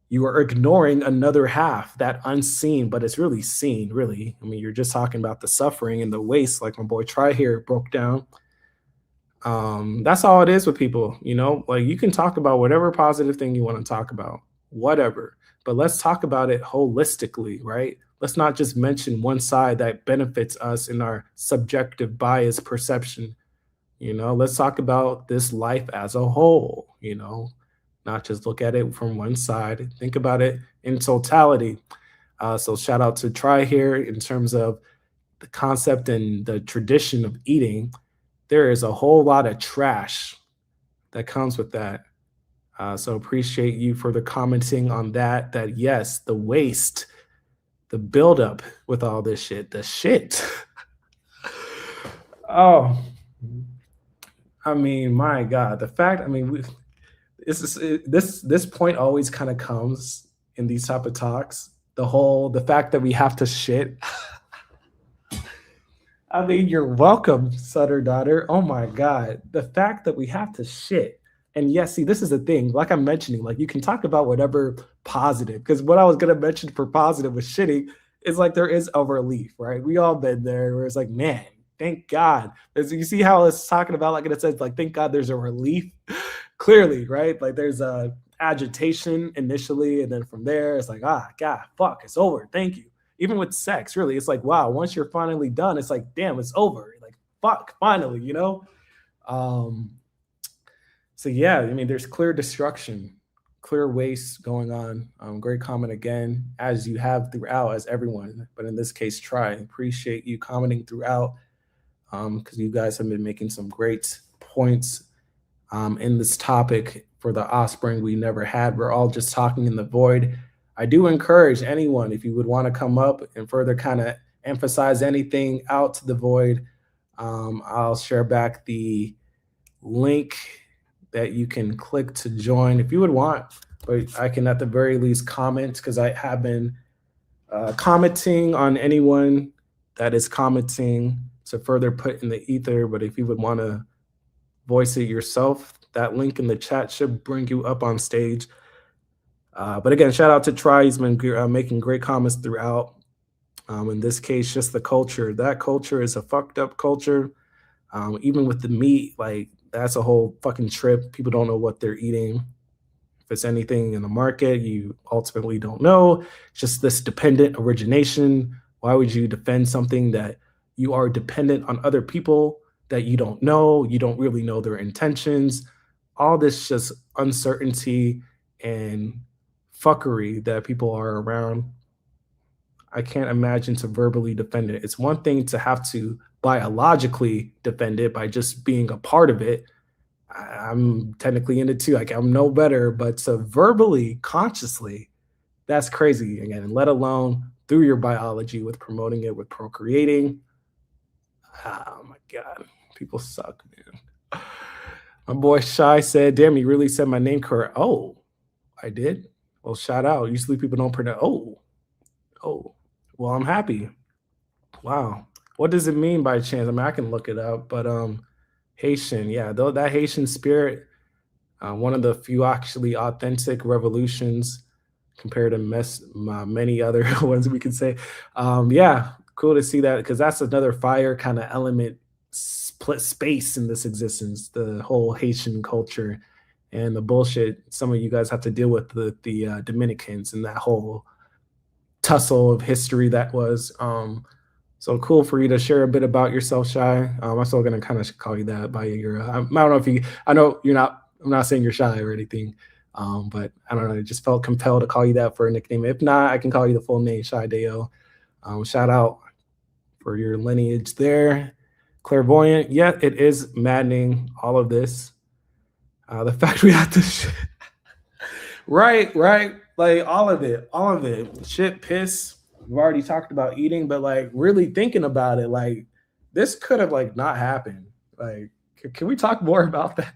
you are ignoring another half, that unseen, but it's really seen, really. I mean, you're just talking about the suffering and the waste, like my boy Try here broke down. That's all it is with people, like you can talk about whatever positive thing you want to talk about, whatever, but let's talk about it holistically, right? Let's not just mention one side that benefits us in our subjective bias perception. Let's talk about this life as a whole, not just look at it from one side, think about it in totality. So shout out to Try here in terms of the concept and the tradition of eating. There is a whole lot of trash that comes with that. So appreciate you for the commenting on that yes, the waste, the buildup with all this shit, the shit. Oh, I mean, my God, the fact, I mean, this point always kind of comes in these type of talks. The fact that we have to shit. I mean, you're welcome, Sutter daughter. Oh my God. The fact that we have to shit. And yes, see, this is the thing. Like I'm mentioning, like you can talk about whatever positive, because what I was gonna mention for positive with shitting is like there is a relief, right? We all been there where it's like, man, thank God. As you see how it's talking about, like it says, like, thank God there's a relief. Clearly, right? Like there's a agitation initially, and then from there, it's like, ah, God, fuck, it's over. Thank you. Even with sex, really, it's like, wow, once you're finally done, it's like, damn, it's over. Like, fuck, finally, you know? Um, so yeah, I mean, there's clear destruction, clear waste going on. Great comment again, as you have throughout, as everyone, but in this case, try. Appreciate you commenting throughout, because you guys have been making some great points in this topic for the offspring we never had. We're all just talking in the void. I do encourage anyone, if you would want to come up and further kind of emphasize anything out to the void, I'll share back the link that you can click to join if you would want. But I can at the very least comment, because I have been commenting on anyone that is commenting to further put in the ether. But if you would want to voice it yourself, that link in the chat should bring you up on stage. But again, shout out to Try. He's been making great comments throughout. In this case, just the culture. That culture is a fucked up culture. Even with the meat, like that's a whole fucking trip. People don't know what they're eating. If it's anything in the market, you ultimately don't know. It's just this dependent origination. Why would you defend something that you are dependent on other people that you don't know? You don't really know their intentions. All this just uncertainty and fuckery that people are around. I can't imagine to verbally defend it. It's one thing to have to biologically defend it by just being a part of it. I'm technically in it too. Like I'm no better, but to verbally, consciously, that's crazy again. Let alone through your biology with promoting it, with procreating. Oh my God, people suck, man. My boy Shy said, "Damn, you really said my name correct." Oh, I did. Well, shout out. Usually people don't pronounce. Oh. Well, I'm happy. Wow. What does it mean by chance? I mean, I can look it up, but Haitian, yeah, though that Haitian spirit, one of the few actually authentic revolutions compared to many other ones we could say. Yeah, cool to see that, because that's another fire kind of element split space in this existence, the whole Haitian culture and the bullshit some of you guys have to deal with the Dominicans and that whole tussle of history that was. So cool for you to share a bit about yourself, Shy. I'm still gonna kind of call you that by your. I don't know if you. I know you're not. I'm not saying you're shy or anything, but I don't know. I just felt compelled to call you that for a nickname. If not, I can call you the full name, Shy Deo. Shout out for your lineage there. Clairvoyant. Yeah, it is maddening. All of this. The fact we have to. Right. Like all of it. Shit, piss. We've already talked about eating, but like really thinking about it, like this could have like not happened. Like, can we talk more about that?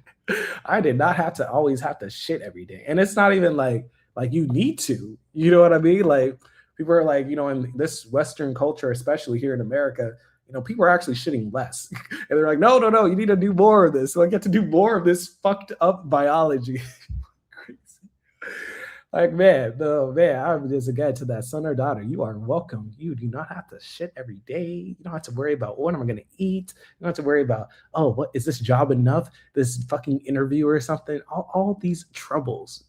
I did not have to always have to shit every day, and it's not even like you need to. You know what I mean? Like people are like, in this Western culture, especially here in America, people are actually shitting less, and they're like, no, you need to do more of this. So I get to do more of this fucked up biology. Like, man, I'm just again to that son or daughter. You are welcome. You do not have to shit every day. You don't have to worry about what am I going to eat. You don't have to worry about, oh, what is this job enough? This fucking interview or something. All these troubles,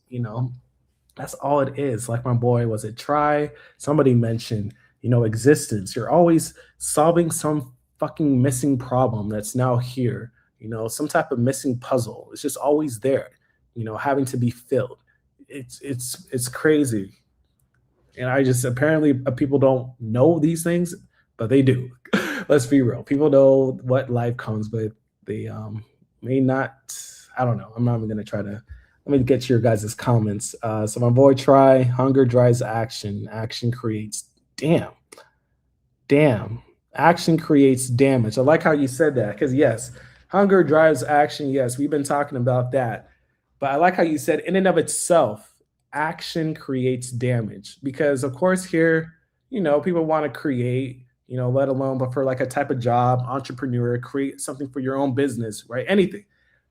that's all it is. Like my boy, was it Try? Somebody mentioned, existence. You're always solving some fucking missing problem that's now here. Some type of missing puzzle. It's just always there. Having to be filled. It's crazy, and I just apparently people don't know these things, but they do. Let's be real, people know what life comes, but they may not. I don't know. I'm not even gonna try to. Let me get your guys' comments. So my boy Try, hunger drives action creates damn action creates damage. I like how you said that, because yes, Hunger drives action. Yes, we've been talking about that. But I like how you said, in and of itself, action creates damage. Because, of course, here, people want to create, let alone, but for like a type of job, entrepreneur, create something for your own business, right? Anything.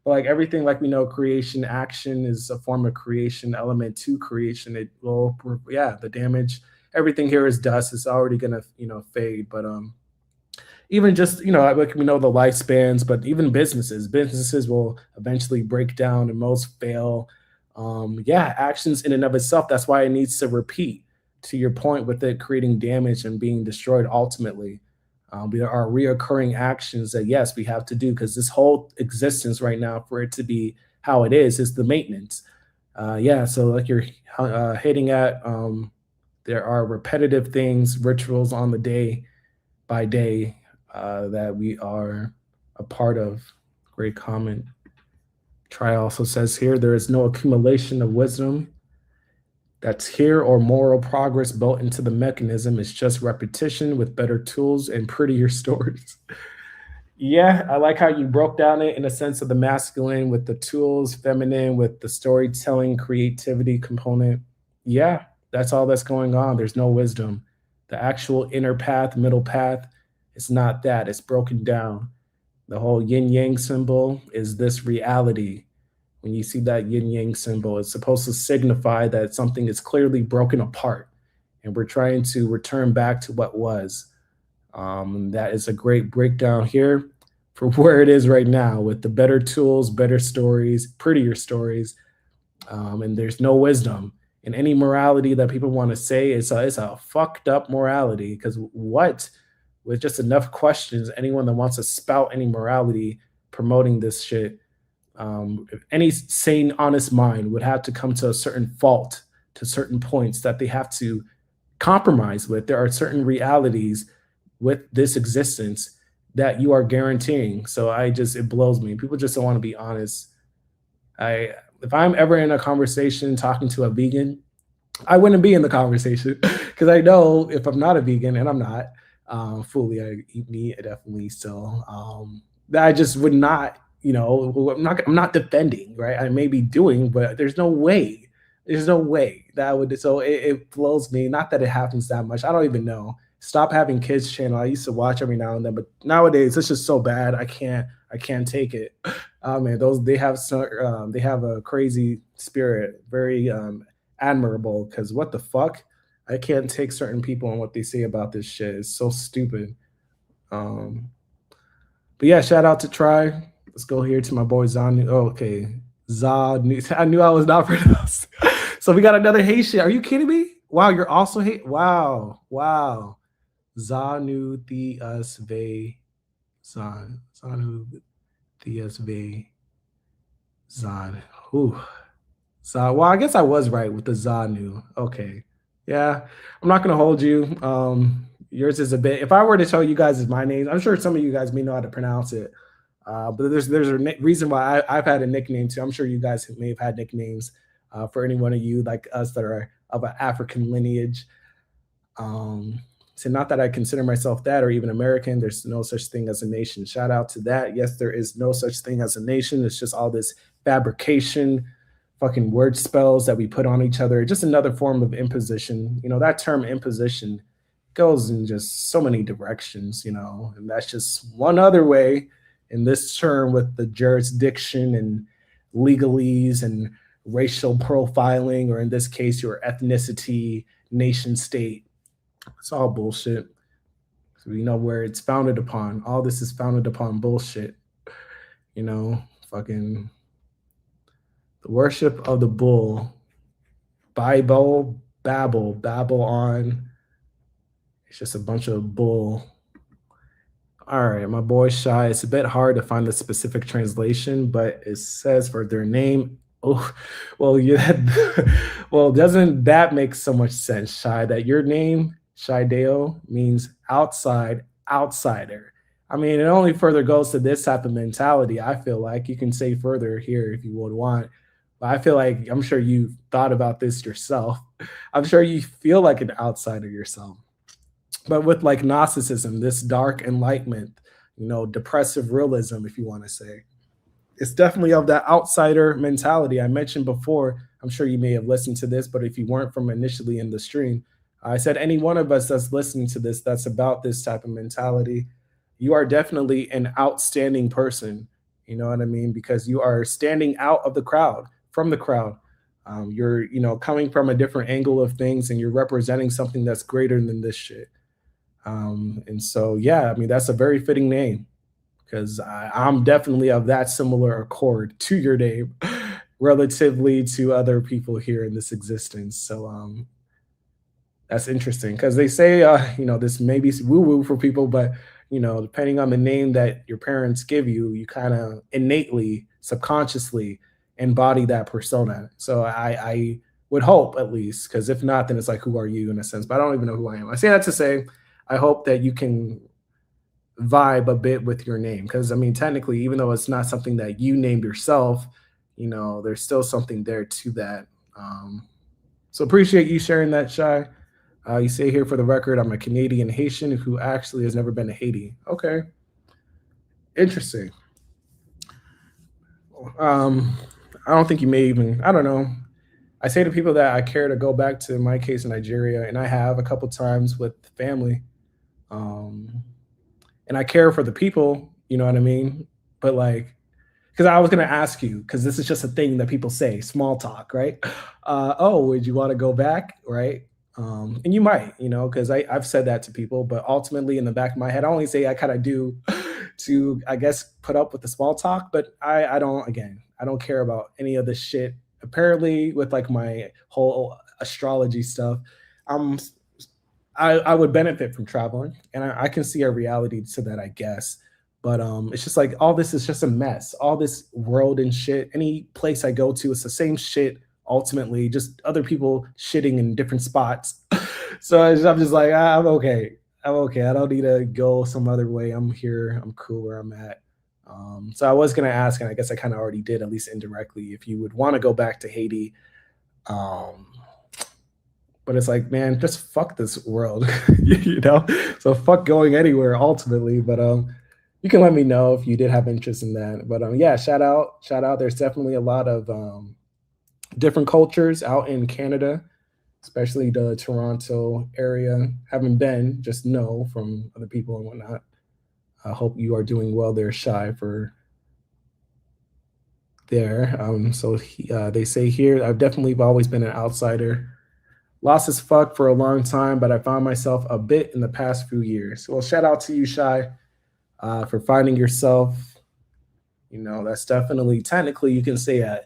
But like everything, like we know, creation, action is a form of creation, element to creation. It will, yeah, the damage. Everything here is dust. It's already gonna, fade. But even just like we know the lifespans, but even businesses will eventually break down and most fail. Yeah, actions in and of itself, that's why it needs to repeat, to your point, with it creating damage and being destroyed ultimately. There are reoccurring actions that, yes, we have to do, because this whole existence right now, for it to be how it is the maintenance. Yeah, so like you're hitting at, there are repetitive things, rituals on the day by day, that we are a part of. Great comment. Try also says here, there is no accumulation of wisdom that's here or moral progress built into the mechanism. It's just repetition with better tools and prettier stories. Yeah, I like how you broke down it in a sense of the masculine with the tools, feminine with the storytelling, creativity component. Yeah, that's all that's going on. There's no wisdom. The actual inner path, middle path, it's not that. It's broken down. The whole yin yang symbol is this reality. When you see that yin yang symbol, it's supposed to signify that something is clearly broken apart, and we're trying to return back to what was. That is a great breakdown here for where it is right now, with the better tools, better stories, prettier stories, and there's no wisdom. And any morality that people want to say is a fucked up morality. Because what? With just enough questions, anyone that wants to spout any morality promoting this shit, if any sane, honest mind would have to come to a certain fault, to certain points that they have to compromise with. There are certain realities with this existence that you are guaranteeing. So it blows me. People just don't want to be honest. If I'm ever in a conversation talking to a vegan, I wouldn't be in the conversation, because I know if I'm not a vegan, and I'm not, fully, I eat meat, definitely still. That I just would not, I'm not defending, right? I may be doing, but there's no way. There's no way that would. So it blows me. Not that it happens that much. I don't even know. Stop having kids channel. I used to watch every now and then, but nowadays it's just so bad. I can't take it. Man, they have a crazy spirit, very admirable. Because what the fuck? I can't take certain people and what they say about this shit. It's so stupid. Um, but yeah, shout out to Try. Let's go here to my boy Zanu. Oh, okay. Zanu. I knew I was not pronounced. So we got another Haitian. Are you kidding me? Wow, you're also hate. Wow. Zanu Theus Vayzan. Zanu Theus Vayzan. Ooh. Well, I guess I was right with the Zanu. Okay. Yeah, I'm not gonna hold you. Yours is a bit. If I were to tell you guys my name, I'm sure some of you guys may know how to pronounce it. But there's a reason why I've had a nickname too. I'm sure you guys may have had nicknames, for any one of you like us that are of an African lineage. So not that I consider myself that or even American. There's no such thing as a nation. Shout out to that. Yes, there is no such thing as a nation. It's just all this fabrication, fucking word spells that we put on each other. Just another form of imposition. That term imposition goes in just so many directions, and that's just one other way in this term with the jurisdiction and legalese and racial profiling, or in this case, your ethnicity, nation state. It's all bullshit. So we know where it's founded upon. All this is founded upon bullshit. Fucking the worship of the bull, Bible, Babel on. It's just a bunch of bull. All right, my boy Shy. It's a bit hard to find the specific translation, but it says for their name. Oh, well, yeah. Well, doesn't that make so much sense, Shy? That your name, Shideo, means outside, outsider. I mean, it only further goes to this type of mentality. I feel like you can say further here if you would want. But I feel like, I'm sure you thought about this yourself. I'm sure you feel like an outsider yourself. But with like Gnosticism, this dark enlightenment, depressive realism, if you want to say. It's definitely of that outsider mentality I mentioned before. I'm sure you may have listened to this, but if you weren't from initially in the stream, I said any one of us that's listening to this that's about this type of mentality, you are definitely an outstanding person. You know what I mean? Because you are standing out of the crowd, from the crowd. You're, coming from a different angle of things, and you're representing something that's greater than this shit. And so, yeah, I mean, that's a very fitting name because I'm definitely of that similar accord to your name relatively to other people here in this existence. So that's interesting because they say, this may be woo woo for people, but, depending on the name that your parents give you, you kind of innately, subconsciously embody that persona. So I would hope at least, because if not, then it's like, who are you in a sense? But I don't even know who I am. I say that to say, I hope that you can vibe a bit with your name because I mean technically even though it's not something that you named yourself, there's still something there to that. So appreciate you sharing that, Shy. You say here for the record, I'm a Canadian Haitian who actually has never been to Haiti. Okay, interesting. um I don't think you may even, I don't know, I say to people that I care to go back to, in my case, Nigeria, and I have a couple times with family. um and I care for the people, you know what I mean? But like, because I was gonna ask you, because this is just a thing that people say, small talk, right? Oh, would you want to go back, right? And you might, because I've said that to people, but ultimately in the back of my head, I only say I kind of do to, I guess, put up with the small talk, but I don't, again, I don't care about any of this shit. Apparently, with like my whole astrology stuff, I'm I would benefit from traveling, and I can see a reality to that, I guess. But it's just like all this is just a mess. All this world and shit. Any place I go to, it's the same shit. Ultimately, just other people shitting in different spots. So I'm just like, I'm okay. I'm okay. I don't need to go some other way. I'm here. I'm cool where I'm at. So I was gonna ask, and I guess I kind of already did, at least indirectly, if you would want to go back to Haiti. Um, but it's like, man, just fuck this world, you know. So fuck going anywhere ultimately. But you can let me know if you did have interest in that. But yeah, shout out. There's definitely a lot of different cultures out in Canada, especially the Toronto area. Haven't been, just know from other people and whatnot. I hope you are doing well there, Shy, for there. They say here, I've definitely always been an outsider. Lost as fuck for a long time, but I found myself a bit in the past few years. Well, shout out to you, Shy, for finding yourself. That's definitely, technically, you can say a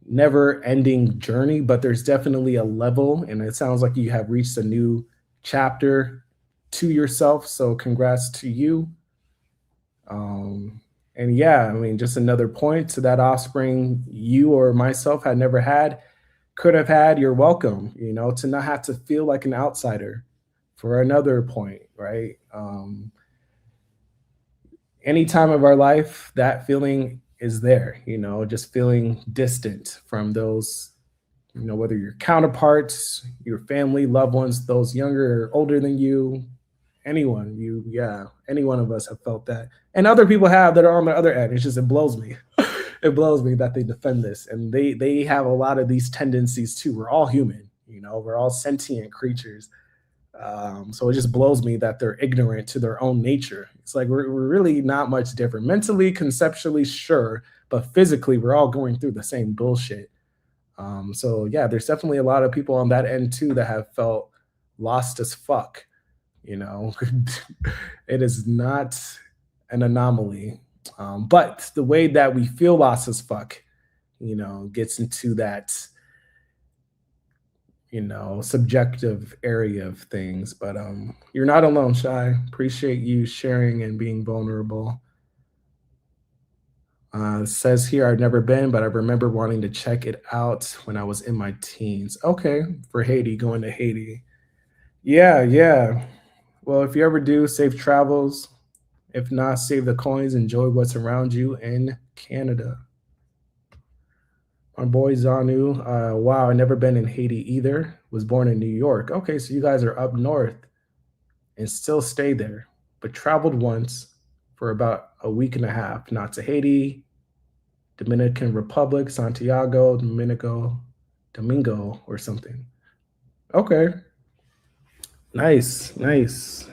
never ending journey, but there's definitely a level, and it sounds like you have reached a new chapter to yourself. So, congrats to you. And yeah, I mean, just another point to that offspring you or myself had never had, could have had, you're welcome, to not have to feel like an outsider for another point, right? Any time of our life, that feeling is there, just feeling distant from those, whether your counterparts, your family, loved ones, those younger or older than you, anyone, yeah, any one of us have felt that. And other people have that are on the other end. It's just, it blows me. It blows me that they defend this. And they have a lot of these tendencies too. We're all human, we're all sentient creatures. So it just blows me that they're ignorant to their own nature. It's like we're really not much different. Mentally, conceptually, sure, but physically, we're all going through the same bullshit. So yeah, there's definitely a lot of people on that end too that have felt lost as fuck. It is not an anomaly. But the way that we feel lost as fuck, gets into that, subjective area of things. But you're not alone, Shy. Appreciate you sharing and being vulnerable. Says here, I've never been, but I remember wanting to check it out when I was in my teens. Okay, for Haiti, going to Haiti. Yeah, yeah. Well, if you ever do, safe travels. If not, save the coins, enjoy what's around you in Canada. My boy Zanu, wow, I never been in Haiti either. Was born in New York. Okay, so you guys are up north and still stay there, but traveled once. for about a week and a half, not to Haiti, Dominican Republic, Santiago, Domingo, or something. Okay, nice, nice.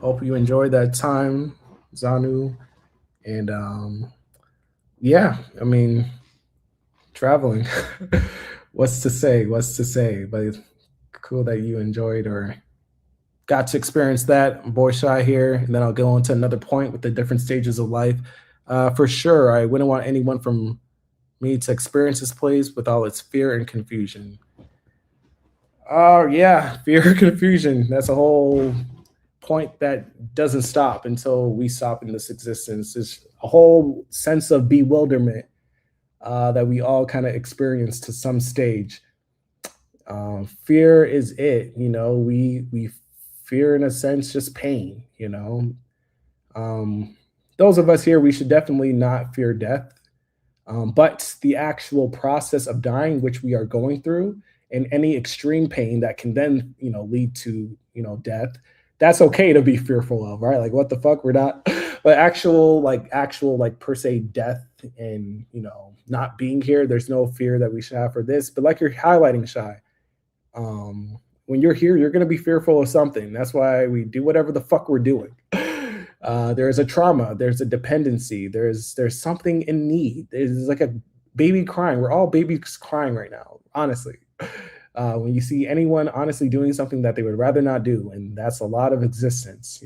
Hope you enjoyed that time, Zanu. And yeah, I mean, traveling. What's to say? What's to say? But it's cool that you enjoyed or got to experience that. Boy Shy here, and then I'll go into another point with the different stages of life. For sure, I wouldn't want anyone from me to experience this place with all its fear and confusion. Oh yeah, fear and confusion. That's a whole point that doesn't stop until we stop in this existence. There's a whole sense of bewilderment that we all kind of experience to some stage. Fear is it, we fear in a sense just pain, those of us here, we should definitely not fear death. But the actual process of dying, which we are going through, and any extreme pain that can then, lead to, death, that's okay to be fearful of, right? Like, what the fuck? We're not, but actual, per se, death and, not being here, there's no fear that we should have for this. But like you're highlighting, Shy, when you're here, you're going to be fearful of something. That's why we do whatever the fuck we're doing. There's a trauma, there's a dependency, there's something in need. There's like a baby crying. We're all babies crying right now, honestly. When you see anyone honestly doing something that they would rather not do, and that's a lot of existence,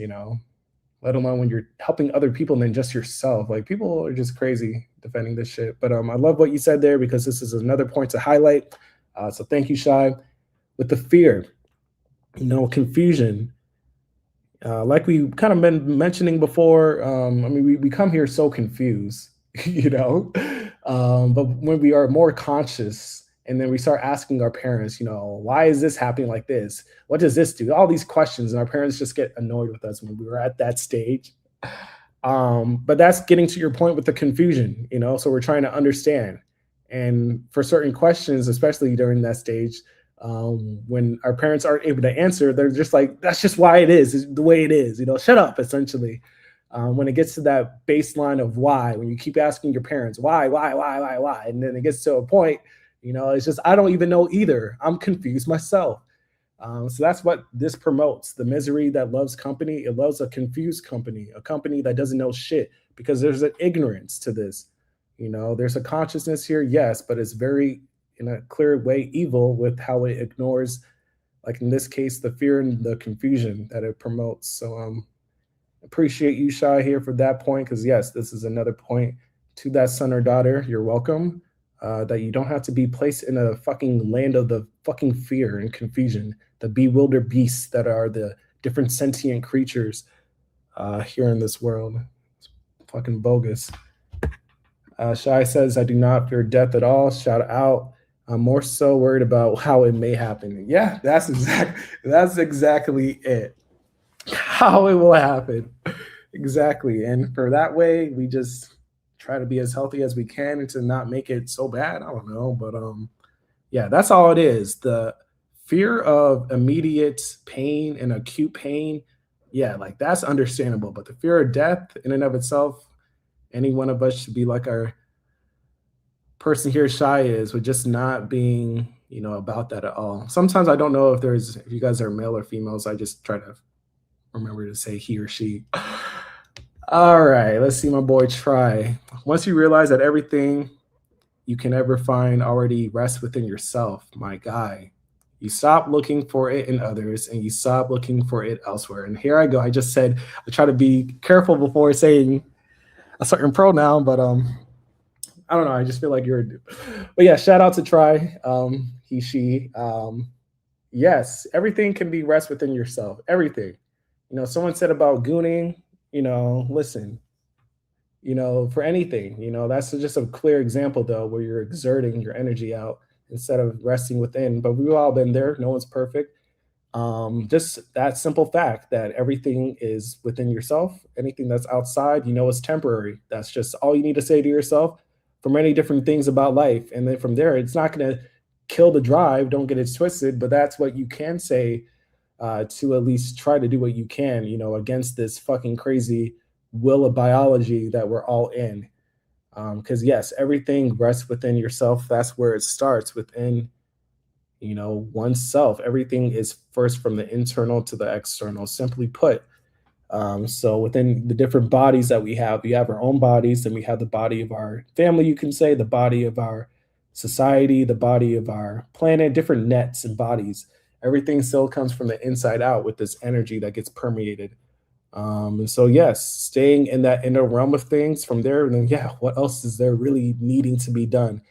let alone when you're helping other people than just yourself. Like, people are just crazy defending this shit. But I love what you said there, because this is another point to highlight. So thank you, Shy. With the fear, confusion, like we kind of been mentioning before, we come here so confused, but when we are more conscious and then we start asking our parents, why is this happening like this? What does this do? All these questions, and our parents just get annoyed with us when we were at that stage. But that's getting to your point with the confusion, so we're trying to understand. And for certain questions, especially during that stage, when our parents aren't able to answer, they're just like, that's just why it is. It's the way it is, shut up, essentially. When it gets to that baseline of why, when you keep asking your parents, why, and then it gets to a point, it's just, I don't even know either. I'm confused myself. So that's what this promotes. The misery that loves company, it loves a confused company, a company that doesn't know shit, because there's an ignorance to this. There's a consciousness here, yes, but it's very, in a clear way, evil with how it ignores, like in this case, the fear and the confusion that it promotes. So appreciate you, Shy, here for that point, because yes, this is another point to that son or daughter. You're welcome. That you don't have to be placed in a fucking land of the fucking fear and confusion, the bewildered beasts that are the different sentient creatures here in this world. It's fucking bogus. Shai says, I do not fear death at all. Shout out. I'm more so worried about how it may happen. Yeah, that's exactly it. How it will happen. Exactly. And for that way, we just try to be as healthy as we can and to not make it so bad. I don't know. But yeah, that's all it is. The fear of immediate pain and acute pain, yeah, like that's understandable. But the fear of death in and of itself, any one of us should be like our person here, Shy, is, with just not being, about that at all. Sometimes I don't know if you guys are male or females. I just try to remember to say he or she. All right, let's see my boy try. Once you realize that everything you can ever find already rests within yourself, my guy, you stop looking for it in others and you stop looking for it elsewhere. And here I go. I just said I try to be careful before saying a certain pronoun, but I don't know. I just feel like you're a dude. But yeah, shout out to Try. He, she. Yes, everything can be rest within yourself. Everything. Someone said about gooning, listen, for anything, that's just a clear example, though, where you're exerting your energy out instead of resting within. But we've all been there. No one's perfect. Just that simple fact that everything is within yourself. Anything that's outside, is temporary. That's just all you need to say to yourself for many different things about life. And then from there, it's not going to kill the drive. Don't get it twisted. But that's what you can say to at least try to do what you can, against this fucking crazy will of biology that we're all in. Because yes, everything rests within yourself. That's where it starts, within, oneself. Everything is first from the internal to the external, simply put. So within the different bodies that we have our own bodies, and we have the body of our family, you can say, the body of our society, the body of our planet, different nets and bodies. Everything still comes from the inside out with this energy that gets permeated. And so, yes, staying in that inner realm of things from there, and then, yeah, what else is there really needing to be done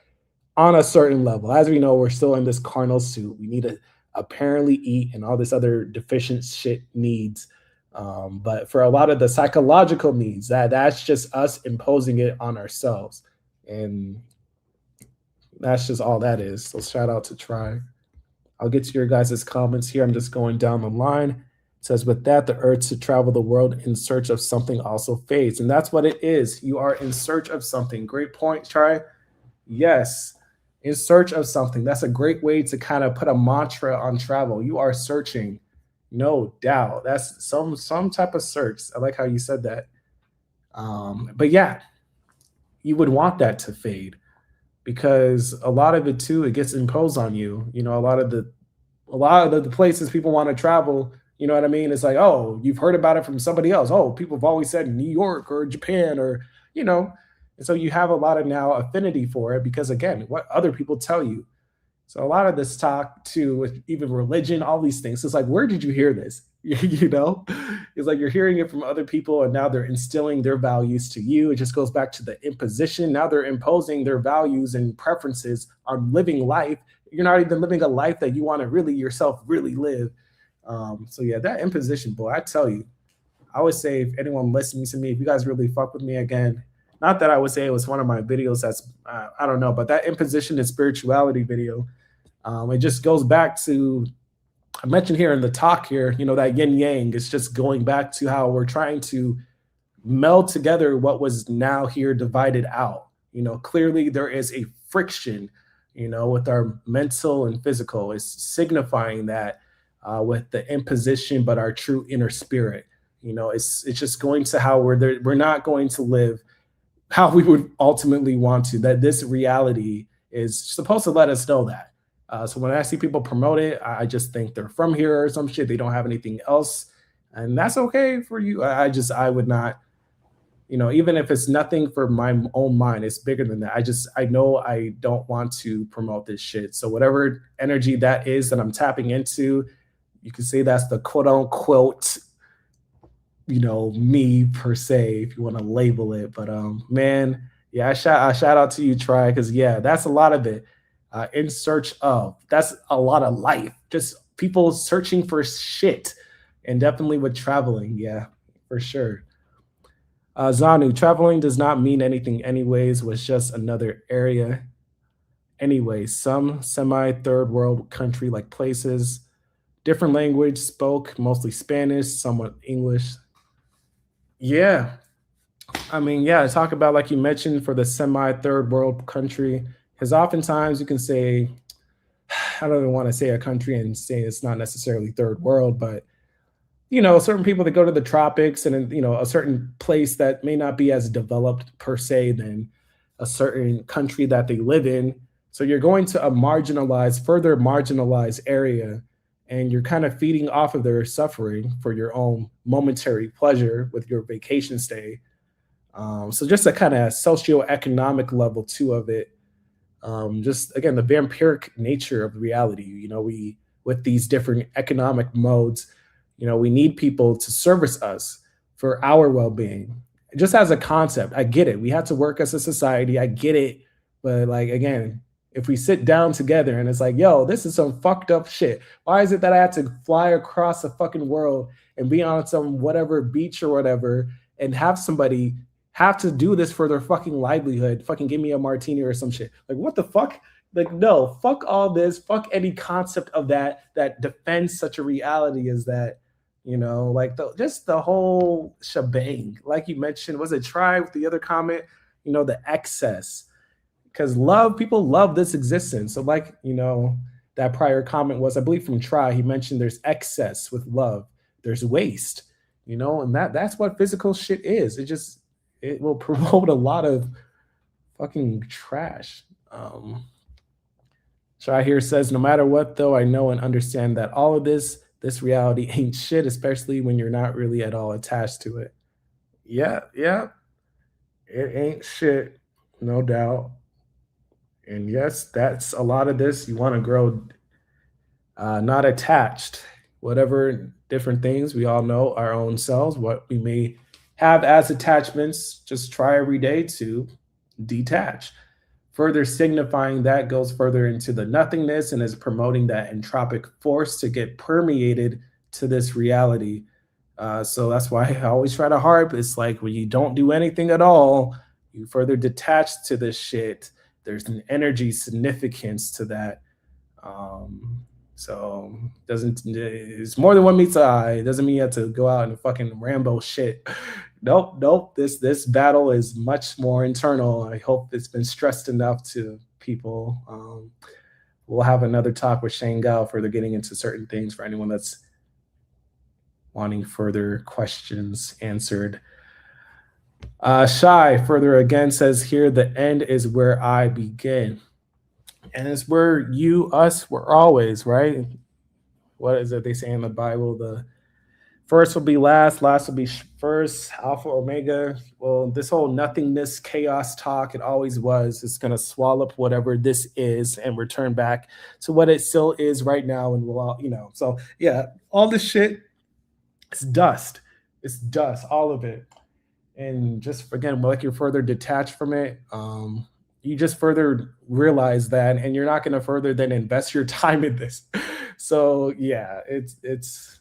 on a certain level? As we know, we're still in this carnal suit. We need to apparently eat and all this other deficient shit needs. But for a lot of the psychological needs, that's just us imposing it on ourselves. And that's just all that is. So shout out to Try. I'll get to your guys' comments here. I'm just going down the line. It says, with that, the urge to travel the world in search of something also fades. And that's what it is. You are in search of something. Great point, Try. Yes, in search of something. That's a great way to kind of put a mantra on travel. You are searching, no doubt. That's some type of search. I like how you said that. But yeah, you would want that to fade, because a lot of it too, it gets imposed on you. A lot of the places people want to travel, you know what I mean? It's like, oh, you've heard about it from somebody else. Oh, people have always said New York or Japan, or you know, and so you have a lot of now affinity for it because, again, what other people tell you. So a lot of this talk too, with even religion, all these things, it's like, where did you hear this? It's like you're hearing it from other people, and now they're instilling their values to you. It just goes back to the imposition. Now they're imposing their values and preferences on living life. You're not even living a life that you want to really yourself really live. So yeah, that imposition, boy, I tell you, I always say, if anyone listening to me, if you guys really fuck with me, again, not that I would say it was one of my videos that's, I don't know, but that imposition and spirituality video, it just goes back to, I mentioned here in the talk here, that yin yang is just going back to how we're trying to meld together what was now here divided out. Clearly there is a friction, with our mental and physical. It's signifying that with the imposition, but our true inner spirit. It's just going to how we're not going to live how we would ultimately want to. That this reality is supposed to let us know that. So when I see people promote it, I just think they're from here or some shit. They don't have anything else, and that's okay for you. I would not, even if it's nothing for my own mind, it's bigger than that. I know I don't want to promote this shit. So whatever energy that is that I'm tapping into, you can say that's the quote unquote, me per se, if you want to label it. But man, yeah, I shout out to you, Try, because yeah, that's a lot of it. In search of, that's a lot of life, just people searching for shit. And definitely with traveling, yeah, for sure. Zanu, traveling does not mean anything anyways, was just another area anyway. Some semi third world country like places, different language spoke, mostly Spanish, somewhat English. Yeah, I mean, yeah, talk about, like you mentioned, for the semi third world country, because oftentimes you can say, I don't even want to say a country and say it's not necessarily third world, but certain people that go to the tropics, and a certain place that may not be as developed per se than a certain country that they live in. So you're going to a further marginalized area, and you're kind of feeding off of their suffering for your own momentary pleasure with your vacation stay. So just a kind of socioeconomic level too of it. Just again, the vampiric nature of reality. We, with these different economic modes, we need people to service us for our well-being. Just as a concept, I get it. We have to work as a society. I get it. But like, again, if we sit down together and it's like, yo, this is some fucked up shit. Why is it that I have to fly across the fucking world and be on some whatever beach or whatever and have somebody have to do this for their fucking livelihood? Fucking give me a martini or some shit. Like, what the fuck? Like, no, fuck all this. Fuck any concept of that defends such a reality as that. Like just the whole shebang. Like you mentioned, was it Try with the other comment? The excess. Because people love this existence. So like, that prior comment was, I believe, from Try. He mentioned there's excess with love. There's waste. you know, and that's what physical shit is. It will promote a lot of fucking trash. Shy here says, no matter what, though, I know and understand that all of this reality ain't shit, especially when you're not really at all attached to it. Yeah, yeah, it ain't shit, no doubt. And yes, that's a lot of this. You want to grow not attached. Whatever different things we all know our own selves, what we may have as attachments, just try every day to detach. Further signifying that goes further into the nothingness and is promoting that entropic force to get permeated to this reality. So that's why I always try to harp. It's like when you don't do anything at all, you further detach to this shit. There's an energy significance to that. So doesn't it's more than one meets the eye. It doesn't mean you have to go out and fucking Rambo shit. Nope, nope. This battle is much more internal. I hope it's been stressed enough to people. We'll have another talk with Shane Gao further getting into certain things for anyone that's wanting further questions answered. Shy further again says here, the end is where I begin. And it's where you, us, we're always, right? What is it they say in the Bible? The first will be last, last will be first, Alpha, Omega. Well, this whole nothingness, chaos talk, it always was. It's going to swallow up whatever this is and return back to what it still is right now. And we'll all, you know, so yeah, all this shit, it's dust. It's dust, all of it. And just, again, like you're further detached from it, you just further realize that, and you're not going to further then invest your time in this. So yeah, it's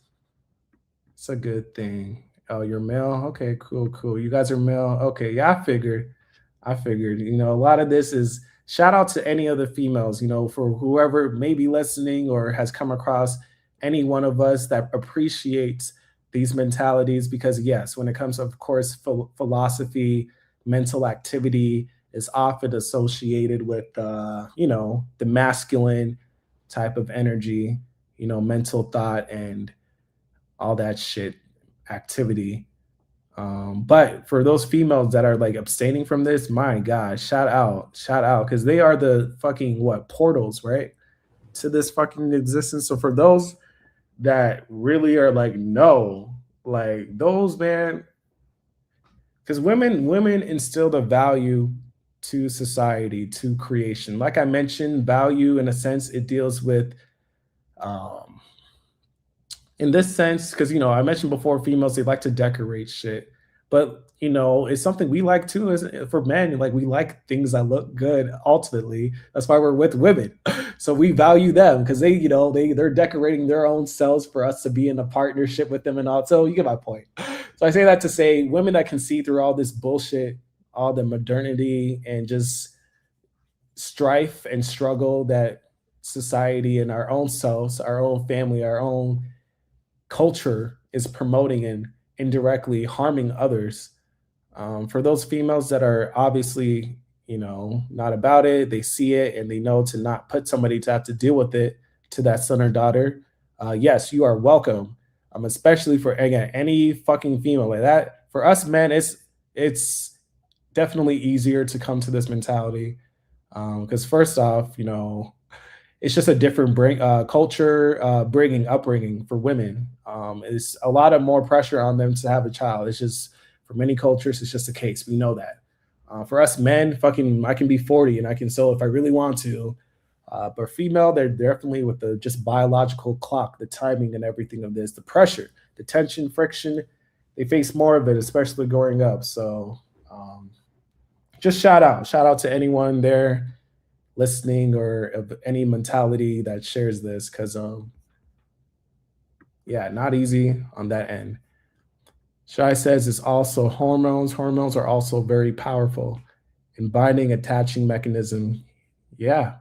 a good thing. Oh, you're male? Okay, cool, cool. You guys are male? Okay, yeah, I figured. I figured. You know, a lot of this is shout out to any of the females, you know, for whoever may be listening or has come across any one of us that appreciates these mentalities. Because yes, when it comes to, of course, philosophy, mental activity is often associated with, you know, the masculine type of energy, you know, mental thought and all that shit, activity. But for those females that are like abstaining from this, my God, shout out, because they are the fucking what portals, right, to this fucking existence. So for those that really are like, no, like those, man, because women instill the value to society, to creation. Like I mentioned, value in a sense, it deals with um in this sense, because you know, I mentioned before, females they like to decorate shit, but you know, it's something we like too. Is for men, like we like things that look good. Ultimately, that's why we're with women. So we value them because they, you know, they're decorating their own selves for us to be in a partnership with them and all. So you get my point. So I say that to say, women that can see through all this bullshit, all the modernity and just strife and struggle that society and our own selves, our own family, our own culture is promoting and indirectly harming others. For those females that are obviously, you know, not about it, they see it and they know to not put somebody to have to deal with it to that son or daughter. Yes, you are welcome. Especially for again any fucking female like that. For us men, it's definitely easier to come to this mentality because first off, you know, it's just a different culture, bringing upbringing for women. It's a lot of more pressure on them to have a child. It's just for many cultures, it's just the case. We know that. For us men, fucking, I can be 40 and I can still, if I really want to. But female, they're definitely with the just biological clock, the timing and everything of this, the pressure, the tension, friction. They face more of it, especially growing up. So just shout out to anyone there listening or of any mentality that shares this, because yeah, not easy on that end. Shai says it's also hormones. Hormones are also very powerful in binding attaching mechanism. Yeah,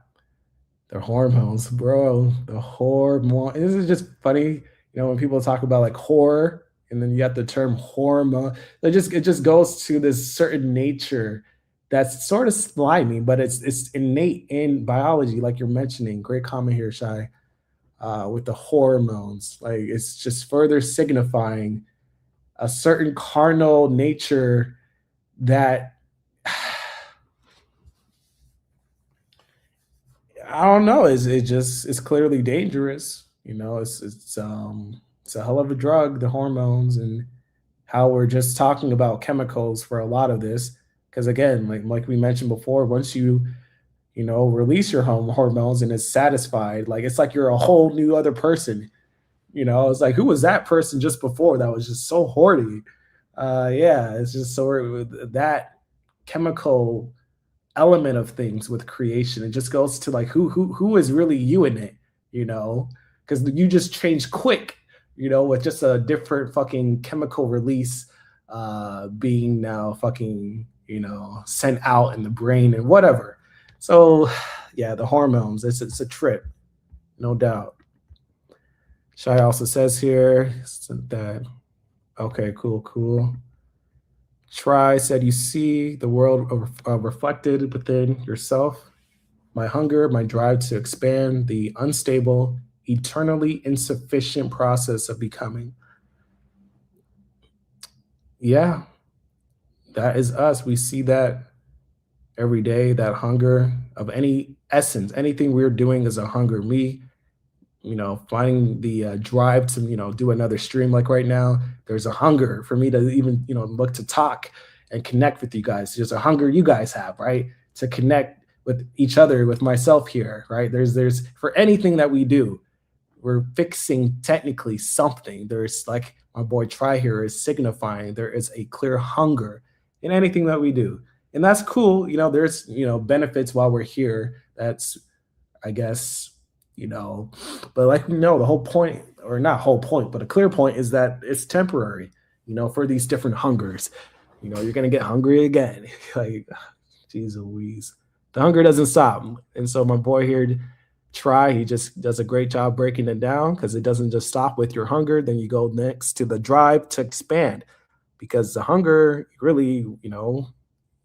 the hormones, bro. The hormone. This is just funny, you know, when people talk about like horror, and then you got the term hormone. It just goes to this certain nature that's sort of slimy, but it's innate in biology, like you're mentioning. Great comment here, Shai. With the hormones, like it's just further signifying a certain carnal nature that I don't know. It's clearly dangerous. It's a hell of a drug, the hormones, and how we're just talking about chemicals for a lot of this. Because again, like we mentioned before, once you release your hormones and it's satisfied, like it's like you're a whole new other person. It's like, who was that person just before that was just so horny? Yeah, it's just so that chemical element of things with creation. It just goes to like who is really you in it, you know? Because you just change quick, with just a different fucking chemical release being now fucking, sent out in the brain and whatever. So yeah, the hormones, it's a trip, no doubt. Shai also says here that okay, cool. Try said you see the world reflected within yourself. My hunger, my drive to expand, the unstable, eternally insufficient process of becoming. Yeah, that is us. We see that every day, that hunger of any essence, anything we're doing is a hunger. Me, finding the drive to, do another stream like right now. There's a hunger for me to even, look to talk and connect with you guys. There's a hunger you guys have, right? To connect with each other, with myself here, right? There's for anything that we do, we're fixing technically something. There's like my boy Try here is signifying there is a clear hunger in anything that we do. And that's cool. There's, benefits while we're here. That's, I guess, but like we know, the whole point, or not whole point, but a clear point is that it's temporary, for these different hungers. You're gonna get hungry again. Like, geez Louise. The hunger doesn't stop. And so my boy here, Try, he just does a great job breaking it down because it doesn't just stop with your hunger. Then you go next to the drive to expand. Because the hunger really,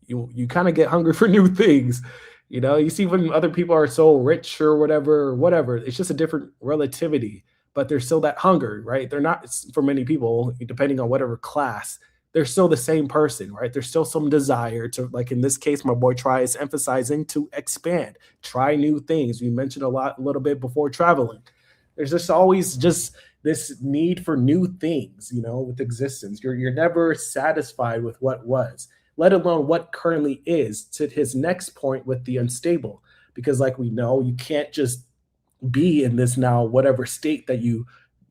you kind of get hungry for new things. You see when other people are so rich or whatever, it's just a different relativity, but there's still that hunger, right? They're not, for many people, depending on whatever class, they're still the same person, right? There's still some desire to, like in this case, my boy Try is emphasizing to expand, try new things. We mentioned a little bit before traveling. There's just always just this need for new things, with existence. You're never satisfied with what was, let alone what currently is, to his next point with the unstable. Because like we know, you can't just be in this now whatever state that you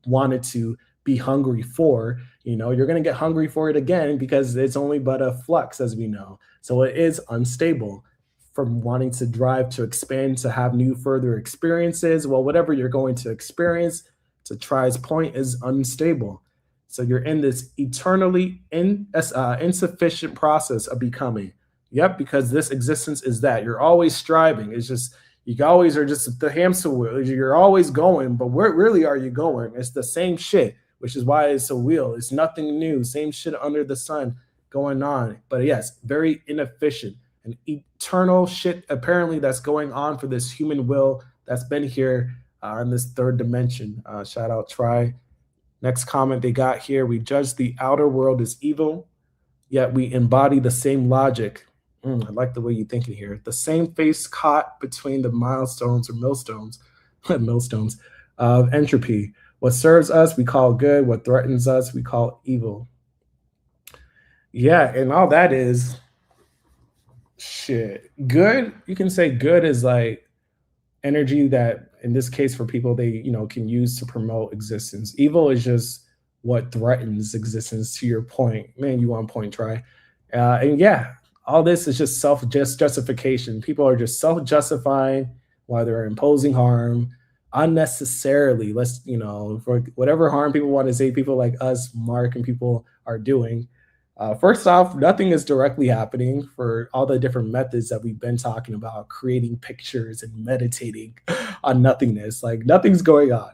wanted to be hungry for. You're going to get hungry for it again because it's only but a flux, as we know. So it is unstable. From wanting to drive to expand, to have new further experiences, well, whatever you're going to experience, to Try's point, is unstable. So you're in this eternally insufficient process of becoming. Yep, because this existence is that. You're always striving. It's just, you always are just the hamster wheel. You're always going, but where really are you going? It's the same shit, which is why it's a wheel. It's nothing new. Same shit under the sun going on. But yes, very inefficient. And eternal shit apparently that's going on for this human will that's been here in this third dimension. Shout out Try. Next comment they got here: we judge the outer world as evil, yet we embody the same logic. I like the way you're thinking here. The same face caught between the milestones or millstones, millstones of entropy. What serves us, we call good. What threatens us, we call evil. Yeah, and all that is shit. Good, you can say good is like energy that, in this case, for people, they can use to promote existence. Evil is just what threatens existence. To your point, man, you on point, Try. And yeah, all this is just justification. People are just self-justifying why they're imposing harm unnecessarily. For whatever harm people want to say, people like us, Mark, and people are doing. First off, nothing is directly happening for all the different methods that we've been talking about, creating pictures and meditating on nothingness. Like, nothing's going on.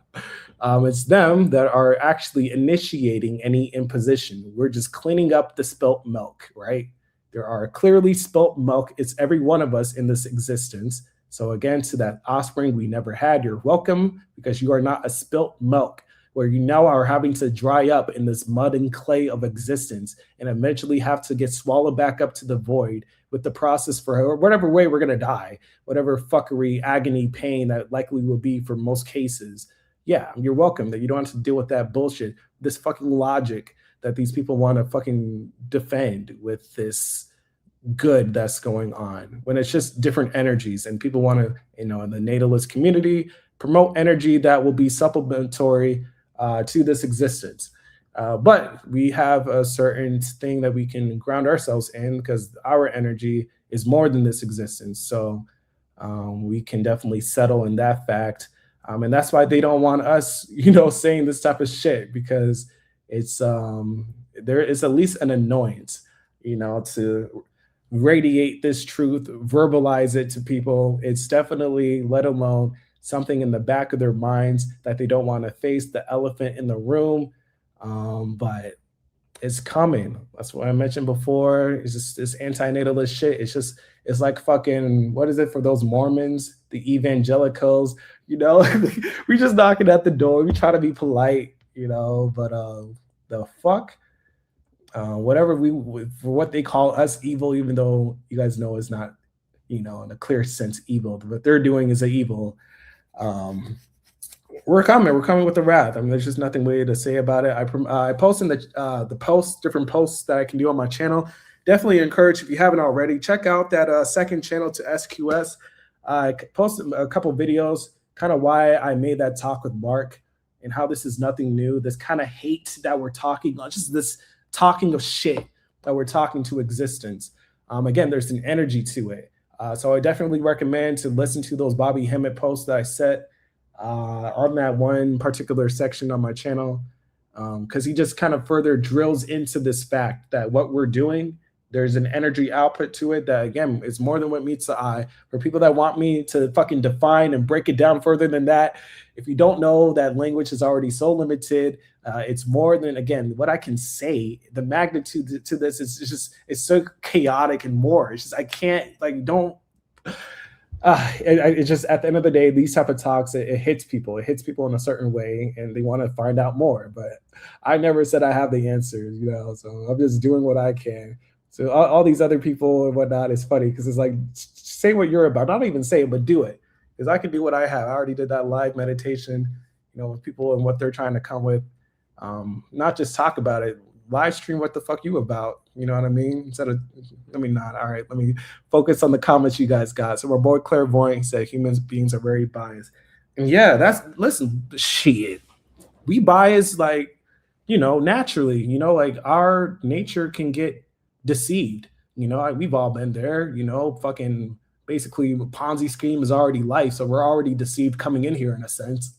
It's them that are actually initiating any imposition. We're just cleaning up the spilt milk, right? There are clearly spilt milk. It's every one of us in this existence. So again, to that offspring we never had, you're welcome, because you are not a spilt milk. where you now are having to dry up in this mud and clay of existence and eventually have to get swallowed back up to the void with the process for whatever way we're going to die, whatever fuckery, agony, pain that likely will be for most cases. Yeah, you're welcome that you don't have to deal with that bullshit, this fucking logic that these people want to fucking defend with this good that's going on, when it's just different energies. And people want to, in the natalist community, promote energy that will be supplementary to this existence. But we have a certain thing that we can ground ourselves in, because our energy is more than this existence. So we can definitely settle in that fact. And that's why they don't want us, saying this type of shit, because it's there is at least an annoyance, to radiate this truth, verbalize it to people. It's definitely, let alone something in the back of their minds that they don't want to face, the elephant in the room. But it's coming. That's what I mentioned before. It's just this anti-natalist shit. It's like fucking, what is it for those Mormons, the evangelicals, we just knocking at the door. We try to be polite, but the fuck, whatever for what they call us evil, even though you guys know it's not, in a clear sense evil. What they're doing is an evil. We're coming with the wrath. I mean, there's just nothing way to say about it. I post in the posts, different posts that I can do on my channel. Definitely encourage, if you haven't already, check out that second channel to SQS. I posted a couple videos, kind of why I made that talk with Mark and how this is nothing new. This kind of hate that we're talking, just this talking of shit that we're talking to existence. Again, there's an energy to it. So I definitely recommend to listen to those Bobby Hemmett posts that I set on that one particular section on my channel, because he just kind of further drills into this fact that what we're doing, there's an energy output to it that, again, is more than what meets the eye. For people that want me to fucking define and break it down further than that, if you don't know, that language is already so limited. It's more than, again, what I can say. The magnitude to this is just, it's so chaotic and more. It's just, I can't, don't. It's just, at the end of the day, these type of talks, it hits people. It hits people in a certain way, and they want to find out more. But I never said I have the answers, so I'm just doing what I can. So all these other people and whatnot, is funny because it's like, say what you're about. Not even say it, but do it. Because I can do what I have. I already did that live meditation, with people and what they're trying to come with. Not just talk about it. Live stream what the fuck you about. You know what I mean? Instead of, let me not. All right, let me focus on the comments you guys got. So my boy Clairvoyant said human beings are very biased. And yeah, listen, shit. We bias naturally, like our nature can get deceived. We've all been there, fucking basically Ponzi scheme is already life. So we're already deceived coming in here in a sense.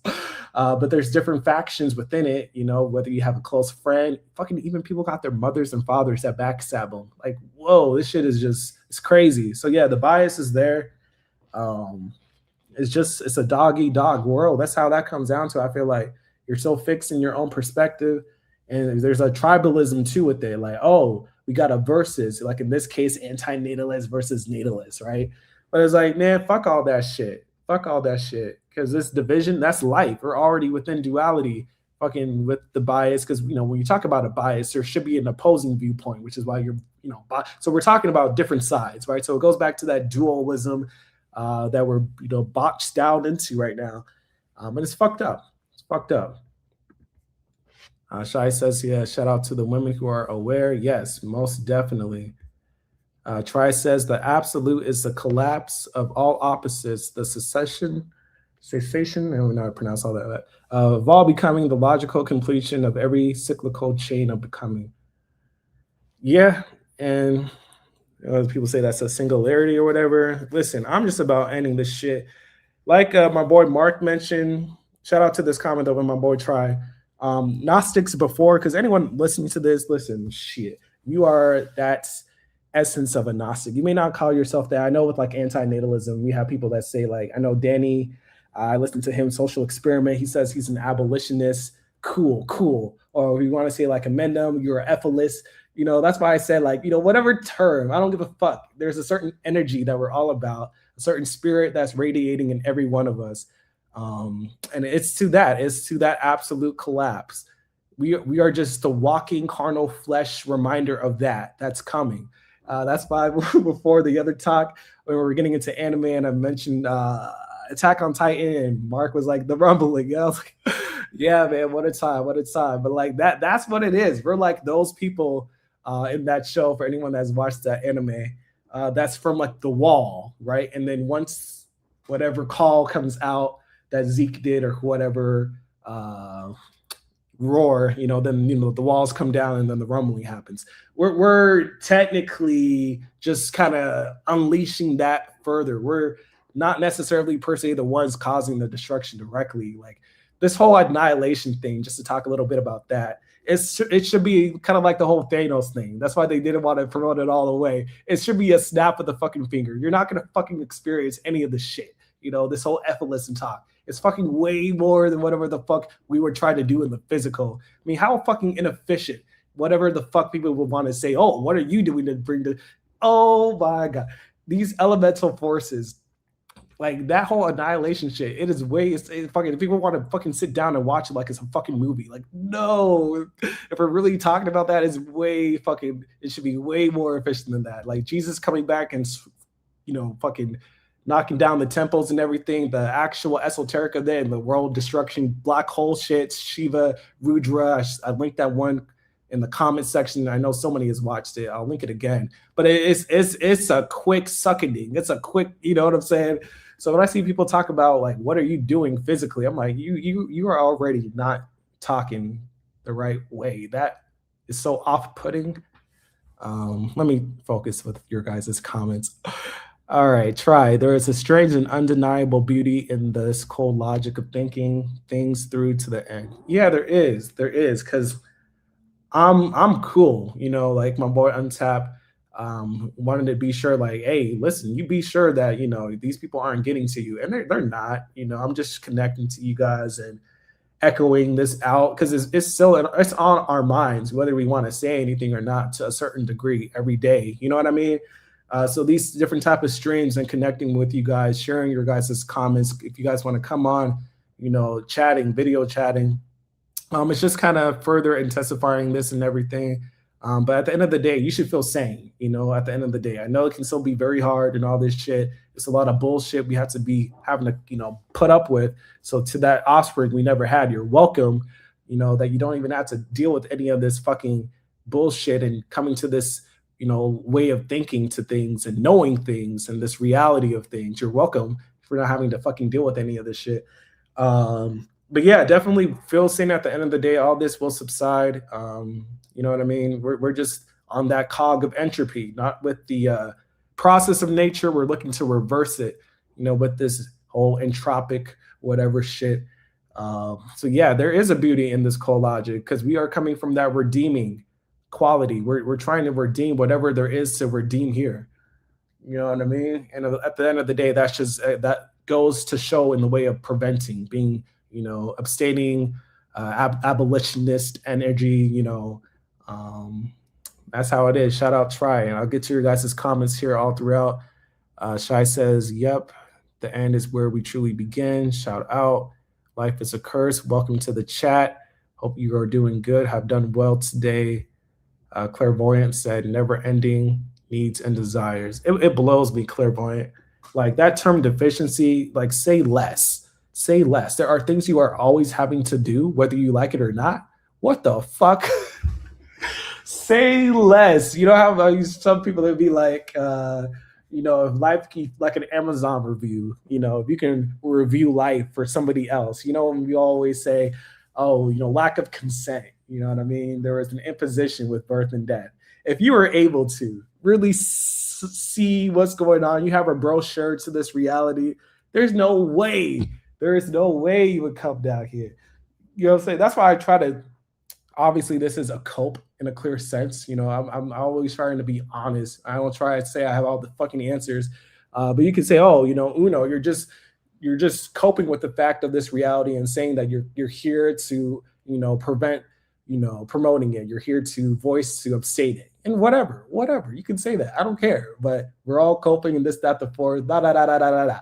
But there's different factions within it, whether you have a close friend, fucking even people got their mothers and fathers that backstab them. Like, whoa, this shit is just, it's crazy. So yeah, the bias is there. It's a dog-eat-dog world. That's how that comes down to. I feel like you're so fixed in your own perspective, and there's a tribalism too with it. Like, oh, we got a versus, like in this case, anti-natalist versus natalist, right? But it's like, man, fuck all that shit. Fuck all that shit. Because this division, that's life. We're already within duality, fucking with the bias. Because, when you talk about a bias, there should be an opposing viewpoint, which is why you're, so we're talking about different sides, right? So it goes back to that dualism that we're, botched down into right now. And it's fucked up. It's fucked up. Shai says, yeah, shout out to the women who are aware. Yes, most definitely. Tri says the absolute is the collapse of all opposites, the cessation, I don't know how to pronounce all that, of all becoming the logical completion of every cyclical chain of becoming. Yeah, and people say that's a singularity or whatever. Listen, I'm just about ending this shit. Like my boy Mark mentioned, shout out to this comment over my boy Tri. Gnostics before, because anyone listening to this, listen, shit, you are that essence of a Gnostic. You may not call yourself that. I know with like anti-natalism, we have people that say, like, I know Danny, I listened to him, Social Experiment. He says he's an abolitionist. Cool. Or if you want to say like amendum, you're an Efilist. That's why I said, like, whatever term, I don't give a fuck. There's a certain energy that we're all about, a certain spirit that's radiating in every one of us. And it's to that absolute collapse. We are just the walking carnal flesh reminder of that's coming. That's why before the other talk, when we were getting into anime and I mentioned Attack on Titan, and Mark was like the rumbling. Yeah, I was like, yeah, man, what a time, what a time. But like that's what it is. We're like those people in that show. For anyone that's watched that anime, that's from like the wall, right? And then once whatever call comes out that Zeke did or whatever roar, then the walls come down and then the rumbling happens. We're technically just kind of unleashing that further. We're not necessarily per se the ones causing the destruction directly. Like this whole annihilation thing, just to talk a little bit about that. It should be kind of like the whole Thanos thing. That's why they didn't want to promote it all the way. It should be a snap of the fucking finger. You're not gonna fucking experience any of this shit. This whole Efilists talk. It's fucking way more than whatever the fuck we were trying to do in the physical. I mean, how fucking inefficient, whatever the fuck people would want to say, oh, what are you doing to bring the, oh my God, these elemental forces, like that whole annihilation shit, it is way, it's fucking, if people want to fucking sit down and watch it like it's a fucking movie, like, no, if we're really talking about that, it's way fucking, it should be way more efficient than that. Like Jesus coming back and, fucking knocking down the temples and everything, the actual esoteric of that and the world destruction, black hole shit, Shiva, Rudra. I linked that one in the comment section. I know so many has watched it. I'll link it again. But it's a quick suckening. It's a quick, you know what I'm saying? So when I see people talk about like, what are you doing physically? I'm like, you are already not talking the right way. That is so off-putting. Let me focus with your guys' comments. All right, try. There is a strange and undeniable beauty in this cold logic of thinking things through to the end. Yeah, there is, because I'm cool, like my boy Untap wanted to be sure, like, hey, listen, you be sure that these people aren't getting to you, and they're not. I'm just connecting to you guys and echoing this out because it's still it's on our minds whether we want to say anything or not to a certain degree every day. You know what I mean? So these different type of streams and connecting with you guys, sharing your guys' comments. If you guys want to come on, chatting, video chatting, it's just kind of further intensifying this and everything. But at the end of the day, you should feel sane. At the end of the day, I know it can still be very hard and all this shit. It's a lot of bullshit we have to be having to, put up with. So to that offspring we never had, you're welcome. That you don't even have to deal with any of this fucking bullshit and coming to this way of thinking to things and knowing things and this reality of things. You're welcome for not having to fucking deal with any of this shit. But yeah, definitely feel sane at the end of the day. All this will subside. You know what I mean? We're just on that cog of entropy, not with the process of nature. We're looking to reverse it, with this whole entropic whatever shit. So yeah, there is a beauty in this cold logic because we are coming from that redeeming quality. We're trying to redeem whatever there is to redeem here. You know what I mean? And at the end of the day, that's just that goes to show in the way of preventing, being abstaining, abolitionist energy. That's how it is. Shout out Try, and I'll get to your guys' comments here all throughout. Shai says, "Yep, the end is where we truly begin." Shout out. Life is a curse. Welcome to the chat. Hope you are doing good. Have done well today. Clairvoyant said, never ending needs and desires. It blows me, Clairvoyant. Like that term deficiency, like say less. Say less. There are things you are always having to do, whether you like it or not. What the fuck? Say less. You know how some people would be like, if life keep like an Amazon review, if you can review life for somebody else, when we always say, oh, lack of consent. You know what I mean? There was an imposition with birth and death. If you were able to really see what's going on, you have a brochure to this reality, there's no way you would come down here. You know what I'm saying? That's why I try to, obviously this is a cope in a clear sense. I'm always trying to be honest. I don't try to say I have all the fucking answers. But you can say, oh, Uno, you're just coping with the fact of this reality and saying that you're here to, prevent, promoting it. You're here to voice, to abstain it, and whatever. You can say that. I don't care. But we're all coping in this, that, the fourth, da da da da da da da.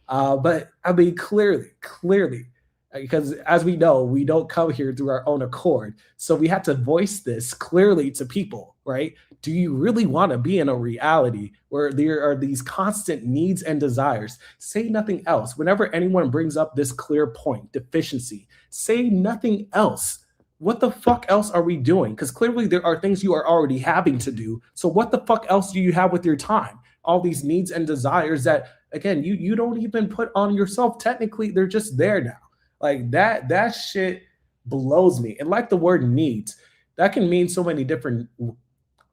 But I mean, clearly, because as we know, we don't come here through our own accord. So we have to voice this clearly to people, right? Do you really want to be in a reality where there are these constant needs and desires? Say nothing else. Whenever anyone brings up this clear point, deficiency, say nothing else. What the fuck else are we doing? Because clearly there are things you are already having to do. So what the fuck else do you have with your time? All these needs and desires that again you don't even put on yourself. Technically, they're just there now. Like that shit blows me. And like the word needs, that can mean so many different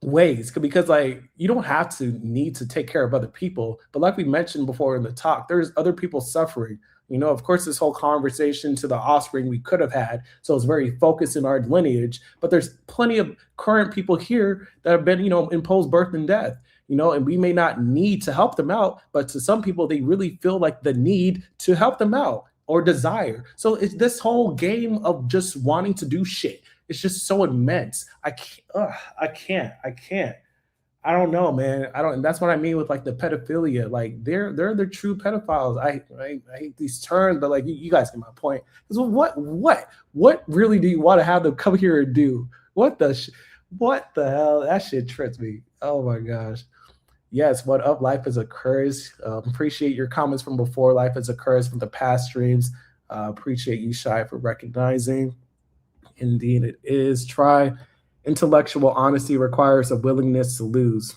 ways because like you don't have to need to take care of other people, but like we mentioned before in the talk, there's other people suffering. Of course, this whole conversation to the offspring we could have had, so it's very focused in our lineage, but there's plenty of current people here that have been imposed birth and death, and we may not need to help them out, but to some people they really feel like the need to help them out or desire. So it's this whole game of just wanting to do shit. It's just so immense. I can't. I don't know, man. I don't. And that's what I mean with like the pedophilia. Like they're the true pedophiles. I hate these terms, but like you guys get my point. Because what really do you want to have them come here and do? What the hell? That shit trips me. Oh my gosh. Yes, what up? Life is a curse. Appreciate your comments from before. Life is a curse from the past streams. Appreciate you, Shy, for recognizing. Indeed, it is. Try. Intellectual honesty requires a willingness to lose.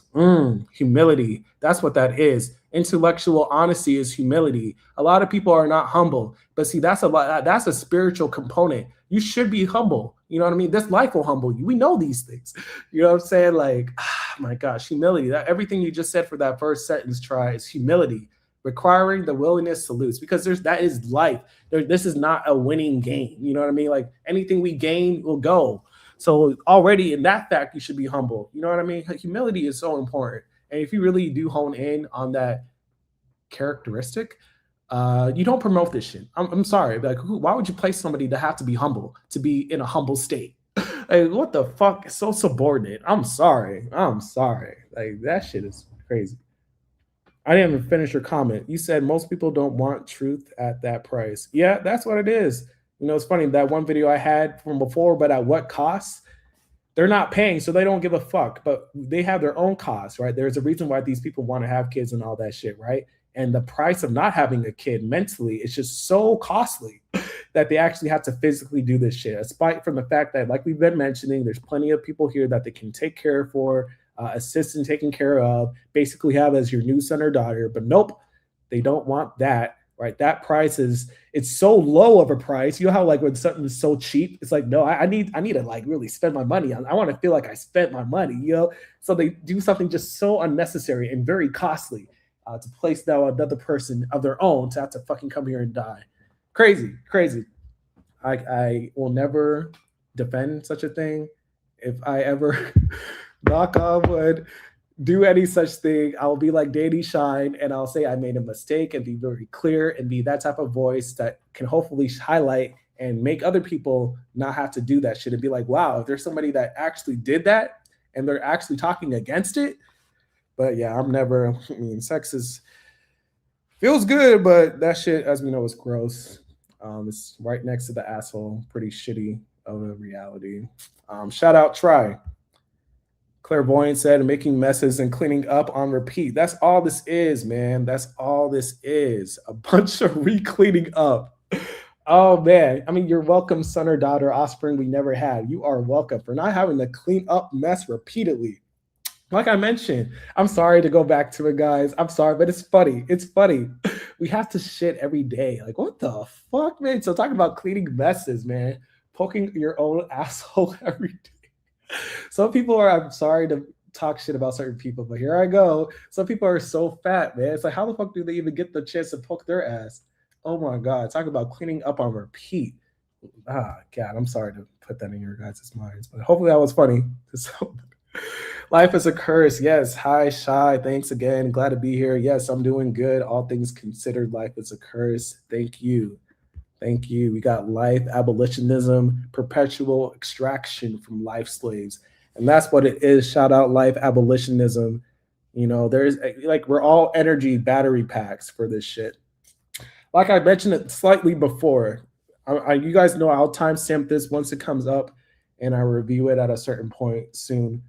Humility. That's what that is. Intellectual honesty is humility. A lot of people are not humble, but see, that's a spiritual component. You should be humble. You know what I mean? This life will humble you. We know these things. You know what I'm saying? Like, my gosh, humility. Everything you just said for that first sentence, Try, is humility, requiring the willingness to lose, because that is life. This is not a winning game. You know what I mean? Like anything we gain will go. So already in that fact, you should be humble. You know what I mean? Humility is so important. And if you really do hone in on that characteristic, you don't promote this shit. I'm sorry. Like, why would you place somebody to have to be humble, to be in a humble state? Like, what the fuck? It's so subordinate. I'm sorry. Like, that shit is crazy. I didn't even finish your comment. You said most people don't want truth at that price. Yeah, that's what it is. It's funny, that one video I had from before, but at what cost? They're not paying, so they don't give a fuck, but they have their own costs, right? There's a reason why these people want to have kids and all that shit, right? And the price of not having a kid mentally is just so costly that they actually have to physically do this shit, despite from the fact that, like we've been mentioning, there's plenty of people here that they can take care for, assist in taking care of, basically have as your new son or daughter, but nope, they don't want that. Right, that price it's so low of a price. You know how like when something is so cheap, it's like, no, I need to like really spend my money on. I want to feel like I spent my money, So they do something just so unnecessary and very costly to place now another person of their own to have to fucking come here and die. Crazy. I will never defend such a thing. If I ever knock on wood, do any such thing, I'll be like Danny Shine and I'll say I made a mistake and be very clear and be that type of voice that can hopefully highlight and make other people not have to do that shit and be like, wow, if there's somebody that actually did that and they're actually talking against it. But yeah, sex feels good, but that shit, as we know, is gross. It's right next to the asshole. Pretty shitty of a reality. Shout out Try. Clairvoyant said, making messes and cleaning up on repeat. That's all this is, man. That's all this is. A bunch of re-cleaning up. Oh, man. I mean, you're welcome, son or daughter, offspring we never had. You are welcome for not having to clean up mess repeatedly. Like I mentioned, I'm sorry to go back to it, guys. I'm sorry, but it's funny. It's funny. We have to shit every day. Like, what the fuck, man? So talking about cleaning messes, man. Poking your own asshole every day. Some people I'm sorry to talk shit about certain people, but here I go. Some people are so fat, man. It's like, how the fuck do they even get the chance to poke their ass? Oh my God. Talk about cleaning up on repeat. God, I'm sorry to put that in your guys' minds, but hopefully that was funny. Life is a curse. Yes. Hi, Shy. Thanks again. Glad to be here. Yes, I'm doing good. All things considered, life is a curse. Thank you. We got life, abolitionism, perpetual extraction from life slaves. And that's what it is. Shout out life, abolitionism. There's like, we're all energy battery packs for this shit. like I mentioned it slightly before. You guys know I'll timestamp this once it comes up, and I review it at a certain point soon.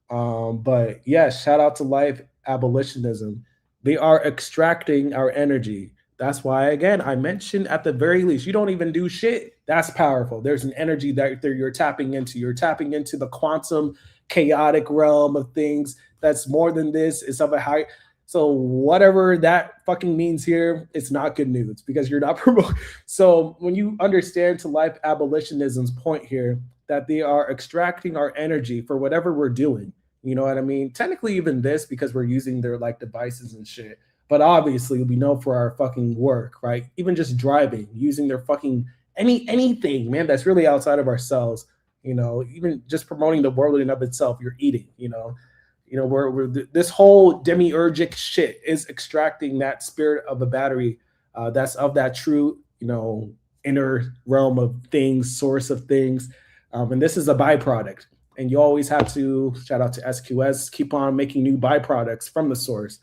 But yeah, shout out to life abolitionism. They are extracting our energy. That's why, again, I mentioned at the very least, you don't even do shit. That's powerful. There's an energy that you're tapping into. You're tapping into the quantum chaotic realm of things that's more than this. It's of a high. So whatever that fucking means here, it's not good news because you're not promoting. So when you understand to life abolitionism's point here, that they are extracting our energy for whatever we're doing. You know what I mean? Technically, even this because we're using their like devices and shit. But obviously, we know for our fucking work, right? Even just driving, using their fucking anything, man, that's really outside of ourselves. You know, even just promoting the world in and of itself. You're eating, we're this whole demiurgic shit is extracting that spirit of a battery that's of that true, inner realm of things, source of things. And this is a byproduct. And you always have to, shout out to SQS, keep on making new byproducts from the source.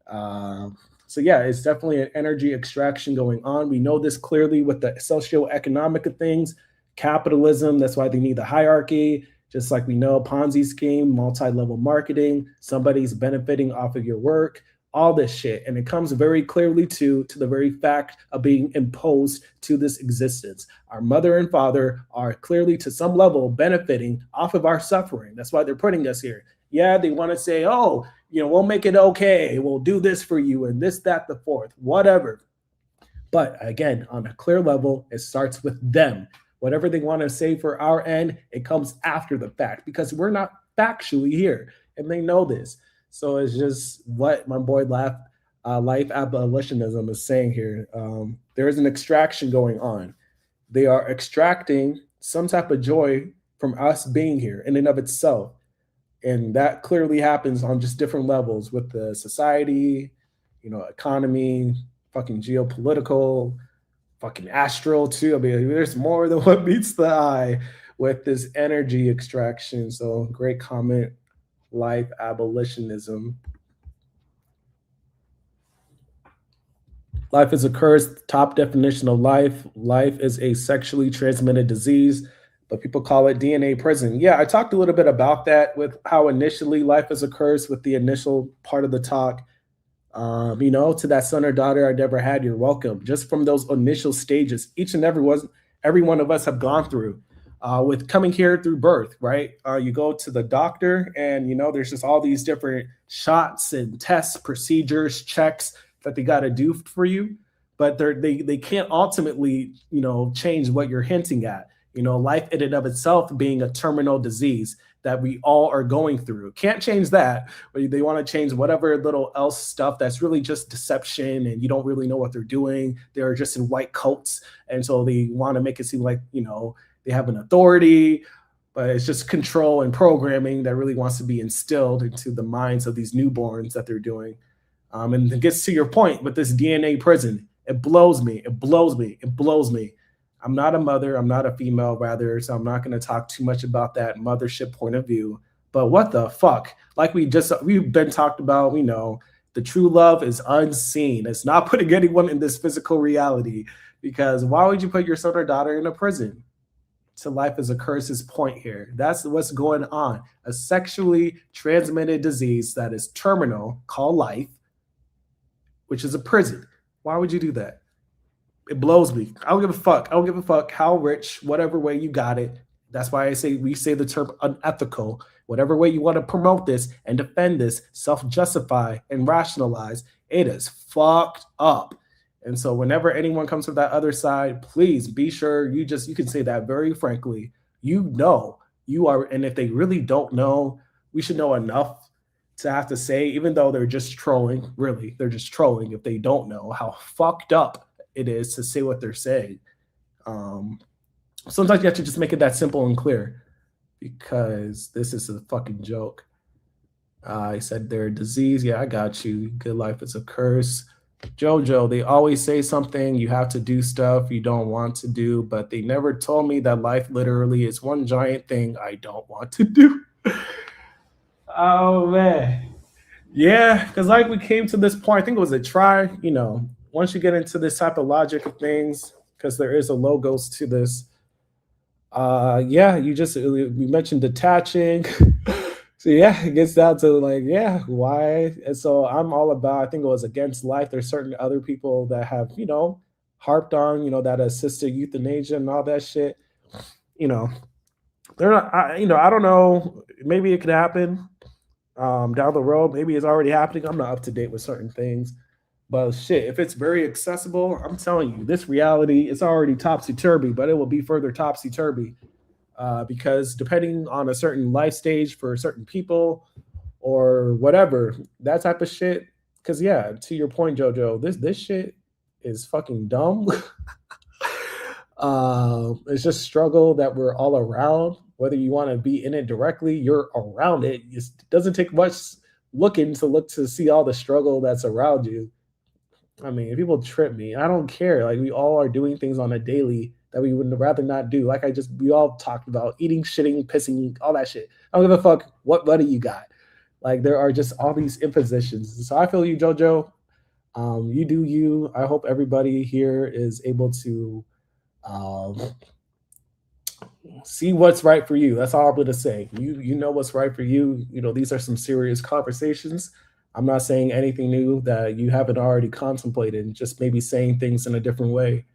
So yeah, it's definitely an energy extraction going on. We know this clearly with the socioeconomic of things, capitalism. That's why they need the hierarchy. Just like we know, Ponzi scheme, multi-level marketing, somebody's benefiting off of your work, all this shit. And it comes very clearly to the very fact of being imposed to this existence. Our mother and father are clearly to some level benefiting off of our suffering. That's why they're putting us here. Yeah, they want to say, oh, we'll make it okay. We'll do this for you and this, that, the fourth, whatever. But again, on a clear level, it starts with them. Whatever they want to say for our end, it comes after the fact because we're not factually here, and they know this. So it's just what my boy Life Abolitionism is saying here. There is an extraction going on. They are extracting some type of joy from us being here in and of itself. And that clearly happens on just different levels with the society, economy, fucking geopolitical, fucking astral too. I mean, there's more than what meets the eye with this energy extraction. So great comment, life abolitionism. Life is a curse. Top definition of life. Life is a sexually transmitted disease, but people call it DNA prison. Yeah, I talked a little bit about that with how initially life is a curse with the initial part of the talk. To that son or daughter I never had, you're welcome. Just from those initial stages, each and every one of us have gone through with coming here through birth, right? You go to the doctor and, there's just all these different shots and tests, procedures, checks that they got to do for you. But they can't ultimately, change what you're hinting at. Life in and of itself being a terminal disease that we all are going through. Can't change that, but they want to change whatever little else stuff that's really just deception and you don't really know what they're doing. They're just in white coats. And so they want to make it seem like, they have an authority, but it's just control and programming that really wants to be instilled into the minds of these newborns that they're doing. And it gets to your point with this DNA prison. It blows me. It blows me. It blows me. I'm not a mother. I'm not a female, rather, so I'm not going to talk too much about that mothership point of view. But what the fuck? Like we've been talked about, we know the true love is unseen. It's not putting anyone in this physical reality because why would you put your son or daughter in a prison? So life is a curse's point here. That's what's going on. A sexually transmitted disease that is terminal called life, which is a prison. Why would you do that? It blows me. I don't give a fuck. I don't give a fuck how rich, whatever way you got it. That's why we say the term unethical. Whatever way you want to promote this and defend this, self-justify and rationalize, it is fucked up. And so whenever anyone comes from that other side, please be sure you can say that very frankly. You are, and if they really don't know, we should know enough to have to say, even though they're just trolling, really, they're just trolling if they don't know how fucked up it is to say what they're saying. Sometimes you have to just make it that simple and clear because this is a fucking joke. I said they're a disease. Yeah, I got you. Good life is a curse. Jojo, they always say something. You have to do stuff you don't want to do, but they never told me that life literally is one giant thing I don't want to do. Oh, man. Yeah, because like we came to this point, I think it was a try, once you get into this type of logic of things, because there is a logos to this, yeah, we mentioned detaching. So yeah, it gets down to like, yeah, why? And so I'm all about, I think it was against life. There's certain other people that have, harped on, that assisted euthanasia and all that shit. You know, they're not, I don't know. Maybe it could happen down the road. Maybe it's already happening. I'm not up to date with certain things. But shit, if it's very accessible, I'm telling you, this reality is already topsy turvy, but it will be further topsy turvy because depending on a certain life stage for certain people or whatever, that type of shit. Because yeah, to your point, Jojo, this shit is fucking dumb. It's just struggle that we're all around. Whether you want to be in it directly, you're around it. It doesn't take much looking to look to see all the struggle that's around you. I mean, if people trip me, I don't care. Like we all are doing things on a daily that we would rather not do. Like we all talked about eating, shitting, pissing, all that shit. I don't give a fuck what money you got. Like there are just all these impositions. So I feel you, Jojo. You do you. I hope everybody here is able to um, see what's right for you. That's all I'm gonna say. You know what's right for you. These are some serious conversations. I'm not saying anything new that you haven't already contemplated, just maybe saying things in a different way.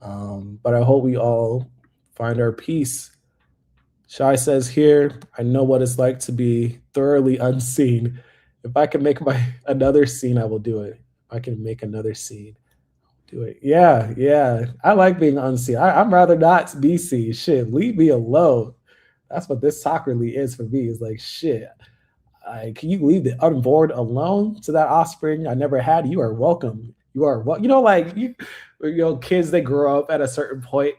But I hope we all find our peace. Shai says here, I know what it's like to be thoroughly unseen. If I can make another scene, I will do it. If I can make another scene, do it. Yeah, yeah. I like being unseen. I'm rather not be seen. Shit, leave me alone. That's what this talk really is for me. Is like shit. Can you leave the unborn alone to that offspring I never had? You are welcome. You are what like kids they grow up at a certain point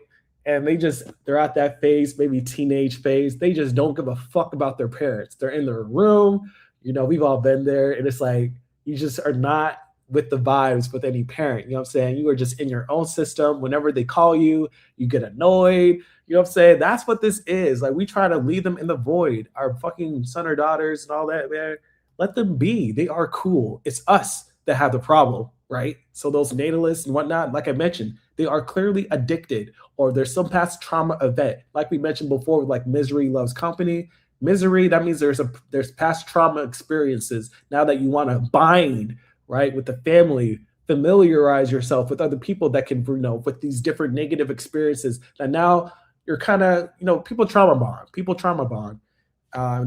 and they're at that phase, maybe teenage phase. They just don't give a fuck about their parents. They're in their room. We've all been there, and it's like you just are not with the vibes with any parent. You know what I'm saying? You are just in your own system. Whenever they call you, you get annoyed. You know what I'm saying? That's what this is. Like we try to leave them in the void. Our fucking son or daughters and all that, man. Let them be. They are cool. It's us that have the problem, right? So those natalists and whatnot, like I mentioned, they are clearly addicted or there's some past trauma event. Like we mentioned before, with like misery loves company. Misery, that means there's past trauma experiences. Now that you want to bind, right, with the family, familiarize yourself with other people that can, with these different negative experiences that now you're kind of, people trauma bond.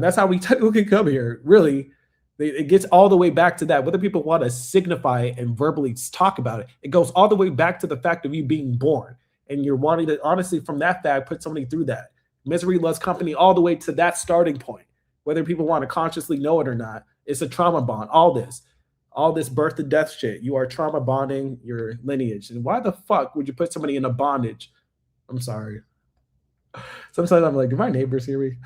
That's how we can come here. Really, it gets all the way back to that. Whether people want to signify and verbally talk about it, it goes all the way back to the fact of you being born. And you're wanting to, honestly, from that fact, put somebody through that. Misery loves company all the way to that starting point. Whether people want to consciously know it or not, it's a trauma bond. All this birth to death shit. You are trauma bonding your lineage. And why the fuck would you put somebody in a bondage? I'm sorry. Sometimes I'm like, do my neighbors hear me?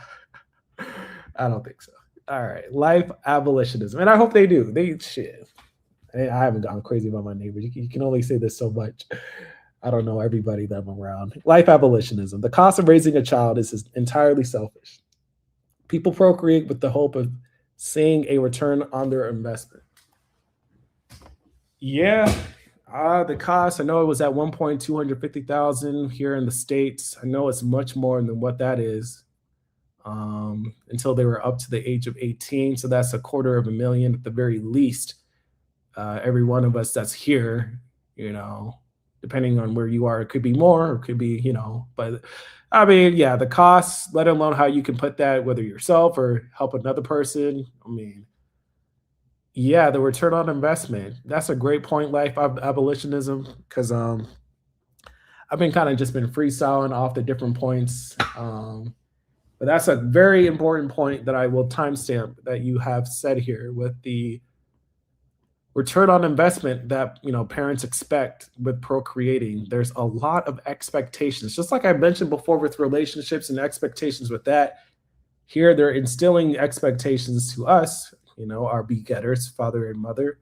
I don't think so. All right. Life abolitionism. And I hope they do. I haven't gone crazy about my neighbors. You can only say this so much. I don't know everybody that I'm around. Life abolitionism. The cost of raising a child is entirely selfish. People procreate with the hope of seeing a return on their investment. Yeah, the cost, I know it was at 1,250,000 here in the States. I know it's much more than what that is until they were up to the age of 18. So that's $250,000 at the very least. Every one of us that's here, depending on where you are, it could be more, or it could be, but I mean, yeah, the costs, let alone how you can put that, whether yourself or help another person. I mean, yeah, the return on investment. That's a great point, life abolitionism, because I've been kind of just been freestyling off the different points. But that's a very important point that I will timestamp that you have said here with the return on investment that parents expect with procreating. There's a lot of expectations, just like I mentioned before with relationships and expectations with that. Here they're instilling expectations to us, our begetters, father and mother,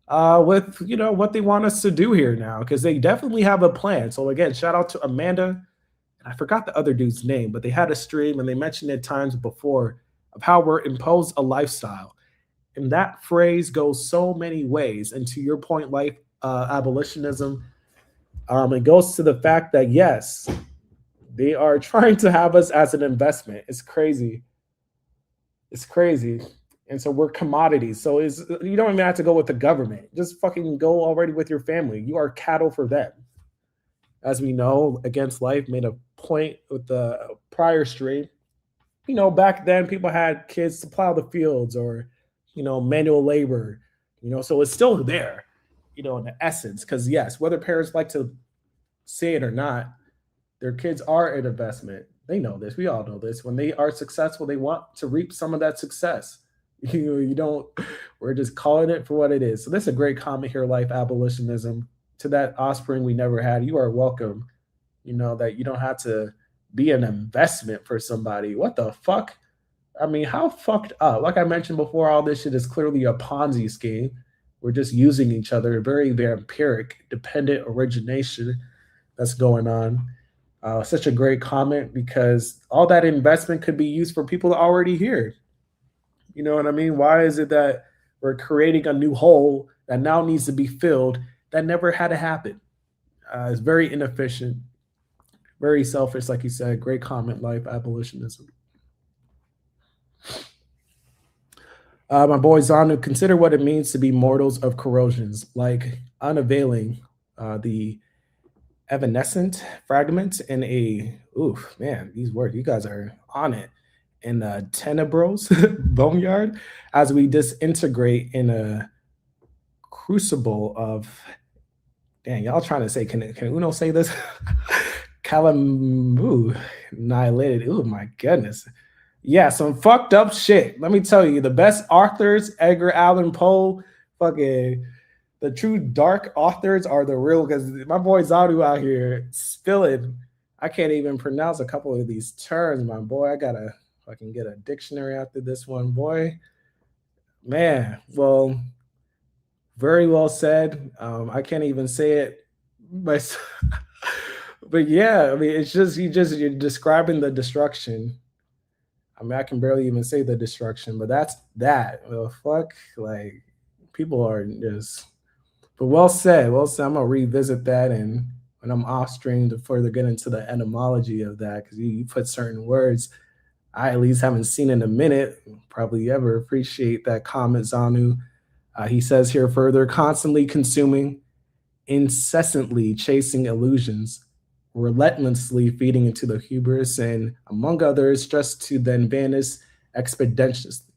with what they want us to do here now, because they definitely have a plan. So again, shout out to Amanda. I forgot the other dude's name, but they had a stream and they mentioned it times before of how we're imposed a lifestyle. And that phrase goes so many ways. And to your point, life abolitionism. It goes to the fact that yes, they are trying to have us as an investment. It's crazy. It's crazy. And so we're commodities. So is you don't even have to go with the government. Just fucking go already with your family. You are cattle for them. As we know, Against Life made a point with the prior stream. Back then people had kids to plow the fields or, manual labor, so it's still there, in the essence. Because yes, whether parents like to say it or not, their kids are an investment. They know this. We all know this. When they are successful, they want to reap some of that success. You don't, we're just calling it for what it is. So this is a great comment here, Life Abolitionism. To that offspring we never had, you are welcome. That you don't have to be an investment for somebody. What the fuck? I mean, how fucked up? Like I mentioned before, all this shit is clearly a Ponzi scheme. We're just using each other. Very vampiric, dependent origination that's going on. Such a great comment because all that investment could be used for people already here. You know what I mean? Why is it that we're creating a new hole that now needs to be filled that never had to happen? It's very inefficient, very selfish, like you said. Great comment, Life Abolitionism. My boy Zanu, consider what it means to be mortals of corrosions, like unavailing the evanescent fragment in a, oof, man, these words, you guys are on it, in a tenebros boneyard, as we disintegrate in a crucible of, dang, y'all trying to say, can Uno say this? Calamu, annihilated. Oh my goodness. Yeah, some fucked up shit. Let me tell you, the best authors, Edgar Allan Poe, fucking the true dark authors are the real, because my boy Zadu out here spilling. I can't even pronounce a couple of these terms, my boy. I gotta fucking get a dictionary after this one, boy. Man, well, very well said. I can't even say it myself. But yeah, I mean, it's just you're describing the destruction. I mean, I can barely even say the destruction, but that's that. Well, fuck, like people are just. But well said, well said. I'm gonna revisit that, and when I'm off stream to further get into the etymology of that, because you put certain words I at least haven't seen in a minute. Probably ever appreciate that comment, Zanu. He says here further, constantly consuming, incessantly chasing illusions, relentlessly feeding into the hubris, and among others, just to then vanish expeditiously,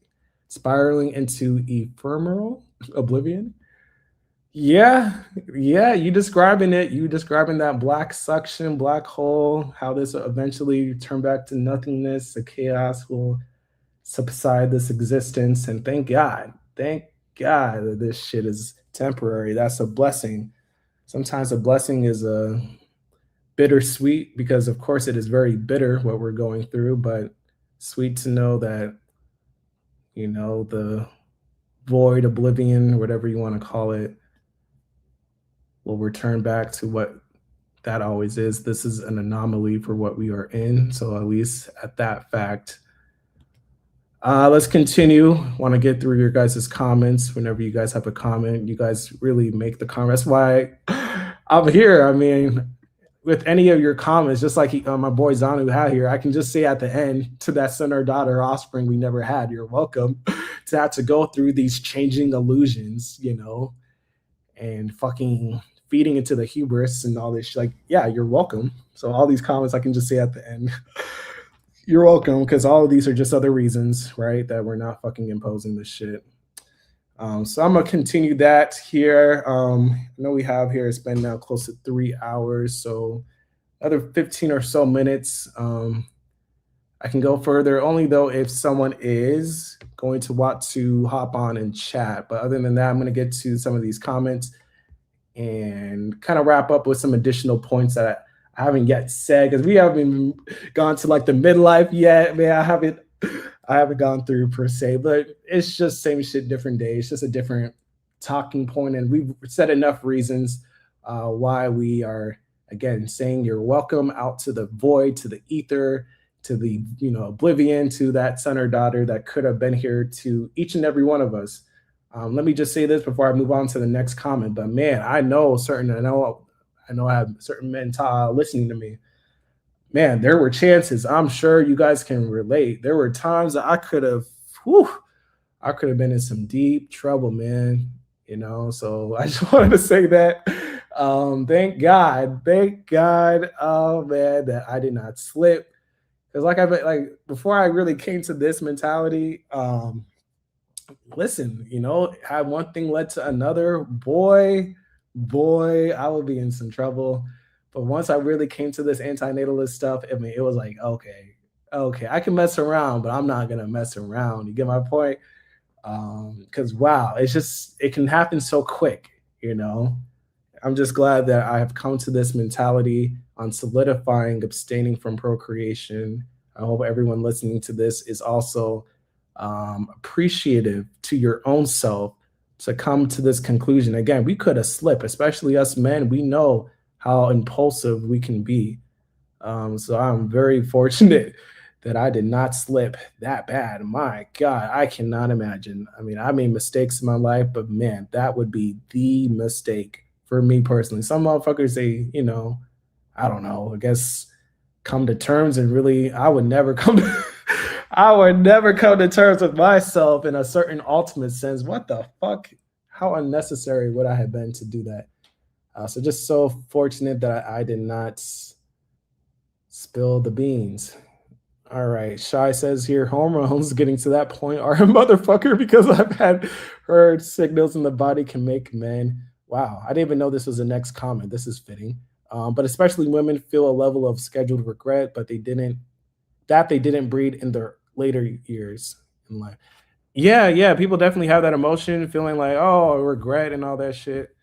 spiraling into ephemeral oblivion. Yeah, yeah, you describing it. You describing that black suction, black hole, how this will eventually turn back to nothingness, the chaos will subside this existence. And thank God that this shit is temporary. That's a blessing. Sometimes a blessing is a bittersweet because of course it is very bitter what we're going through, but sweet to know that, the void, oblivion, whatever you want to call it, will return back to what that always is. This is an anomaly for what we are in. So at least at that fact, let's continue. Want to get through your guys' comments. Whenever you guys have a comment, you guys really make the comments. That's why I'm here. I mean, with any of your comments, just like my boy Zanu had here, I can just say at the end to that son or daughter offspring we never had, you're welcome to have to go through these changing illusions, and fucking feeding into the hubris and all this. Like, yeah, you're welcome. So all these comments I can just say at the end, you're welcome, because all of these are just other reasons, right, that we're not fucking imposing this shit. So I'm gonna continue that here. I know we have here, it's been now close to 3 hours, so another 15 or so minutes. I can go further only though if someone is going to want to hop on and chat. But other than that, I'm gonna get to some of these comments and kind of wrap up with some additional points that I haven't yet said, because we haven't gone to like the midlife yet, man. I haven't gone through per se, but it's just same shit, different day. It's just a different talking point, and we've said enough reasons why we are again saying you're welcome out to the void, to the ether, to the oblivion, to that son or daughter that could have been here, to each and every one of us. Let me just say this before I move on to the next comment. But man, I know I have certain men listening to me. Man, there were chances. I'm sure you guys can relate. There were times that whew, I could have been in some deep trouble, man. You know, so I just wanted to say that. Thank God, oh man, that I did not slip. Because like before I really came to this mentality, listen, had one thing led to another, boy, I would be in some trouble. But once I really came to this antinatalist stuff, I mean, it was like, okay, I can mess around, but I'm not gonna mess around. You get my point? Because wow, it can happen so quick, you know. I'm just glad that I have come to this mentality on solidifying, abstaining from procreation. I hope everyone listening to this is also appreciative to your own self to come to this conclusion. Again, we could have slipped, especially us men. We know how impulsive we can be. So I'm very fortunate that I did not slip that bad. My God, I cannot imagine. I mean, I made mistakes in my life, but man, that would be the mistake for me personally. Some motherfuckers, I don't know, I guess come to terms and really, I would never come to, I would never come to terms with myself in a certain ultimate sense. What the fuck? How unnecessary would I have been to do that? So just so fortunate that I did not spill the beans. All right. Shy says here, hormones getting to that point are a motherfucker because I've had heard signals in the body can make men. Wow. I didn't even know this was the next comment. This is fitting. But especially women feel a level of scheduled regret, but they didn't breed in their later years in life. Yeah. People definitely have that emotion, feeling like, oh, regret and all that shit.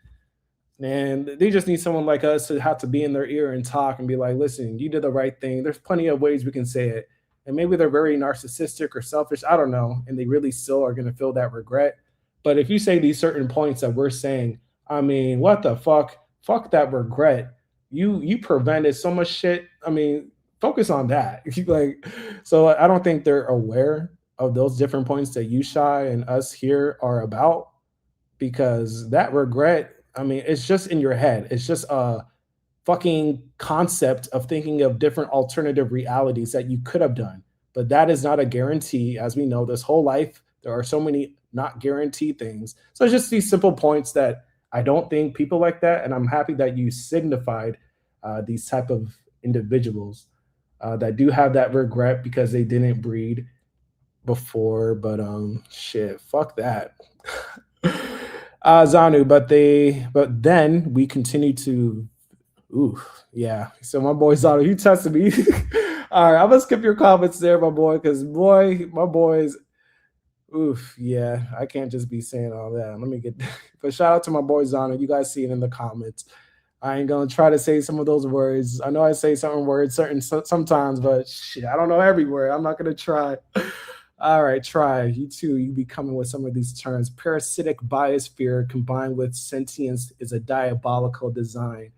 And they just need someone like us to have to be in their ear and talk and be like, listen, you did the right thing. There's plenty of ways we can say it. And maybe they're very narcissistic or selfish. I don't know. And they really still are going to feel that regret. But if you say these certain points that we're saying, I mean, what the fuck? Fuck that regret. You prevented so much shit. I mean, focus on that. Like, so I don't think they're aware of those different points that you Shy and us here are about, because that regret, I mean, it's just in your head. It's just a fucking concept of thinking of different alternative realities that you could have done. But that is not a guarantee. As we know, this whole life, there are so many not guaranteed things. So it's just these simple points that I don't think people like that. And I'm happy that you signified these type of individuals that do have that regret because they didn't breed before. But shit, fuck that. Zanu, but then we continue to, ooh, yeah. So my boy Zanu, he tested me. All right, I'm gonna skip your comments there, my boy, because my boys, oof, yeah, I can't just be saying all that. Let me get, but shout out to my boy Zanu. You guys see it in the comments. I ain't gonna try to say some of those words. I know I say certain words sometimes, but shit, I don't know every word. I'm not gonna try. All right, try. You too. You be coming with some of these terms. Parasitic biosphere combined with sentience is a diabolical design.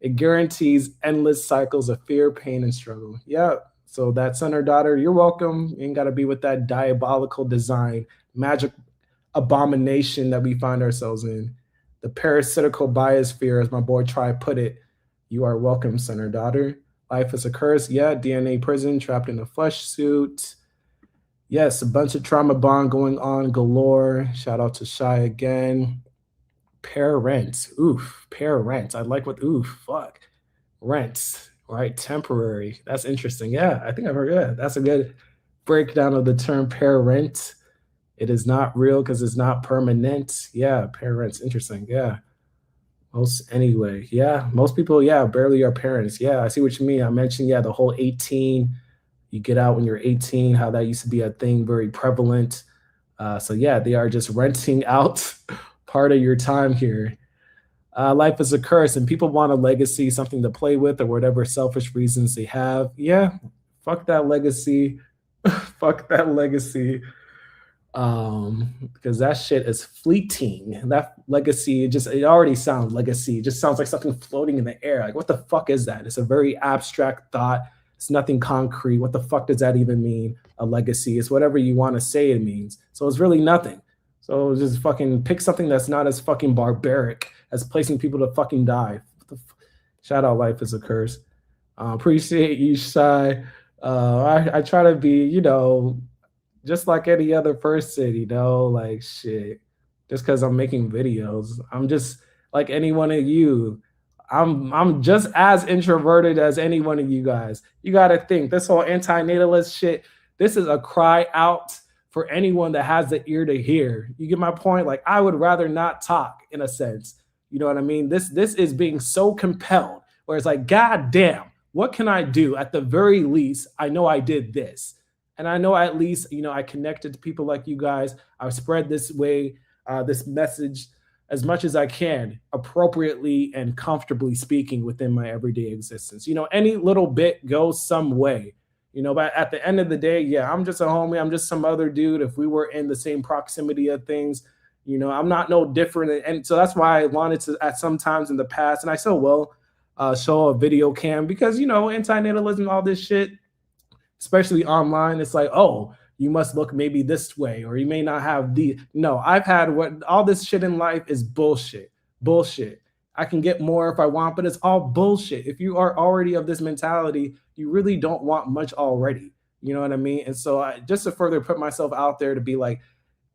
It guarantees endless cycles of fear, pain, and struggle. Yeah. So that son or daughter, you're welcome. You ain't got to be with that diabolical design, magic abomination that we find ourselves in. The parasitical biosphere, as my boy Try put it. You are welcome, son or daughter. Life is a curse. Yeah. DNA prison, trapped in a flesh suit. Yes, a bunch of trauma bond going on galore. Shout out to Shy again. Parents. Oof. Parents. I like what, oof, fuck. Rents. Right. Temporary. That's interesting. Yeah, I think I've heard, yeah, that's a good breakdown of the term parent. It is not real because it's not permanent. Yeah, parents. Interesting. Yeah. Anyway. Yeah. Most people, yeah, barely are parents. Yeah, I see what you mean. I mentioned, yeah, the whole 18. You get out when you're 18, how that used to be a thing very prevalent. So yeah, they are just renting out part of your time here. Life is a curse and people want a legacy, something to play with or whatever selfish reasons they have. Yeah, fuck that legacy. Fuck that legacy. Because that shit is fleeting. That legacy, it already sounds legacy. It just sounds like something floating in the air. Like, what the fuck is that? It's a very abstract thought. It's nothing concrete. What the fuck does that even mean? A legacy? It's whatever you want to say it means. So it's really nothing. So just fucking pick something that's not as fucking barbaric as placing people to fucking die. Shout out Life is a Curse. Appreciate you, Shy. I try to be, just like any other person, like shit. Just because I'm making videos, I'm just like any one of you. I'm just as introverted as any one of you guys. You got to think this whole anti-natalist shit. This is a cry out for anyone that has the ear to hear. You get my point? Like I would rather not talk in a sense. You know what I mean? This is being so compelled, where it's like, God damn, what can I do? At the very least, I know I did this. And I know at least, I connected to people like you guys. I've spread this way, this message as much as I can, appropriately and comfortably speaking within my everyday existence. Any little bit goes some way. But at the end of the day, yeah, I'm just a homie. I'm just some other dude. If we were in the same proximity of things, I'm not no different. And so that's why I wanted to, at some times in the past, and I still will, show a video cam because, anti-natalism, all this shit, especially online, it's like, oh, you must look maybe this way, or you may not have the. No, I've had what all this shit in life is bullshit. Bullshit. I can get more if I want, but it's all bullshit. If you are already of this mentality, you really don't want much already. You know what I mean? And so just to further put myself out there to be like,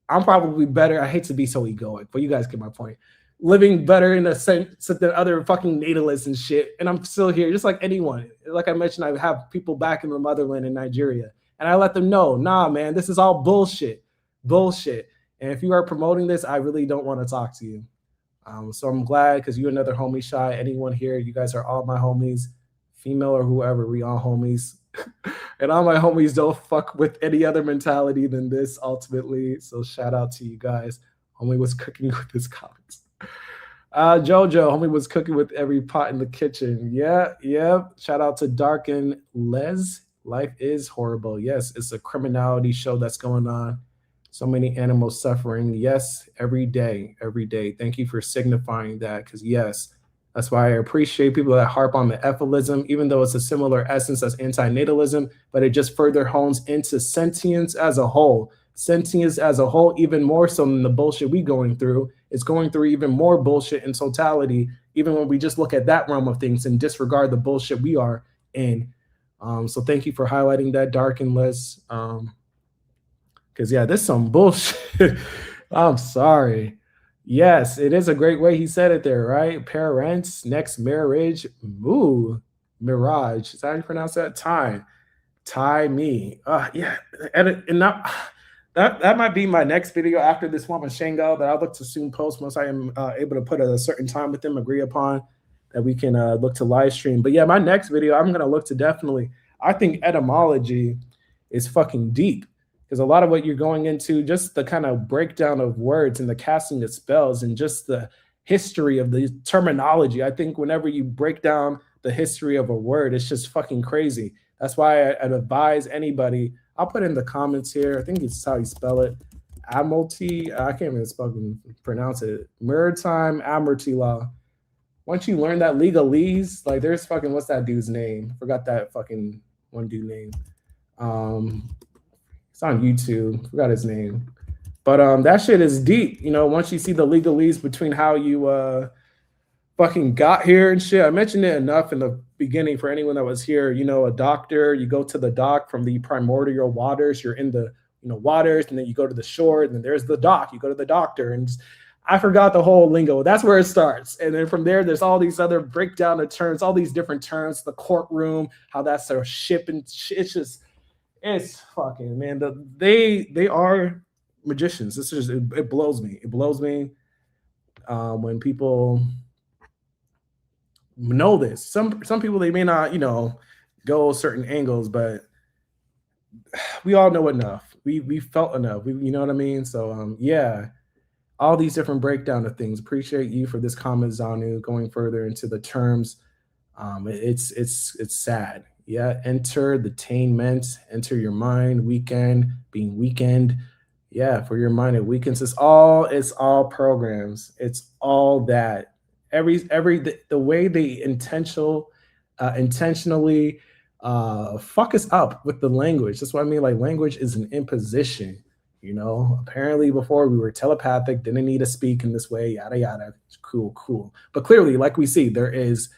I'm probably better. I hate to be so egoic, but you guys get my point. Living better in a sense than other fucking natalists and shit. And I'm still here, just like anyone. Like I mentioned, I have people back in the motherland in Nigeria. And I let them know, nah, man, this is all bullshit. Bullshit. And if you are promoting this, I really don't want to talk to you. So I'm glad because you another homie, Shy. Anyone here, you guys are all my homies, female or whoever, we all homies. And all my homies don't fuck with any other mentality than this ultimately. So shout out to you guys. Homie was cooking with his comments. Jojo, homie was cooking with every pot in the kitchen. Yeah. Shout out to Dark and Les. Life is horrible. Yes, it's a criminality show that's going on. So many animals suffering. Yes, every day. Thank you for signifying that, because yes, that's why I appreciate people that harp on the Efilism, even though it's a similar essence as antinatalism, but it just further hones into sentience as a whole. Sentience as a whole, even more so than the bullshit we going through. It's going through even more bullshit in totality, even when we just look at that realm of things and disregard the bullshit we are in. So thank you for highlighting that, Dark and Les. Because, yeah, this is some bullshit. I'm sorry. Yes, it is a great way he said it there, right? Parents, next marriage, mirage. Is that how you pronounce that? Tie me. Yeah, and that might be my next video after this one with Shango that I'll look to soon post once I am able to put a certain time with them, agree upon, that we can look to live stream. But yeah, my next video, I'm going to look to definitely, I think etymology is fucking deep, because a lot of what you're going into, just the kind of breakdown of words and the casting of spells and just the history of the terminology. I think whenever you break down the history of a word, it's just fucking crazy. That's why I advise anybody, I'll put in the comments here, I think it's how you spell it, Admiralty, I can't even pronounce it, Maritime, Admiralty law. Once you learn that legalese, like there's fucking, what's that dude's name? Forgot that fucking one dude name. It's on YouTube, forgot his name. But that shit is deep, once you see the legalese between how you fucking got here and shit. I mentioned it enough in the beginning for anyone that was here. A doctor, you go to the dock from the primordial waters, you're in the waters, and then you go to the shore, and then there's the dock, you go to the doctor, and I forgot the whole lingo. That's where it starts. And then from there's all these other breakdown of terms, all these different terms, the courtroom, how that's their ship, and it's fucking, man. They are magicians. This is it blows me. It blows me when people know this. Some people, they may not, go certain angles, but we all know enough. We felt enough. You know what I mean? So yeah. All these different breakdown of things. Appreciate you for this comment, Zanu. Going further into the terms, it's sad. Yeah, enter the tainment, enter your mind, weekend, being weekend. Yeah, for your mind, it weakens. It's all programs. It's all that. The way they intentionally fuck us up with the language. That's what I mean. Like, language is an imposition. You know, apparently before we were telepathic, didn't need to speak in this way, yada yada. Cool, cool. But clearly, like we see, there is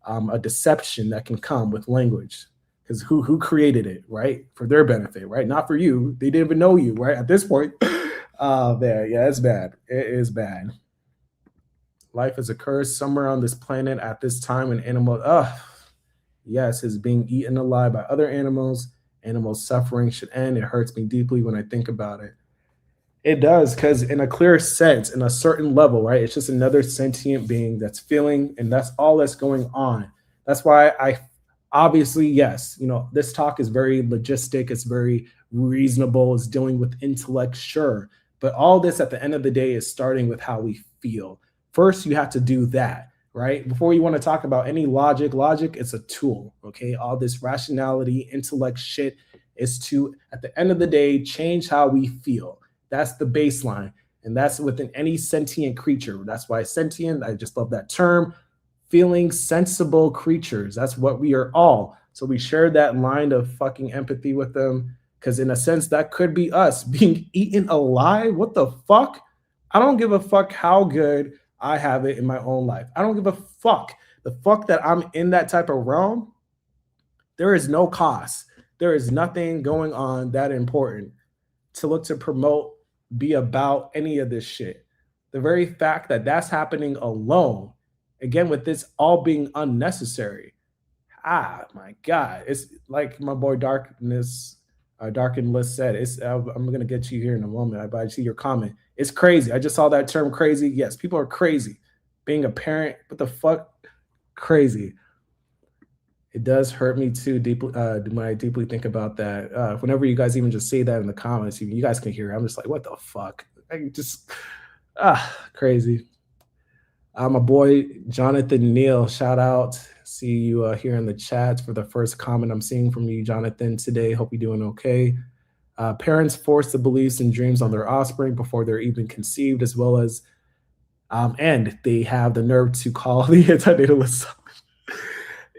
a deception that can come with language, because who created it, right? For their benefit, right? Not for you. They didn't even know you, right? At this point, man, yeah, it's bad. It is bad. Life is a curse somewhere on this planet at this time, and animal, yes, is being eaten alive by other animals. Animals suffering should end. It hurts me deeply when I think about it. It does, because in a clear sense, in a certain level, right? It's just another sentient being that's feeling, and that's all that's going on. That's why I obviously, yes, you know, this talk is very logistic, it's very reasonable, it's dealing with intellect, sure. But all this at the end of the day is starting with how we feel. First, you have to do that, right? Before you want to talk about any logic is a tool, okay? All this rationality, intellect shit is to, at the end of the day, change how we feel. That's the baseline. And that's within any sentient creature. That's why sentient, I just love that term. Feeling sensible creatures. That's what we are all. So we share that line of fucking empathy with them. Because in a sense, that could be us being eaten alive. What the fuck? I don't give a fuck how good I have it in my own life. I don't give a fuck. The fuck that I'm in that type of realm, there is no cost. There is nothing going on that important to look to promote, be about any of this shit. The very fact that that's happening alone, again, with this all being unnecessary. My God. It's like my boy Darkened List said. I'm going to get to you here in a moment. I see your comment. It's crazy. I just saw that term crazy. Yes, people are crazy. Being a parent, what the fuck? Crazy. It does hurt me too deeply when I deeply think about that. Whenever you guys even just say that in the comments, you guys can hear it. I'm just like, what the fuck? Crazy. My boy Jonathan Neal, shout out. See you here in the chat for the first comment I'm seeing from you, Jonathan, today. Hope you're doing okay. Parents force the beliefs and dreams on their offspring before they're even conceived, as well as, and they have the nerve to call the antinatalists.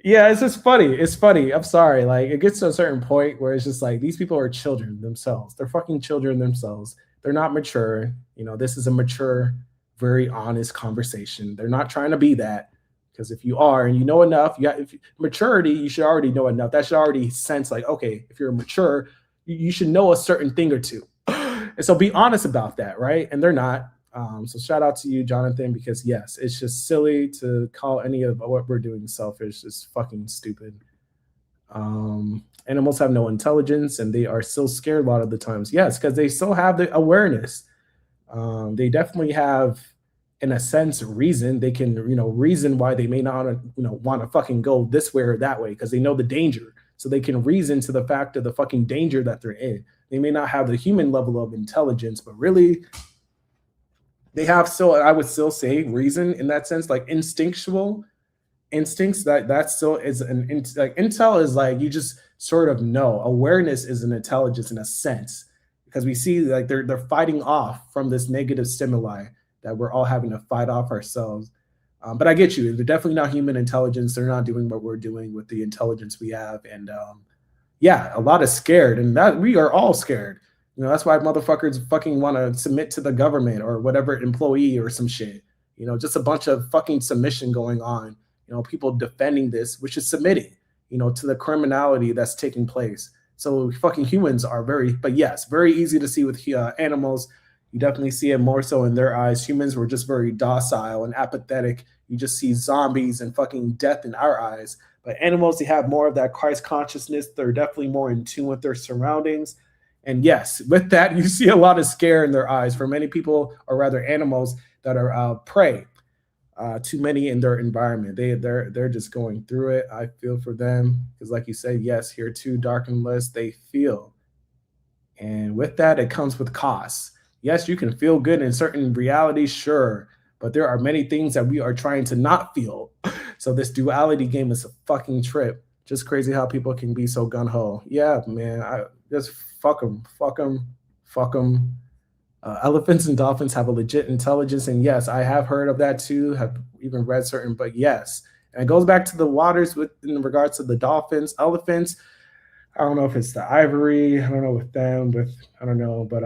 Yeah, it's just funny. It's funny. I'm sorry. Like, it gets to a certain point where it's just like, these people are children themselves. They're fucking children themselves. They're not mature. You know, this is a mature, very honest conversation. They're not trying to be that, because if you are and you know enough, maturity, you should already know enough. That should already sense like, okay, if you're mature, you should know a certain thing or two. And so be honest about that, right? And they're not. So shout out to you, Jonathan, because yes, it's just silly to call any of what we're doing selfish. It's fucking stupid. Animals have no intelligence and they are still scared a lot of the times. Yes, because they still have the awareness. They definitely have, in a sense, reason. They can, reason why they may not, want to fucking go this way or that way, because they know the danger. So they can reason to the fact of the fucking danger that they're in. They may not have the human level of intelligence, but really, they have still, I would still say, reason in that sense, like instinctual instincts. That still is like intel is like, you just sort of know. Awareness is an intelligence in a sense, because we see like they're fighting off from this negative stimuli that we're all having to fight off ourselves. But I get you. They're definitely not human intelligence. They're not doing what we're doing with the intelligence we have. And yeah, a lot is scared, and that we are all scared. That's why motherfuckers fucking want to submit to the government or whatever employee or some shit. Just a bunch of fucking submission going on. People defending this, which is submitting, to the criminality that's taking place. So fucking humans are but yes, very easy to see with animals. You definitely see it more so in their eyes. Humans were just very docile and apathetic. You just see zombies and fucking death in our eyes. But animals, they have more of that Christ consciousness. They're definitely more in tune with their surroundings. And yes, with that, you see a lot of scare in their eyes for many people, or rather animals that are prey to many in their environment. They're just going through it. I feel for them because, like you said, yes, here too, Darkened List, they feel. And with that, it comes with costs. Yes, you can feel good in certain realities, sure, but there are many things that we are trying to not feel. So this duality game is a fucking trip. Just crazy how people can be so gung-ho. Yeah, man, I just fuck them. Elephants and dolphins have a legit intelligence, and yes, I have heard of that too, have even read certain, but yes. And it goes back to the waters in regards to the dolphins, elephants. I don't know if it's the ivory. I don't know with them, but I don't know, but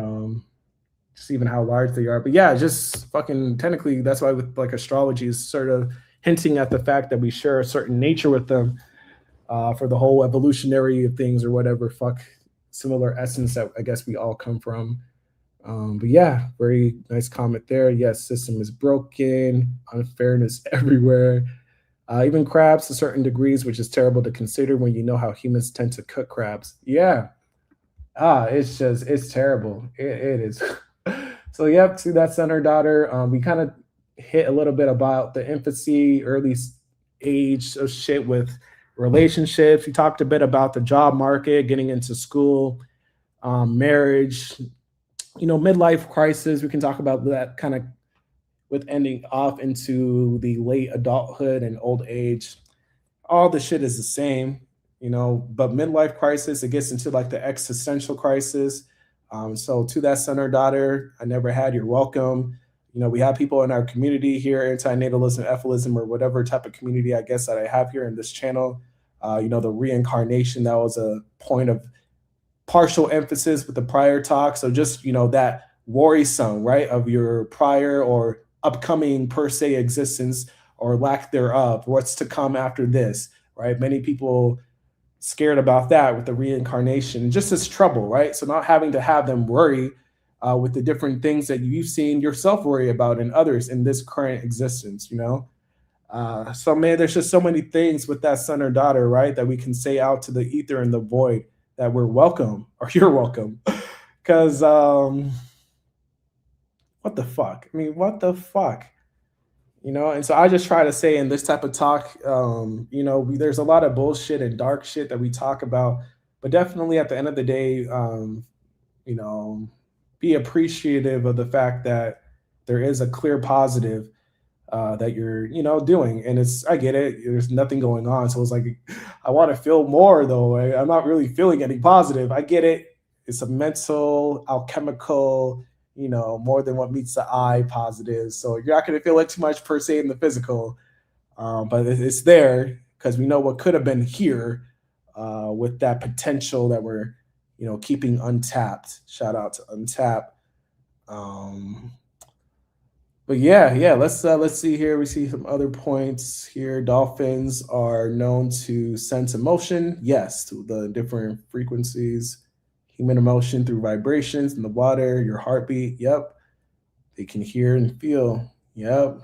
just even how large they are. But yeah, just fucking technically, that's why with like astrology is sort of hinting at the fact that we share a certain nature with them for the whole evolutionary of things or whatever fuck similar essence that I guess we all come from. But yeah, very nice comment there. Yes, system is broken, unfairness everywhere. Even crabs to certain degrees, which is terrible to consider when you know how humans tend to cook crabs. Yeah, it's just it's terrible. It is. So yep, to that son or daughter, we kind of hit a little bit about the infancy, early age of shit with relationships. We talked a bit about the job market, getting into school, marriage, midlife crisis. We can talk about that kind of with ending off into the late adulthood and old age. All the shit is the same, but midlife crisis, it gets into like the existential crisis. So to that son or daughter, I never had, you're welcome. We have people in our community here, antinatalism, Efilism, or whatever type of community I guess that I have here in this channel. The reincarnation, that was a point of partial emphasis with the prior talk. So just, that worrisome, right, of your prior or upcoming per se existence or lack thereof, what's to come after this, right? Many people scared about that with the reincarnation, just as trouble, right? So not having to have them worry with the different things that you've seen yourself worry about and others in this current existence. So man, there's just so many things with that son or daughter, right, that we can say out to the ether and the void that we're welcome or you're welcome. Because what the fuck? I mean, what the fuck? And so I just try to say in this type of talk, there's a lot of bullshit and dark shit that we talk about, but definitely at the end of the day, you know, be appreciative of the fact that there is a clear positive that you're, doing. And I get it. There's nothing going on. So it's like, I want to feel more though. I'm not really feeling any positive. I get it. It's a mental, alchemical, more than what meets the eye positive. So you're not going to feel it too much per se in the physical, but it's there because we know what could have been here with that potential that we're, keeping untapped. Shout out to Untap. Um, but yeah, let's see here. We see some other points here. Dolphins are known to sense emotion. Yes, to the different frequencies. Human emotion through vibrations in the water, your heartbeat. Yep. They can hear and feel. Yep.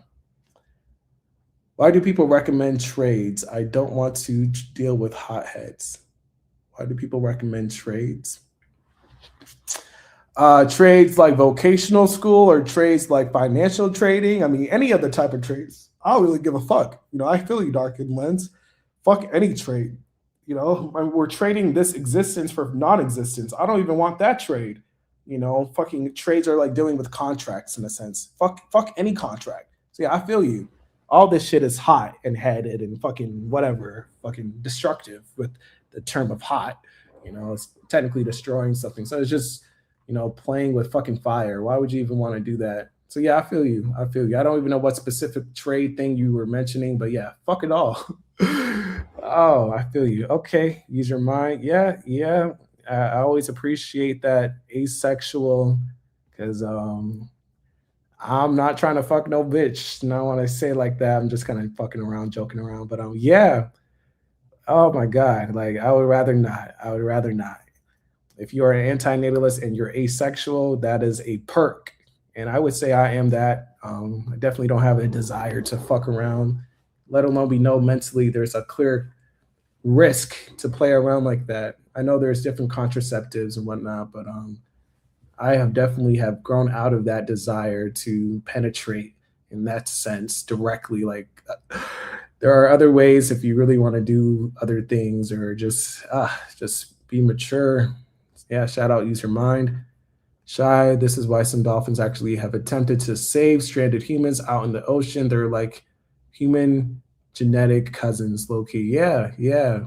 Why do people recommend trades? I don't want to deal with hotheads. Why do people recommend trades? Trades like vocational school or trades like financial trading. I mean, any other type of trades. I don't really give a fuck. I feel you, Dark and Lens. Fuck any trade. We're trading this existence for non-existence. I don't even want that trade. Fucking trades are like dealing with contracts in a sense. Fuck any contract. So yeah, I feel you. All this shit is hot and headed and fucking whatever, fucking destructive with the term of hot. It's technically destroying something. So it's just, playing with fucking fire. Why would you even want to do that? So yeah, I feel you. I don't even know what specific trade thing you were mentioning, but yeah, fuck it all. Oh, I feel you. Okay, use your mind. Yeah. I always appreciate that asexual because I'm not trying to fuck no bitch. Not when I say it like that. I'm just kind of fucking around, joking around. But yeah. Oh my god. Like I would rather not. I would rather not. If you are an antinatalist and you're asexual, that is a perk. And I would say I am that. I definitely don't have a desire to fuck around, let alone we know mentally there's a clear risk to play around like that. I know there's different contraceptives and whatnot, but I have definitely have grown out of that desire to penetrate in that sense directly. Like there are other ways if you really want to do other things or just be mature. Yeah, shout out, use your mind. Shy, this is why some dolphins actually have attempted to save stranded humans out in the ocean. They're like human genetic cousins, low key. Yeah.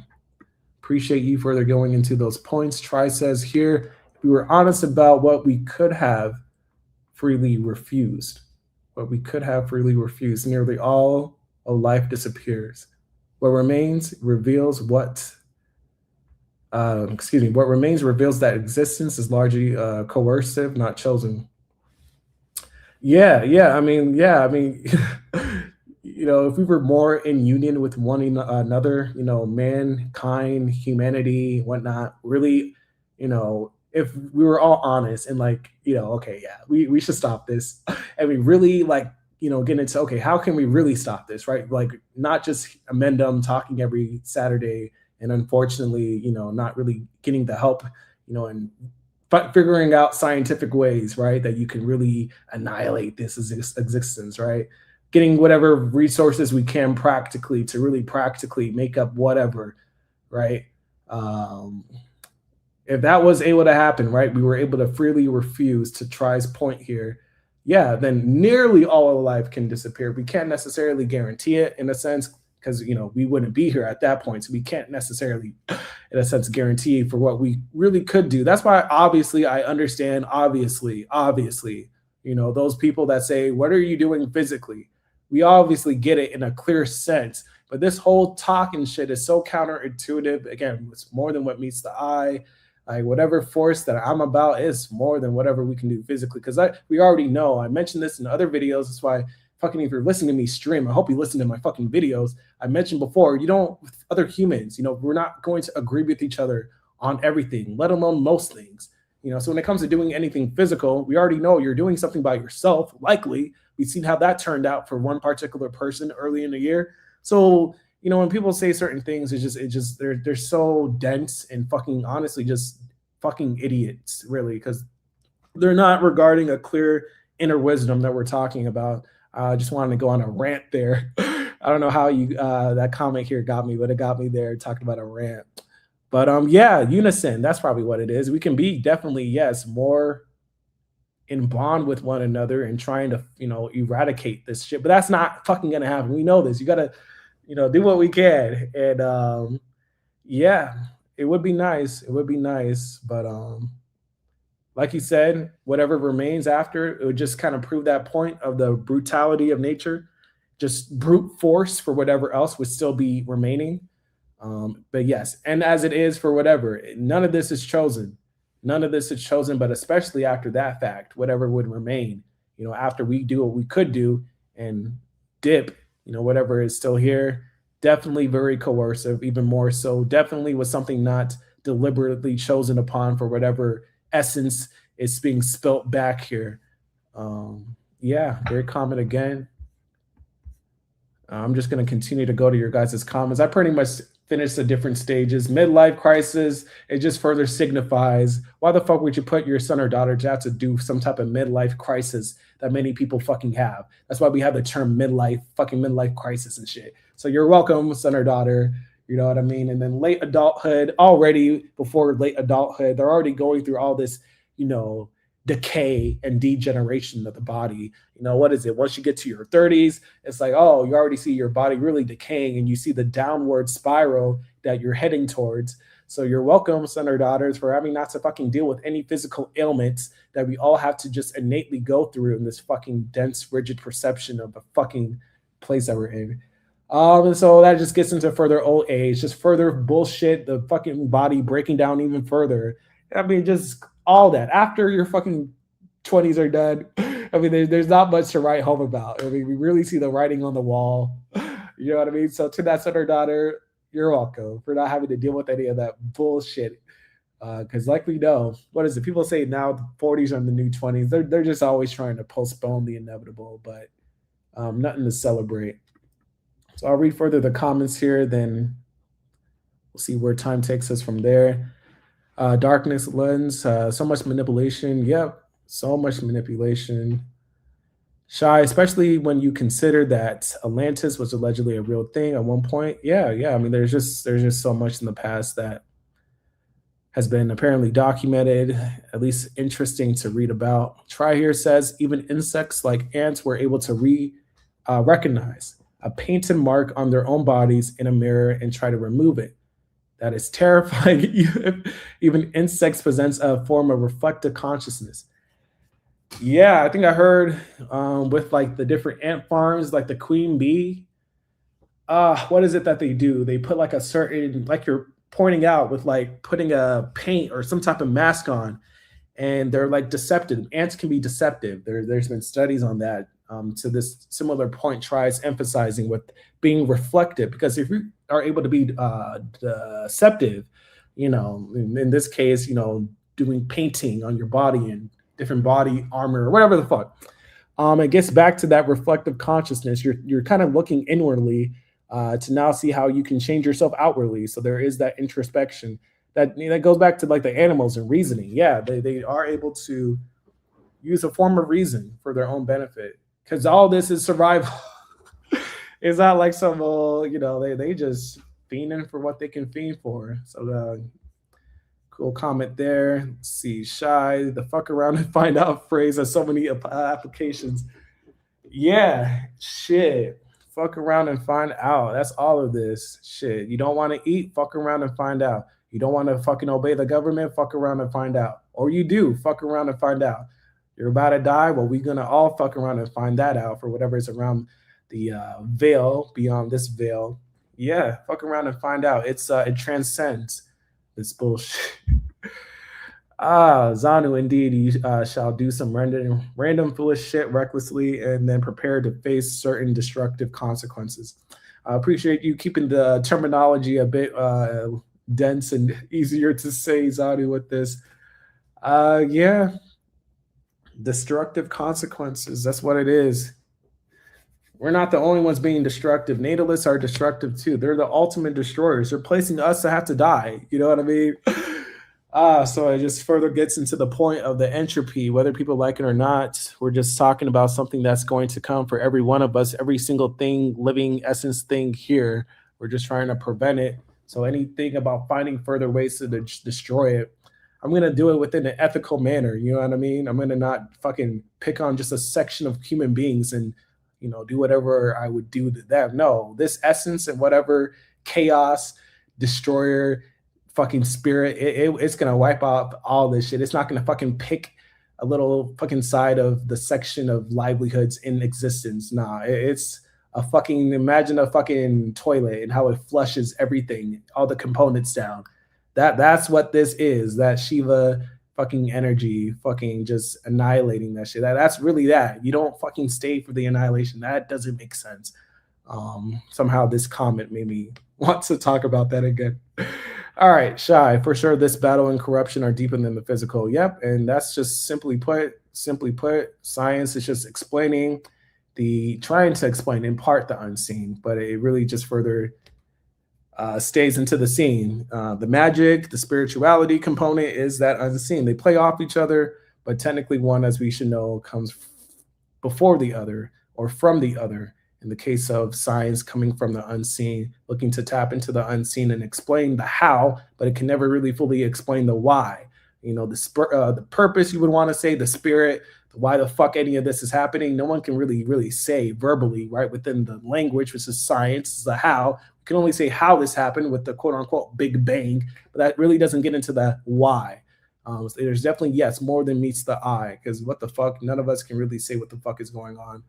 Appreciate you further going into those points. Try says here, we were honest about what we could have freely refused. What we could have freely refused. Nearly all of life disappears. What remains reveals what Excuse me, what remains reveals that existence is largely coercive, not chosen. Yeah, I mean, if we were more in union with one another, mankind, humanity, whatnot, really, if we were all honest and like, okay, yeah, we should stop this. And we really like, get into, okay, how can we really stop this, right? Like, not just amend them talking every Saturday and unfortunately, not really getting the help, and figuring out scientific ways, right, that you can really annihilate this existence, right? Getting whatever resources we can practically to really practically make up whatever, right? Um, if that was able to happen, right, we were able to freely refuse to try's point here, yeah, then nearly all of life can disappear. We can't necessarily guarantee it in a sense because we wouldn't be here at that point. So we can't necessarily, in a sense, guarantee for what we really could do. That's why obviously I understand, obviously, those people that say, what are you doing physically? We obviously get it in a clear sense. But this whole talking shit is so counterintuitive. Again, it's more than what meets the eye. Like whatever force that I'm about is more than whatever we can do physically. Because we already know. I mentioned this in other videos. That's why fucking if you're listening to me stream, I hope you listen to my fucking videos. I mentioned before, with other humans, we're not going to agree with each other on everything, let alone most things. So when it comes to doing anything physical, we already know you're doing something by yourself, likely. We've seen how that turned out for one particular person early in the year. So when people say certain things, they're so dense and fucking honestly just fucking idiots, really, because they're not regarding a clear inner wisdom that we're talking about. I just wanted to go on a rant there. I don't know how you that comment here got me, but it got me there talking about a rant. But yeah, unison, that's probably what it is. We can be definitely, yes, more in bond with one another and trying to, eradicate this shit. But that's not fucking gonna happen. We know this. You gotta, do what we can. And yeah, it would be nice. It would be nice. But like you said, whatever remains after, it would just kind of prove that point of the brutality of nature. Just brute force for whatever else would still be remaining. But yes, and as it is for whatever, none of this is chosen. None of this is chosen, but especially after that fact, whatever would remain, after we do what we could do and dip, whatever is still here, definitely very coercive, even more so, definitely was something not deliberately chosen upon for whatever essence is being spilt back here. Yeah, very common again. I'm just going to continue to go to your guys' comments. I pretty much finished the different stages. Midlife crisis, it just further signifies why the fuck would you put your son or daughter to have to do some type of midlife crisis that many people fucking have. That's why we have the term fucking midlife crisis and shit. So you're welcome, son or daughter. You know what I mean? And then late adulthood, already before late adulthood, they're already going through all this, decay and degeneration of the body. What is it? Once you get to your 30s, it's like, oh, you already see your body really decaying and you see the downward spiral that you're heading towards. So you're welcome, son or daughters, for having not to fucking deal with any physical ailments that we all have to just innately go through in this fucking dense, rigid perception of the fucking place that we're in. And so that just gets into further old age, just further bullshit, the fucking body breaking down even further. I mean, just all that. After your fucking 20s are done, I mean, there's not much to write home about. I mean, we really see the writing on the wall. You know what I mean? So to that son or daughter, you're welcome for not having to deal with any of that bullshit. Because like we know, what is it? People say now the 40s are the new 20s. They're just always trying to postpone the inevitable, but nothing to celebrate. So I'll read further the comments here, then we'll see where time takes us from there. Darkness lens, so much manipulation. Yep, so much manipulation. Shy, especially when you consider that Atlantis was allegedly a real thing at one point. Yeah. I mean, there's just so much in the past that has been apparently documented, at least interesting to read about. Try here says even insects like ants were able to recognize a painted mark on their own bodies in a mirror and try to remove it. That is terrifying. Even insects possess a form of reflective consciousness. Yeah, I think I heard with like the different ant farms, like the queen bee. What is it that they do? They put like a certain, like your pointing out with like putting a paint or some type of mask on, and they're like deceptive. Ants can be deceptive. There's been studies on that. To this similar point, tries emphasizing with being reflective, because if you are able to be deceptive, in this case, doing painting on your body and different body armor or whatever the fuck, it gets back to that reflective consciousness. You're kind of looking inwardly to now see how you can change yourself outwardly. So there is that introspection that goes back to like the animals and reasoning. Yeah, they are able to use a form of reason for their own benefit, because all this is survival. It's not like some they just fiending for what they can fiend for. So cool comment there. Let's see, Shy, the fuck around and find out phrase has so many applications. Yeah, shit. Fuck around and find out. That's all of this shit. You don't want to eat, fuck around and find out. You don't want to fucking obey the government, fuck around and find out. Or you do, fuck around and find out. You're about to die, well, we're gonna all fuck around and find that out for whatever is around the veil, beyond this veil. Yeah, fuck around and find out. It transcends this bullshit. Zanu, indeed, you shall do some random foolish shit recklessly and then prepare to face certain destructive consequences. I appreciate you keeping the terminology a bit dense and easier to say, Zanu, with this. Yeah, destructive consequences. That's what it is. We're not the only ones being destructive. Natalists are destructive too. They're the ultimate destroyers. They're placing us to have to die. You know what I mean? So it just further gets into the point of the entropy, whether people like it or not. We're just talking about something that's going to come for every one of us, every single thing, living essence thing here. We're just trying to prevent it. So anything about finding further ways to destroy it, I'm going to do it within an ethical manner. You know what I mean? I'm going to not fucking pick on just a section of human beings and, do whatever I would do to them. No, this essence and whatever chaos, destroyer, fucking spirit, it's going to wipe out all this shit. It's not going to fucking pick a little fucking side of the section of livelihoods in existence. Nah, it's a fucking, imagine a fucking toilet and how it flushes everything, all the components down. That's what this is, that Shiva fucking energy, fucking just annihilating that shit. That's really that. You don't fucking stay for the annihilation. That doesn't make sense. Somehow this comment made me want to talk about that again. All right, Shy, for sure this battle and corruption are deeper than the physical. Yep, and that's just simply put, science is just trying to explain in part the unseen, but it really just further stays into the scene. The magic, the spirituality component is that unseen. They play off each other, but technically one, as we should know, comes before the other or from the other. In the case of science coming from the unseen, looking to tap into the unseen and explain the how, but it can never really fully explain the why. The purpose, you would want to say, the spirit, why the fuck any of this is happening. No one can really say verbally, right, within the language, which is science, is the how. We can only say how this happened with the quote unquote Big Bang, but that really doesn't get into the why. So there's definitely, yes, more than meets the eye, because what the fuck, none of us can really say what the fuck is going on.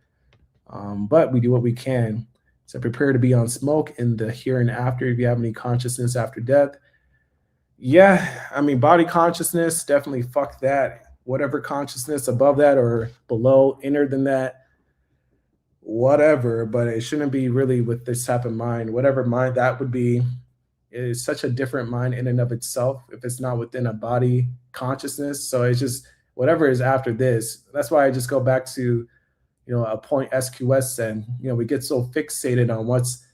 But we do what we can. So prepare to be on smoke in the here and after if you have any consciousness after death. Yeah, I mean, body consciousness, definitely fuck that. Whatever consciousness above that or below, inner than that, whatever. But it shouldn't be really with this type of mind. Whatever mind that would be is such a different mind in and of itself if it's not within a body consciousness. So it's just whatever is after this. That's why I just go back to a point SQS said, we get so fixated on what's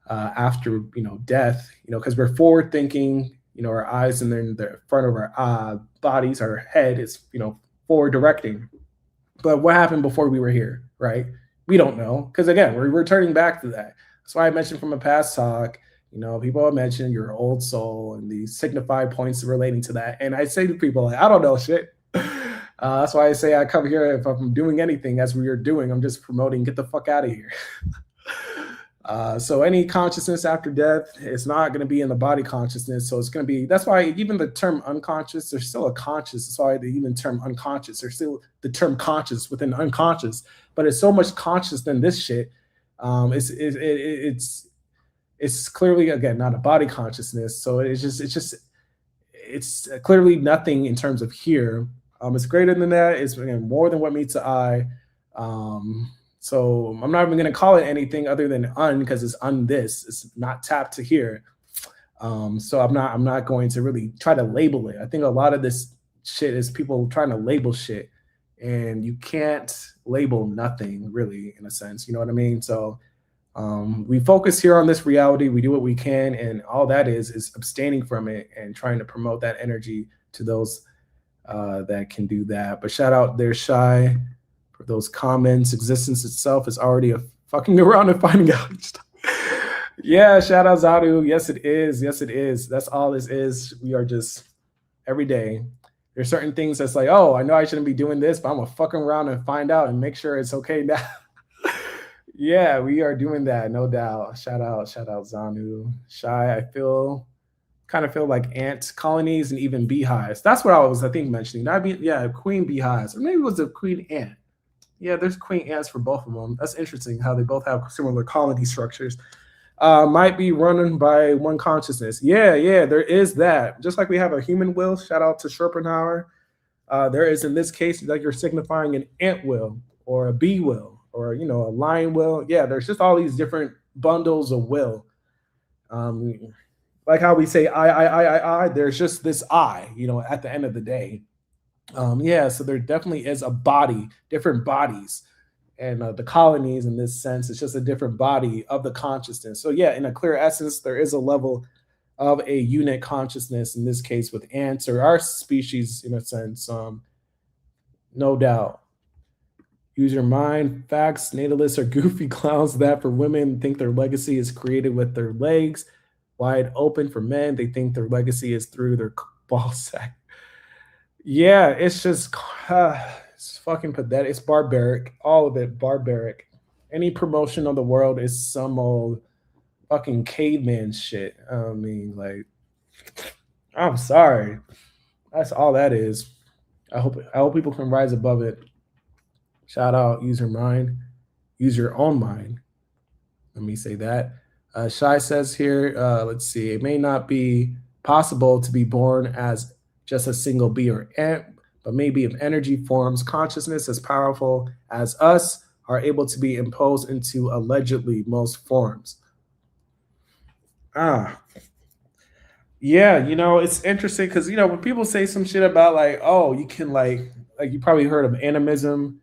after, death, because we're forward thinking, our eyes and then the front of our bodies, our head is, forward directing. But what happened before we were here, right? We don't know. Because again, we're returning back to that. That's why I mentioned from a past talk, people have mentioned your old soul and these signified points relating to that. And I say to people, I don't know shit. That's why I say I come here, if I'm doing anything as we are doing, I'm just promoting, get the fuck out of here. So any consciousness after death, it's not going to be in the body consciousness. So it's going to be, that's why even the term unconscious, there's still a conscious. That's why the even term unconscious, there's still the term conscious within unconscious, but it's so much conscious than this shit. It's it's clearly, again, not a body consciousness. So it's clearly nothing in terms of here. It's greater than that. It's, again, more than what meets the eye. So I'm not even going to call it anything other than because it's this. It's not tapped to here. So I'm not going to really try to label it. I think a lot of this shit is people trying to label shit, and you can't label nothing really, in a sense. You know what I mean? So we focus here on this reality. We do what we can, and all that is abstaining from it and trying to promote that energy to those that can do that. But shout out there, Shy, for those comments. Existence itself is already a fucking around and finding out. Yeah, shout out Zadu. Yes, it is. Yes, it is. That's all this is. We are just every day. There's certain things that's like, oh, I know I shouldn't be doing this, but I'm gonna fuck around and find out and make sure it's okay now. Yeah, we are doing that, no doubt. Shout out Zanu. Shy, I kind of feel like ant colonies and even beehives. That's what I think mentioning. Queen beehives, or maybe it was a queen ant. Yeah, there's queen ants for both of them. That's interesting how they both have similar colony structures. Might be running by one consciousness. Yeah, there is that. Just like we have a human will. Shout out to Schopenhauer. There is, in this case, like you're signifying an ant will or a bee will or, a lion will. Yeah, there's just all these different bundles of will. Like how we say I, there's just this I, at the end of the day. So there definitely is a body, different bodies. And the colonies, in this sense, it's just a different body of the consciousness. So yeah, in a clear essence, there is a level of a unit consciousness, in this case with ants or our species, in a sense. No doubt. Use your mind. Facts. Natalists are goofy clowns that for women think their legacy is created with their legs wide open. For men, they think their legacy is through their ball sack. Yeah, it's just it's fucking pathetic. It's barbaric. All of it barbaric. Any promotion of the world is some old fucking caveman shit. I mean, like, I'm sorry. That's all that is. I hope people can rise above it. Shout out, use your mind. Use your own mind. Let me say that. Shai says here, let's see, it may not be possible to be born as just a single bee or ant, but maybe if energy forms consciousness as powerful as us are able to be imposed into allegedly most forms. Yeah, it's interesting because, when people say some shit about like, oh, you can like you probably heard of animism,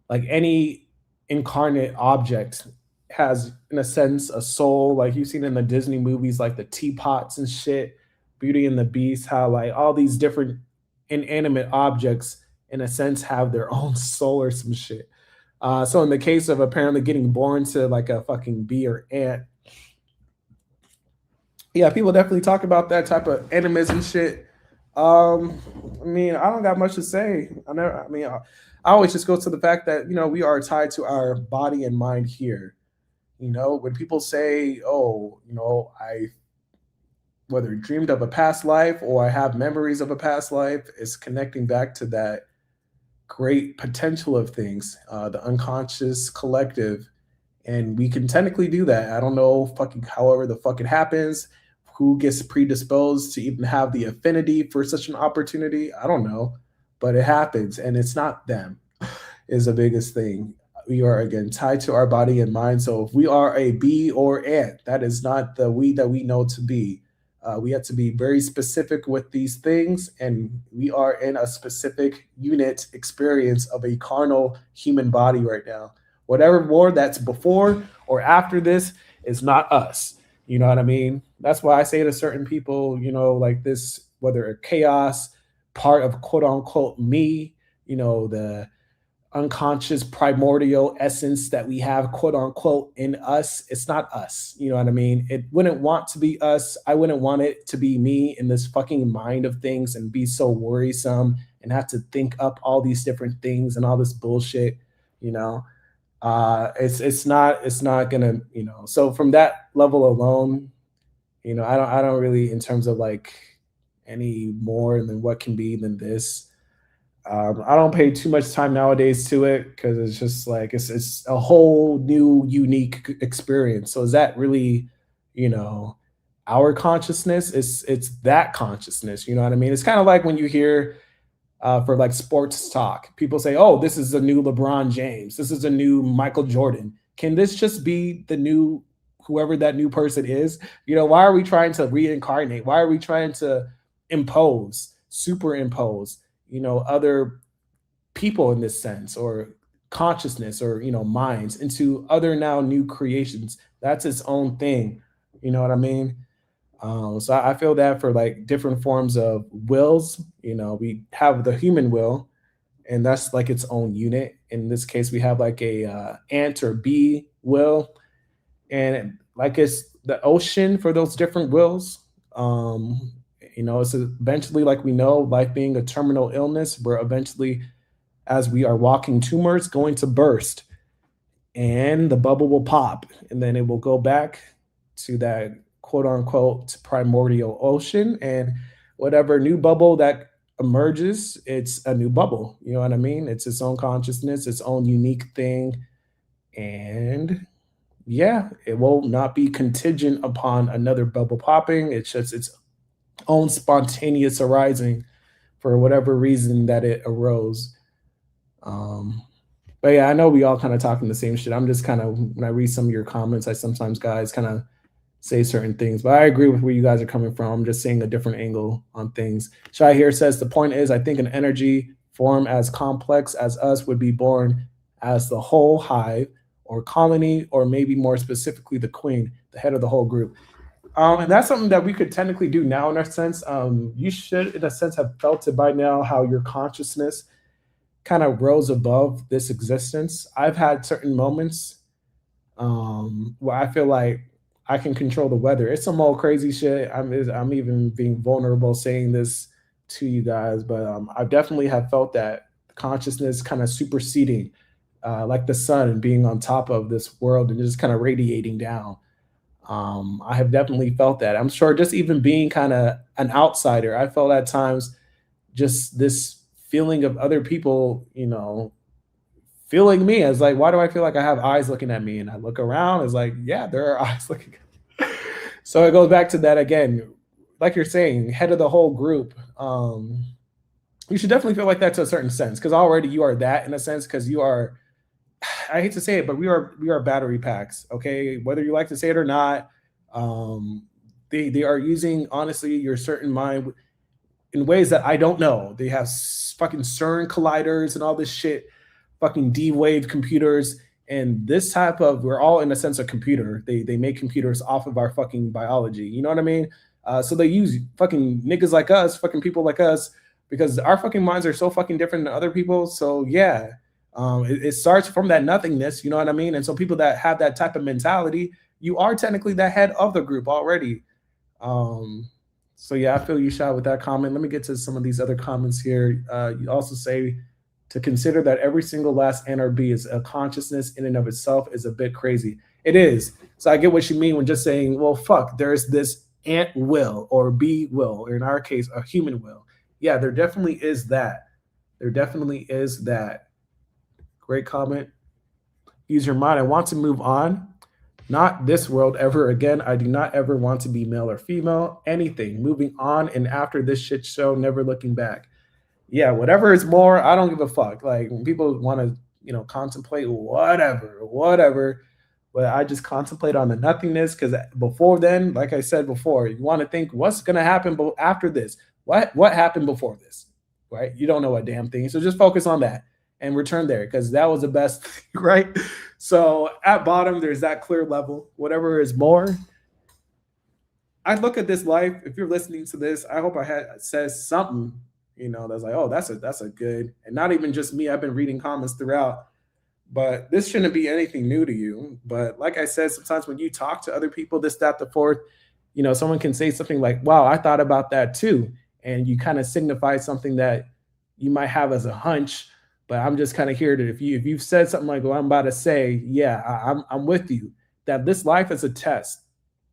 like any incarnate object has, in a sense, a soul, like you've seen in the Disney movies, like the teapots and shit, Beauty and the Beast, how like all these different inanimate objects, in a sense, have their own soul or some shit. So in the case of apparently getting born to like a fucking bee or ant, yeah, people definitely talk about that type of animism shit. I mean, I don't got much to say. I always just go to the fact that, we are tied to our body and mind here. When people say, oh, I whether dreamed of a past life or I have memories of a past life, it's connecting back to that great potential of things, the unconscious collective. And we can technically do that. I don't know however the fuck it happens, who gets predisposed to even have the affinity for such an opportunity. I don't know, but it happens, and it's not them is the biggest thing. We are, again, tied to our body and mind. So if we are a bee or ant, that is not the we that we know to be. We have to be very specific with these things, and we are in a specific unit experience of a carnal human body right now. Whatever more that's before or after this is not us. You know what I mean? That's why I say to certain people, like this, whether a chaos, part of quote unquote me, the unconscious primordial essence that we have quote unquote in us, it's not us. You know what I mean? It wouldn't want to be us. I wouldn't want it to be me in this fucking mind of things and be so worrisome and have to think up all these different things and all this bullshit. It's not gonna, so from that level alone, I don't really, in terms of like any more than what can be than this. I don't pay too much time nowadays to it because it's just like it's a whole new unique experience. So is that really, you know, our consciousness, it's that consciousness, you know what I mean? It's kind of like when you hear for like sports talk, people say, oh, this is the new LeBron James, this is a new Michael Jordan. Can this just be the new whoever that new person is? You know, why are we trying to reincarnate? Why are we trying to superimpose, you know, other people in this sense, or consciousness, or, you know, minds into other now new creations? That's its own thing. You know what I mean? So I feel that for like different forms of wills, you know, we have the human will, and that's like its own unit. In this case, we have like a ant or bee will, and like it's the ocean for those different wills. Um, you know, it's eventually, like we know, life being a terminal illness, we're eventually, as we are walking tumors, going to burst, and the bubble will pop, and then it will go back to that quote unquote primordial ocean, and whatever new bubble that emerges, it's a new bubble. You know what I mean? It's its own consciousness, its own unique thing, and yeah, it will not be contingent upon another bubble popping. It's just its own spontaneous arising for whatever reason that it arose. Um, but yeah, I know we all kind of talking the same shit. I'm just kind of, when I read some of your comments, I sometimes, guys, kind of say certain things, but I agree with where you guys are coming from. I'm just seeing a different angle on things. Shai here says, the point is, I think an energy form as complex as us would be born as the whole hive or colony, or maybe more specifically, the queen, the head of the whole group. And that's something that we could technically do now in a sense. You should, in a sense, have felt it by now, how your consciousness kind of rose above this existence. I've had certain moments where I feel like I can control the weather. It's some old crazy shit. I'm even being vulnerable saying this to you guys, but I definitely have felt that consciousness kind of superseding, like the sun being on top of this world and just kind of radiating down. I have definitely felt that. I'm sure just even being kind of an outsider, I felt at times just this feeling of other people, you know, feeling me as like, why do I feel like I have eyes looking at me? And I look around, it's like, yeah, there are eyes looking at me. So it goes back to that again, like you're saying, head of the whole group. You should definitely feel like that to a certain sense, because already you are that in a sense, because you are, I hate to say it, but we are battery packs. Okay, whether you like to say it or not, they are using, honestly, your certain mind in ways that I don't know. They have fucking CERN colliders and all this shit, fucking D-Wave computers, and this type of, we're all in a sense a computer. They make computers off of our fucking biology. You know what I mean? So they use fucking niggas like us, fucking people like us, because our fucking minds are so fucking different than other people. So yeah, it starts from that nothingness. You know what I mean? And so people that have that type of mentality, you are technically the head of the group already. So yeah, I feel you, Shot, with that comment. Let me get to some of these other comments here. You also say, to consider that every single last NRB is a consciousness in and of itself is a bit crazy. It is. So I get what you mean when just saying, well, fuck, there's this ant will or bee will, or in our case, a human will. Yeah, there definitely is that. There definitely is that. Great comment. Use your mind. I want to move on. Not this world ever again. I do not ever want to be male or female. Anything. Moving on, and after this shit show, never looking back. Yeah, whatever is more, I don't give a fuck. Like when people want to, you know, contemplate whatever, but I just contemplate on the nothingness, because before then, like I said before, you want to think what's gonna happen after this. What happened before this, right? You don't know a damn thing, so just focus on that and return there, because that was the best, right? So at bottom, there's that clear level. Whatever is more, I look at this life. If you're listening to this, I hope I had says something, you know, that's like, oh, that's a good, and not even just me. I've been reading comments throughout, but this shouldn't be anything new to you. But like I said, sometimes when you talk to other people, this, that, the fourth, you know, someone can say something like, wow, I thought about that too. And you kind of signify something that you might have as a hunch, but I'm just kind of here to, if you've said something like what I'm about to say, yeah, I'm with you, that this life is a test.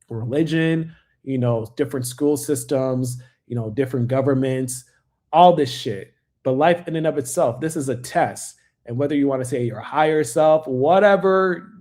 Religion, you know, different school systems, you know, different governments, all this shit. But life in and of itself, this is a test. And whether you want to say your higher self, whatever,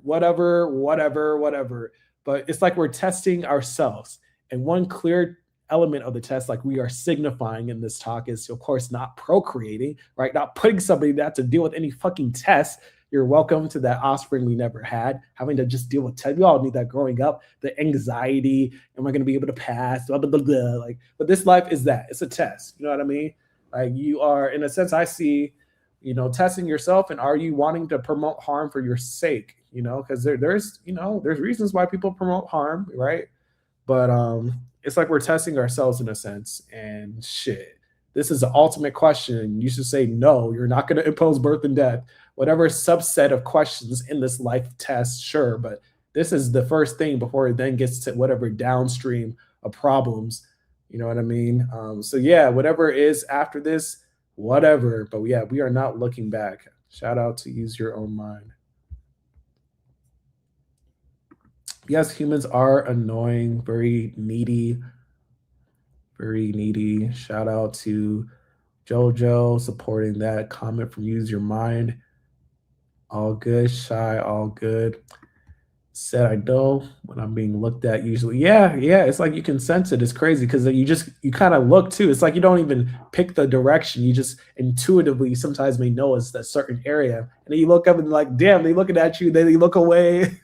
but it's like we're testing ourselves. And one clear element of the test, like we are signifying in this talk, is of course not procreating, right? Not putting somebody that to deal with any fucking test. You're welcome to that offspring we never had, having to just deal with test. We all need that growing up, the anxiety. Am I going to be able to pass? Blah, blah, blah, blah. Like, but this life is that. It's a test. You know what I mean? Like you are, in a sense, I see, testing yourself, and are you wanting to promote harm for your sake? Because there's reasons why people promote harm, right? But it's like we're testing ourselves in a sense. And shit, this is the ultimate question. You should say no. You're not going to impose birth and death. Whatever subset of questions in this life test, sure, but this is the first thing before it then gets to whatever downstream of problems. You know what I mean? So yeah, whatever is after this, whatever. But yeah, we are not looking back. Shout out to Use Your Own Mind. Yes, humans are annoying, very needy. Very needy. Shout out to JoJo supporting that comment from Use Your Mind. All good, Shy, all good. Said I know when I'm being looked at usually. Yeah, it's like you can sense it. It's crazy because you kind of look too. It's like you don't even pick the direction. You just intuitively sometimes may know it's a certain area. And then you look up and like, damn, they looking at you, then they look away.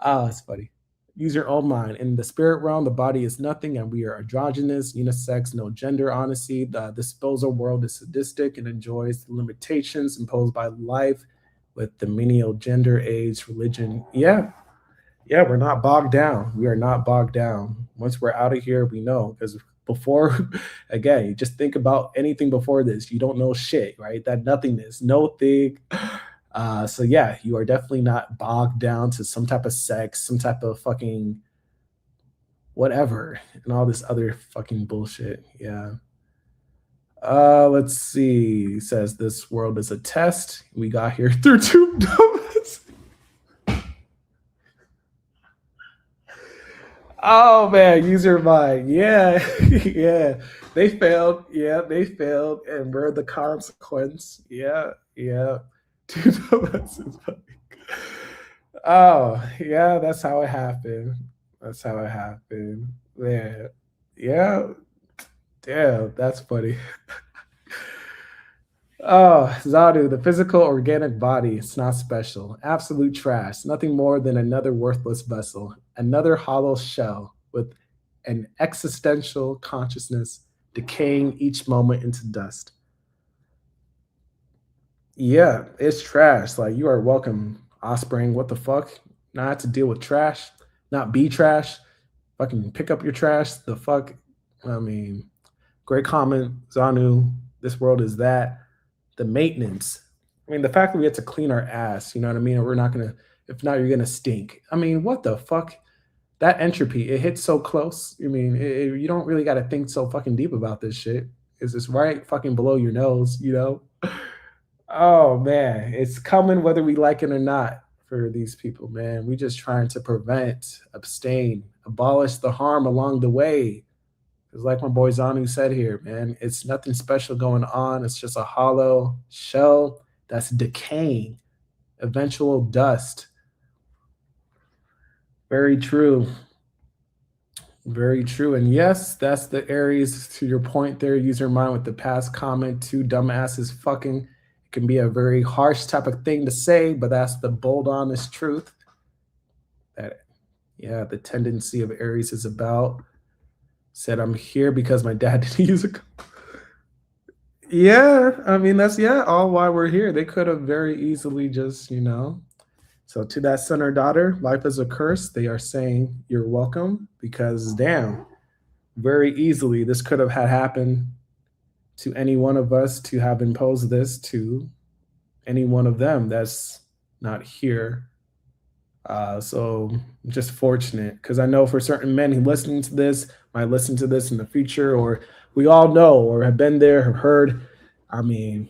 It's funny. Use your own mind. In the spirit realm, the body is nothing, and we are androgynous, unisex, no gender, honesty. The disposal world is sadistic and enjoys the limitations imposed by life with the menial gender, age, religion. Yeah, we're not bogged down. We are not bogged down. Once we're out of here, we know. Because before, again, you just think about anything before this. You don't know shit, right? That nothingness, no thing. So yeah, you are definitely not bogged down to some type of sex, some type of fucking whatever, and all this other fucking bullshit. Yeah. Let's see. He says this world is a test. We got here through two numbers. Oh man, use your mind. Yeah, yeah. They failed. Yeah, they failed, and we're the consequence. Yeah. Two numbers is funny. Oh, yeah, that's how it happened. That's how it happened. Yeah. Yeah. Damn, that's funny. Oh, Zadu, the physical organic body, it's not special. Absolute trash. Nothing more than another worthless vessel, another hollow shell with an existential consciousness decaying each moment into dust. Yeah, it's trash. Like, you are welcome, Offspring. What the fuck? Not have to deal with trash, not be trash. Fucking pick up your trash. The fuck? I mean, great comment, Zanu. This world is that. The maintenance. I mean, the fact that we have to clean our ass, you know what I mean? And we're not gonna, if not, you're gonna stink. I mean, what the fuck? That entropy, it hits so close. I mean, you don't really got to think so fucking deep about this shit. It's just right fucking below your nose, you know? Oh man, it's coming whether we like it or not for these people, man. We just trying to prevent, abstain, abolish the harm along the way. It's like my boy Zanu said here, man. It's nothing special going on. It's just a hollow shell that's decaying, eventual dust. Very true. Very true. And yes, that's the Aries, to your point there. Use your mind with the past comment. Two dumbasses fucking. It can be a very harsh type of thing to say, but that's the bold, honest truth. That, yeah, the tendency of Aries is about. Said I'm here because my dad didn't use a. Yeah, I mean that's all why we're here. They could have very easily just, So to that son or daughter, life is a curse. They are saying you're welcome because damn, very easily this could have had happened to any one of us to have imposed this to any one of them that's not here. So just fortunate because I know for certain men who listening to this might listen to this in the future, or we all know or have been there, have heard. I mean,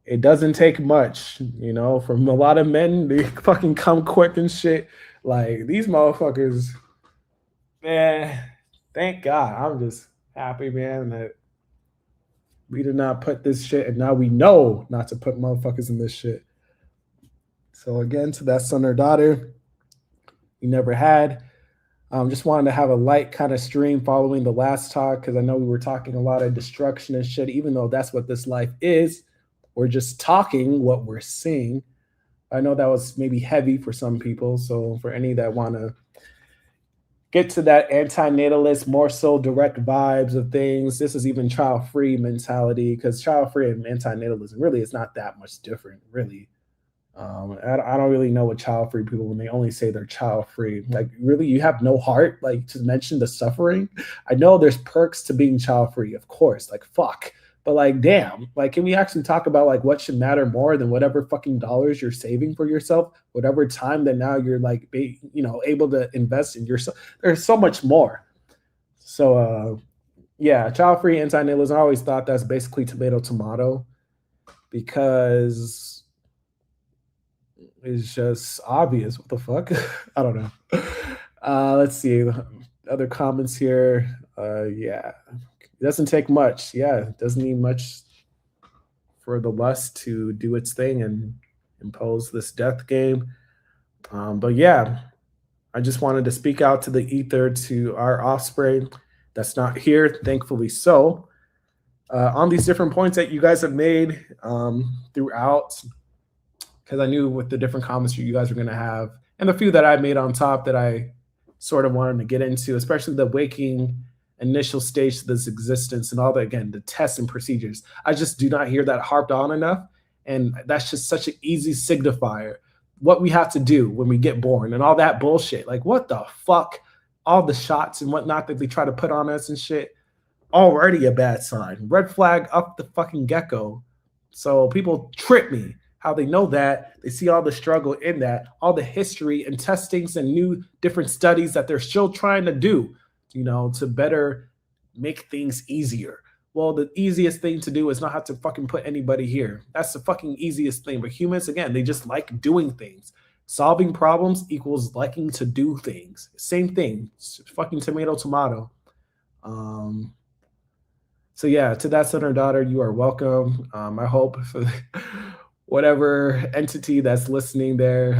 it doesn't take much, from a lot of men. They fucking come quick and shit. Like these motherfuckers, man. Thank God. I'm just happy, man, that we did not put this shit, and now we know not to put motherfuckers in this shit. So again, to that son or daughter, you never had. Just wanted to have a light kind of stream following the last talk because I know we were talking a lot of destruction and shit, even though that's what this life is. We're just talking what we're seeing. I know that was maybe heavy for some people. So for any that want to get to that antinatalist, more so direct vibes of things, this is even child-free mentality because child-free and antinatalism really is not that much different, really. I don't really know what child-free people when they only say they're child-free. Like, really, you have no heart, like, to mention the suffering. I know there's perks to being child-free, of course. Like, fuck. But like, damn, like, can we actually talk about like what should matter more than whatever fucking dollars you're saving for yourself, whatever time that now you're like, able to invest in yourself? There's so much more. So, yeah, child-free anti-natalism. I always thought that's basically tomato tomato because it's just obvious. What the fuck? I don't know. Let's see. Other comments here. Yeah. It doesn't take much. Yeah, it doesn't need much for the lust to do its thing and impose this death game. But yeah, I just wanted to speak out to the ether, to our offspring that's not here, thankfully so, on these different points that you guys have made throughout, because I knew with the different comments you guys were going to have, and the few that I made on top that I sort of wanted to get into, especially the waking initial stage to this existence and all that, again, the tests and procedures. I just do not hear that harped on enough. And that's just such an easy signifier. What we have to do when we get born and all that bullshit. Like, what the fuck? All the shots and whatnot that they try to put on us and shit. Already a bad sign. Red flag up the fucking gecko. So people trip me. How they know that, they see all the struggle in that, all the history and testings and new different studies that they're still trying to do, to better make things easier. Well, the easiest thing to do is not have to fucking put anybody here. That's the fucking easiest thing. But humans, again, they just like doing things. Solving problems equals liking to do things. Same thing. It's fucking tomato, tomato. So yeah, to that son or daughter, you are welcome. I hope for whatever entity that's listening there,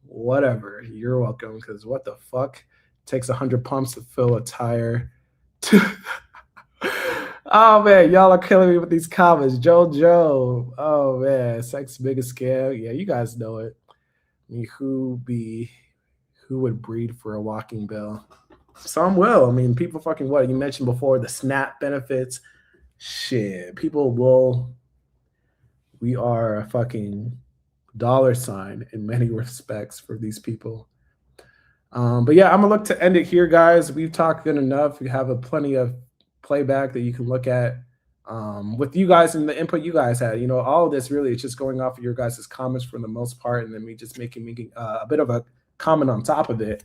whatever, you're welcome. Because what the fuck? Takes 100 pumps to fill a tire. Oh man, y'all are killing me with these comments. Joe. Oh man, sex biggest scam. Yeah, you guys know it. I mean, who would breed for a walking bill? Some will. I mean, people fucking what? You mentioned before the SNAP benefits. Shit, people will. We are a fucking dollar sign in many respects for these people. But yeah, I'm gonna look to end it here, guys. We've talked good enough. We have plenty of playback that you can look at with you guys and the input you guys had. All of this really is just going off of your guys' comments for the most part, and then me just making a bit of a comment on top of it.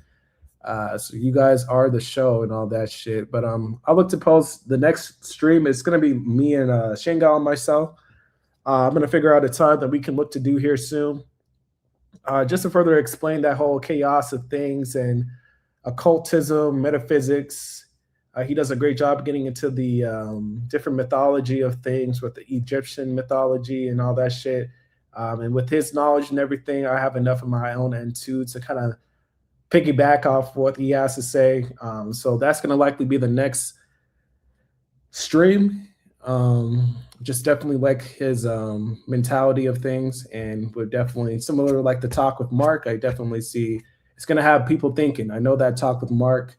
So you guys are the show and all that shit. But I'll look to post the next stream. It's gonna be me and Shingal and myself. I'm gonna figure out a time that we can look to do here soon. Just to further explain that whole chaos of things and occultism, metaphysics. He does a great job getting into the different mythology of things with the Egyptian mythology and all that shit. And with his knowledge and everything, I have enough of my own end too to kind of piggyback off what he has to say. So that's going to likely be the next stream. Just definitely like his mentality of things, and would definitely similar to like the talk with Mark. I definitely see it's going to have people thinking. I know that talk with Mark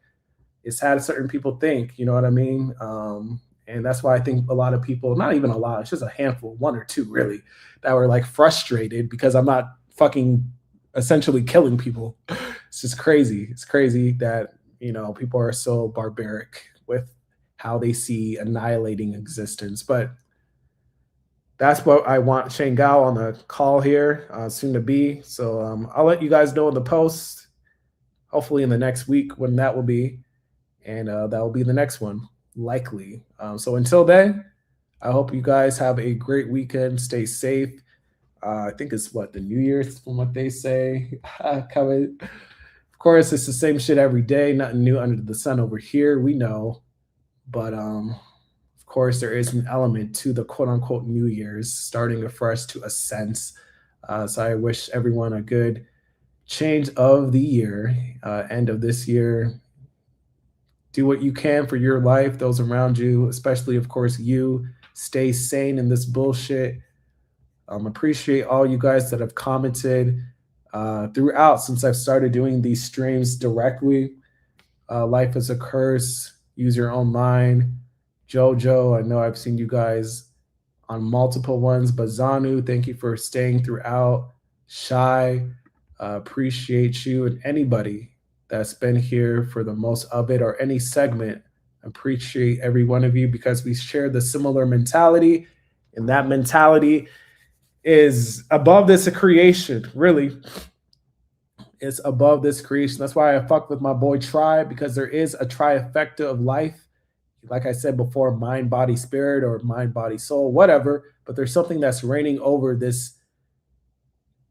it's had certain people think, you know what I mean? And that's why I think a lot of people, not even a lot, it's just a handful, one or two really, that were like frustrated because I'm not fucking essentially killing people. It's just crazy. It's crazy that, people are so barbaric with how they see annihilating existence. But that's what I want Shane Gao on the call here, soon to be. So I'll let you guys know in the post, hopefully in the next week when that will be. And that will be the next one, likely. So until then, I hope you guys have a great weekend. Stay safe. I think it's the New Year's from what they say coming. Of course, it's the same shit every day. Nothing new under the sun over here. We know. But of course, there is an element to the quote unquote New Year's starting afresh to a sense. So I wish everyone a good change of the year, end of this year. Do what you can for your life, those around you, especially, of course, you. Stay sane in this bullshit. Appreciate all you guys that have commented throughout since I've started doing these streams directly. Life is a curse. Use your own mind. Jojo, I know I've seen you guys on multiple ones, but Zanu, thank you for staying throughout. Shy, appreciate you, and anybody that's been here for the most of it or any segment. Appreciate every one of you because we share the similar mentality, and that mentality is above this creation, really. It's above this creation. That's why I fuck with my boy Tri, because there is a trifecta of life. Like I said before, mind, body, spirit, or mind, body, soul, whatever. But there's something that's reigning over this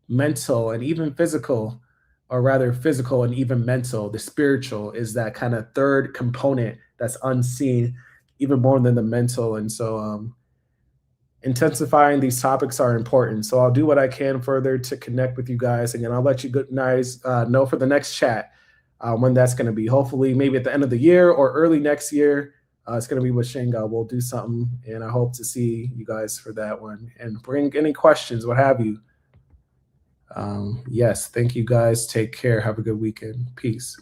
mental and even physical, or rather physical and even mental. The spiritual is that kind of third component that's unseen, even more than the mental. And so intensifying these topics are important. So I'll do what I can further to connect with you guys. Again, I'll let you guys know for the next chat when that's going to be. Hopefully, maybe at the end of the year or early next year. It's going to be with Shinga. We'll do something, and I hope to see you guys for that one. And bring any questions, what have you. Yes, thank you guys. Take care. Have a good weekend. Peace.